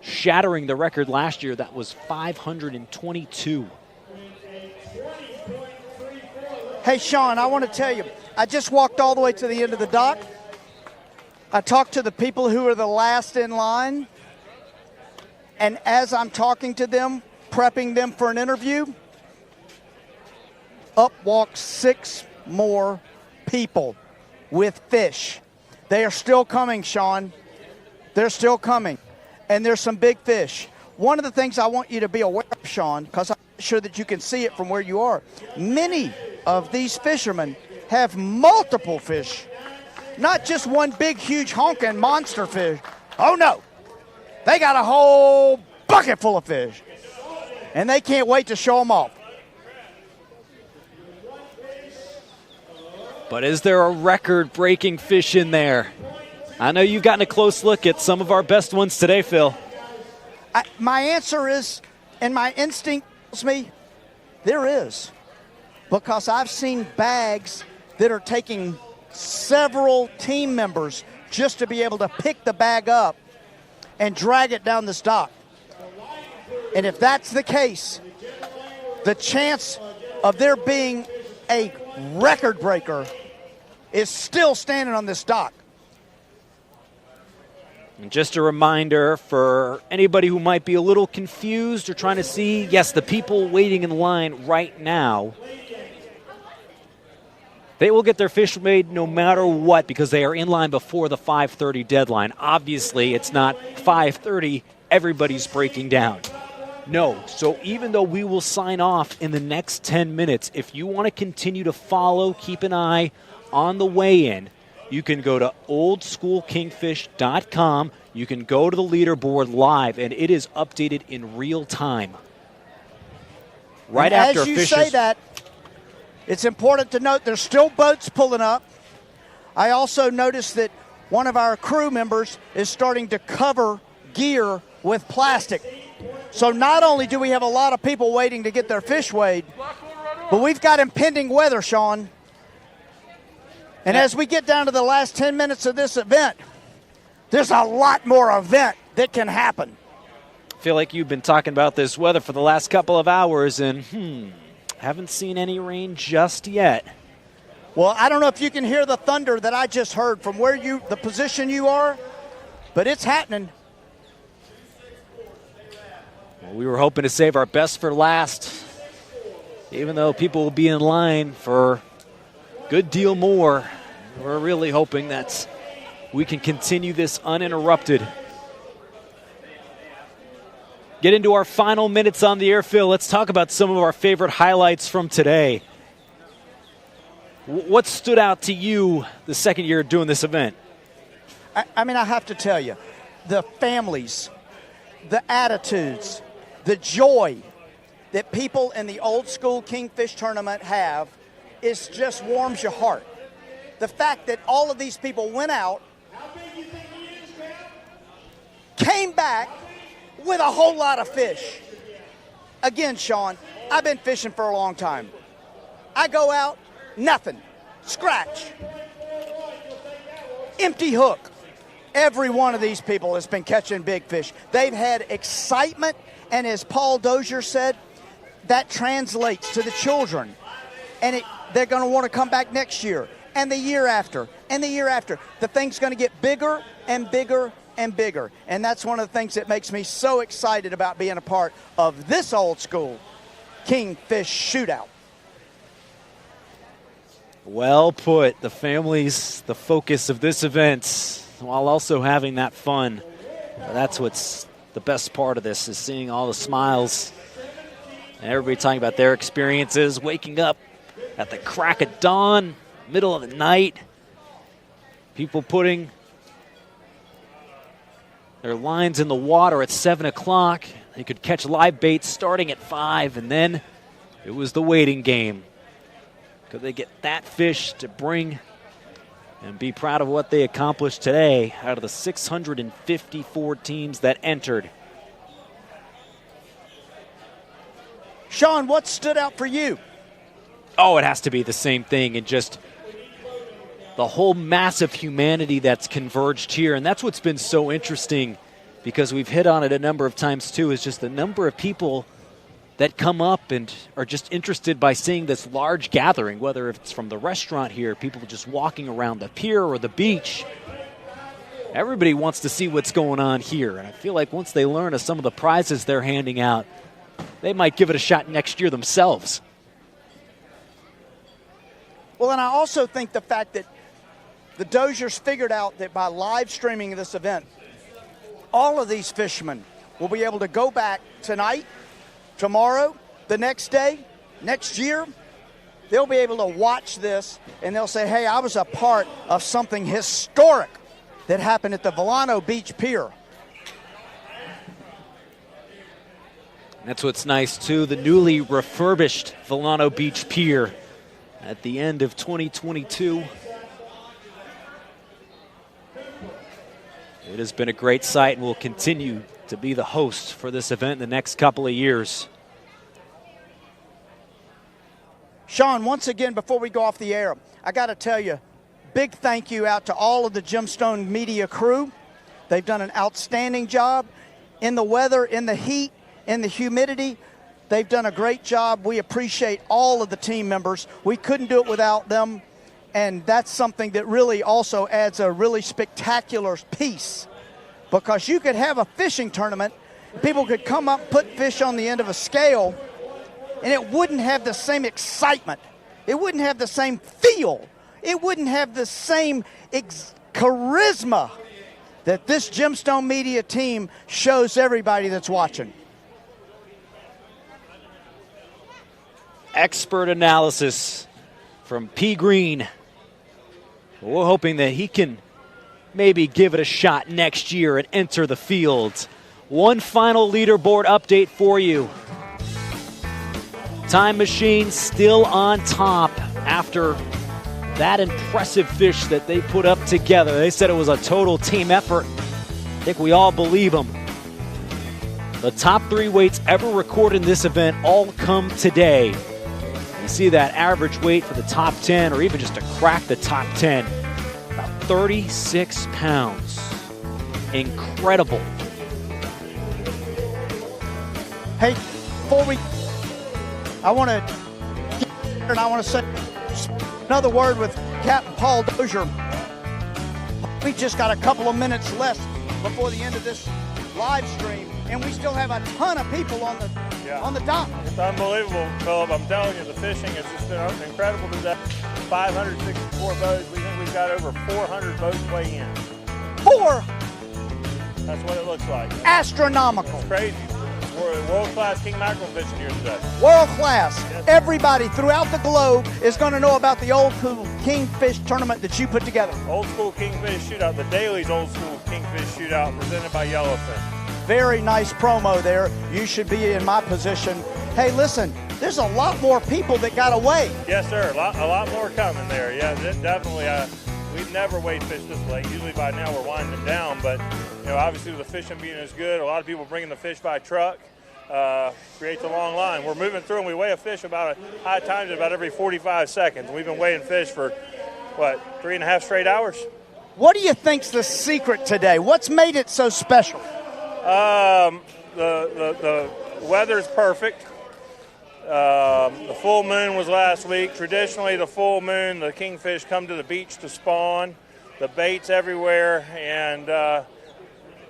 shattering the record last year that was 522. Hey, Sean, I want to tell you, I just walked all the way to the end of the dock. I talked to the people who are the last in line, and as I'm talking to them, prepping them for an interview, up walk 6 more people with fish. They are still coming, Sean. They're still coming. And there's some big fish. One of the things I want you to be aware of, Sean, because I'm sure that you can see it from where you are, many of these fishermen have multiple fish, not just one big, huge, honking monster fish. Oh, no. They got a whole bucket full of fish, and they can't wait to show them off. But is there a record-breaking fish in there? I know you've gotten a close look at some of our best ones today, Phil. My answer is, and my instinct tells me, there is. because I've seen bags that are taking several team members just to be able to pick the bag up and drag it down this dock. And if that's the case, the chance of there being a record breaker is still standing on this dock. And just a reminder for anybody who might be a little confused or trying to see, yes, the people waiting in line right now, they will get their fish weighed no matter what because they are in line before the 5:30 deadline. Obviously, it's not 5:30, everybody's breaking down. No, so even though we will sign off in the next 10 minutes, if you want to continue to follow, keep an eye on the weigh-in, you can go to oldschoolkingfish.com. You can go to the leaderboard live, and it is updated in real time. Right and after as you fishers say that, it's important to note there's still boats pulling up. I also noticed that one of our crew members is starting to cover gear with plastic. So not only do we have a lot of people waiting to get their fish weighed, but we've got impending weather, Sean. And as we get down to the last 10 minutes of this event, there's a lot more event that can happen. I feel like you've been talking about this weather for the last couple of hours, and haven't seen any rain just yet. Well, I don't know if you can hear the thunder that I just heard from where the position you are, but it's happening. Well, we were hoping to save our best for last, even though people will be in line for a good deal more. We're really hoping that we can continue this uninterrupted. Get into our final minutes on the air, Phil. Let's talk about some of our favorite highlights from today. What stood out to you the second year doing this event? I mean, I have to tell you, the families, the attitudes, the joy that people in the old school Kingfish tournament have is just warms your heart. The fact that all of these people went out, came back with a whole lot of fish. Again, Sean, I've been fishing for a long time. I go out, nothing, scratch, empty hook. Every one of these people has been catching big fish. They've had excitement, and as Paul Dozier said, that translates to the children. And they're going to want to come back next year, and the year after, and the year after. The thing's going to get bigger and bigger and bigger. And that's one of the things that makes me so excited about being a part of this old school Kingfish Shootout. Well put. The family's the focus of this event, while also having that fun. That's what's the best part of this, is seeing all the smiles and everybody talking about their experiences, waking up at the crack of dawn, middle of the night, people putting their lines in the water at 7 o'clock. They could catch live bait starting at 5, and then it was the waiting game. Could they get that fish to bring and be proud of what they accomplished today out of the 654 teams that entered? Sean, what stood out for you? Oh, it has to be the same thing, and just the whole massive humanity that's converged here. And that's what's been so interesting, because we've hit on it a number of times too, is just the number of people that come up and are just interested by seeing this large gathering, whether it's from the restaurant here, people just walking around the pier or the beach. Everybody wants to see what's going on here. And I feel like once they learn of some of the prizes they're handing out, they might give it a shot next year themselves. Well, and I also think the fact that the Doziers figured out that by live streaming this event, all of these fishermen will be able to go back tonight, tomorrow, the next day, next year. They'll be able to watch this, and they'll say, hey, I was a part of something historic that happened at the Volano Beach Pier. That's what's nice, too. The newly refurbished Volano Beach Pier at the end of 2022. It has been a great sight and will continue to be the host for this event in the next couple of years. Sean, once again, before we go off the air, I got to tell you, big thank you out to all of the Gemstone Media crew. They've done an outstanding job in the weather, in the heat, in the humidity. They've done a great job. We appreciate all of the team members. We couldn't do it without them, and that's something that really also adds a really spectacular piece, because you could have a fishing tournament, people could come up, put fish on the end of a scale, and it wouldn't have the same excitement. It wouldn't have the same feel. It wouldn't have the same charisma that this Gemstone Media team shows everybody that's watching. Expert analysis from P. Green. We're hoping that he can maybe give it a shot next year and enter the field. One final leaderboard update for you. Time Machine still on top after that impressive fish that they put up together. They said it was a total team effort. I think we all believe them. The top 3 weights ever recorded in this event all come today. You see that average weight for the top 10, or even just to crack the top 10, about 36 pounds. Incredible. Hey, before I want to say another word with Captain Paul Dozier. We just got a couple of minutes left before the end of this live stream, and we still have a ton of people on the dock. It's unbelievable, Philip. I'm telling you, the fishing has just been incredible today. 564 boats. We think we've got over 400 boats weigh in. 4! That's what it looks like. Astronomical. It's crazy. We're world-class king mackerel fishing here today. World class. Yes. Everybody throughout the globe is going to know about the old school Kingfish tournament that you put together. Old school Kingfish Shootout, the Daily's old school Kingfish Shootout, presented by Yellowfin. Very nice promo there. You should be in my position. Hey, listen, there's a lot more people that got away. Yes, sir. A lot more coming there. Yeah, definitely. We've never weighed fish this late. Usually by now we're winding down, but obviously with the fishing being as good, a lot of people bringing the fish by truck creates a long line. We're moving through and we weigh a fish about high times about every 45 seconds. We've been weighing fish for 3.5 straight hours. What do you think's the secret today? What's made it so special? The weather's perfect. The full moon was last week. Traditionally, the full moon, the kingfish come to the beach to spawn. The bait's everywhere, and the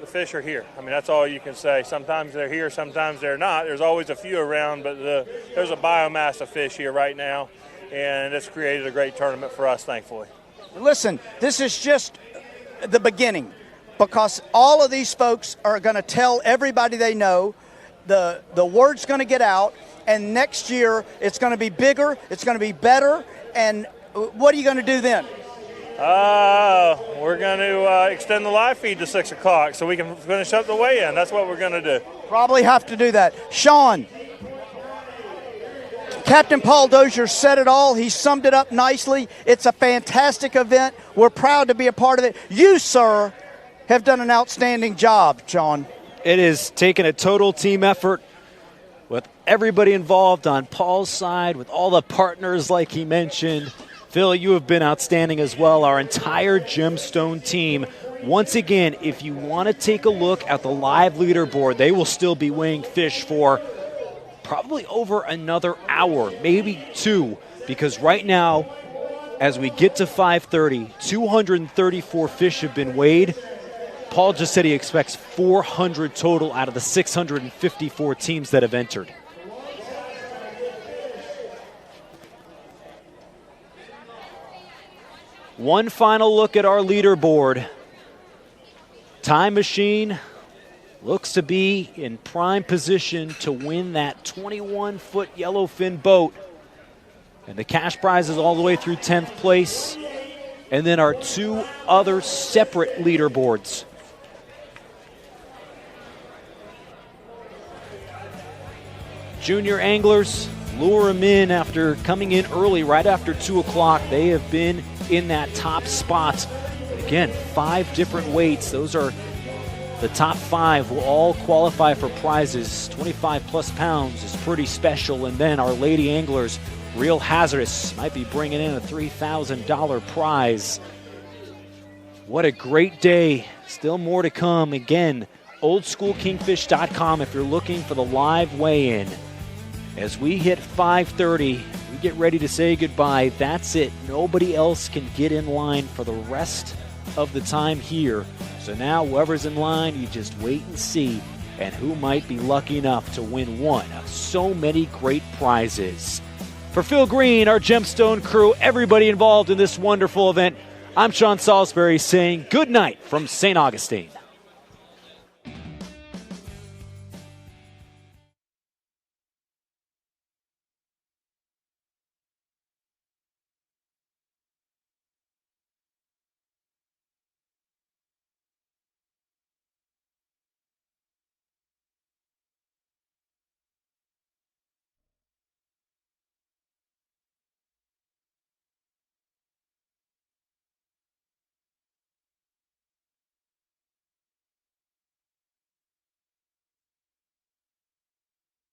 fish are here. I mean, that's all you can say. Sometimes they're here, sometimes they're not. There's always a few around, but there's a biomass of fish here right now, and it's created a great tournament for us, thankfully. Listen, this is just the beginning, because all of these folks are going to tell everybody they know. The word's going to get out, and next year it's going to be bigger, it's going to be better, and what are you going to do then? We're going to extend the live feed to 6 o'clock so we can finish up the weigh-in. That's what we're going to do. Probably have to do that. Sean, Captain Paul Dozier said it all. He summed it up nicely. It's a fantastic event. We're proud to be a part of it. You, sir, have done an outstanding job, Sean. It has taken a total team effort with everybody involved on Paul's side, with all the partners like he mentioned. Phil, you have been outstanding as well, our entire Gemstone team. Once again, if you want to take a look at the live leaderboard, they will still be weighing fish for probably over another hour, maybe 2, because right now, as we get to 5:30, 234 fish have been weighed. Paul just said he expects 400 total out of the 654 teams that have entered. One final look at our leaderboard. Time Machine looks to be in prime position to win that 21-foot yellowfin boat. And the cash prize is all the way through 10th place. And then our 2 other separate leaderboards. Junior anglers, lure them in after coming in early, right after 2 o'clock. They have been in that top spot. Again, 5 different weights. Those are the top 5 will all qualify for prizes. 25 plus pounds is pretty special. And then our lady anglers, Real Hazardous might be bringing in a $3,000 prize. What a great day. Still more to come. Again, oldschoolkingfish.com if you're looking for the live weigh-in. As we hit 5:30, we get ready to say goodbye. That's it. Nobody else can get in line for the rest of the time here. So now whoever's in line, you just wait and see, and who might be lucky enough to win one of so many great prizes. For Phil Green, our Gemstone crew, everybody involved in this wonderful event, I'm Sean Salisbury saying good night from St. Augustine.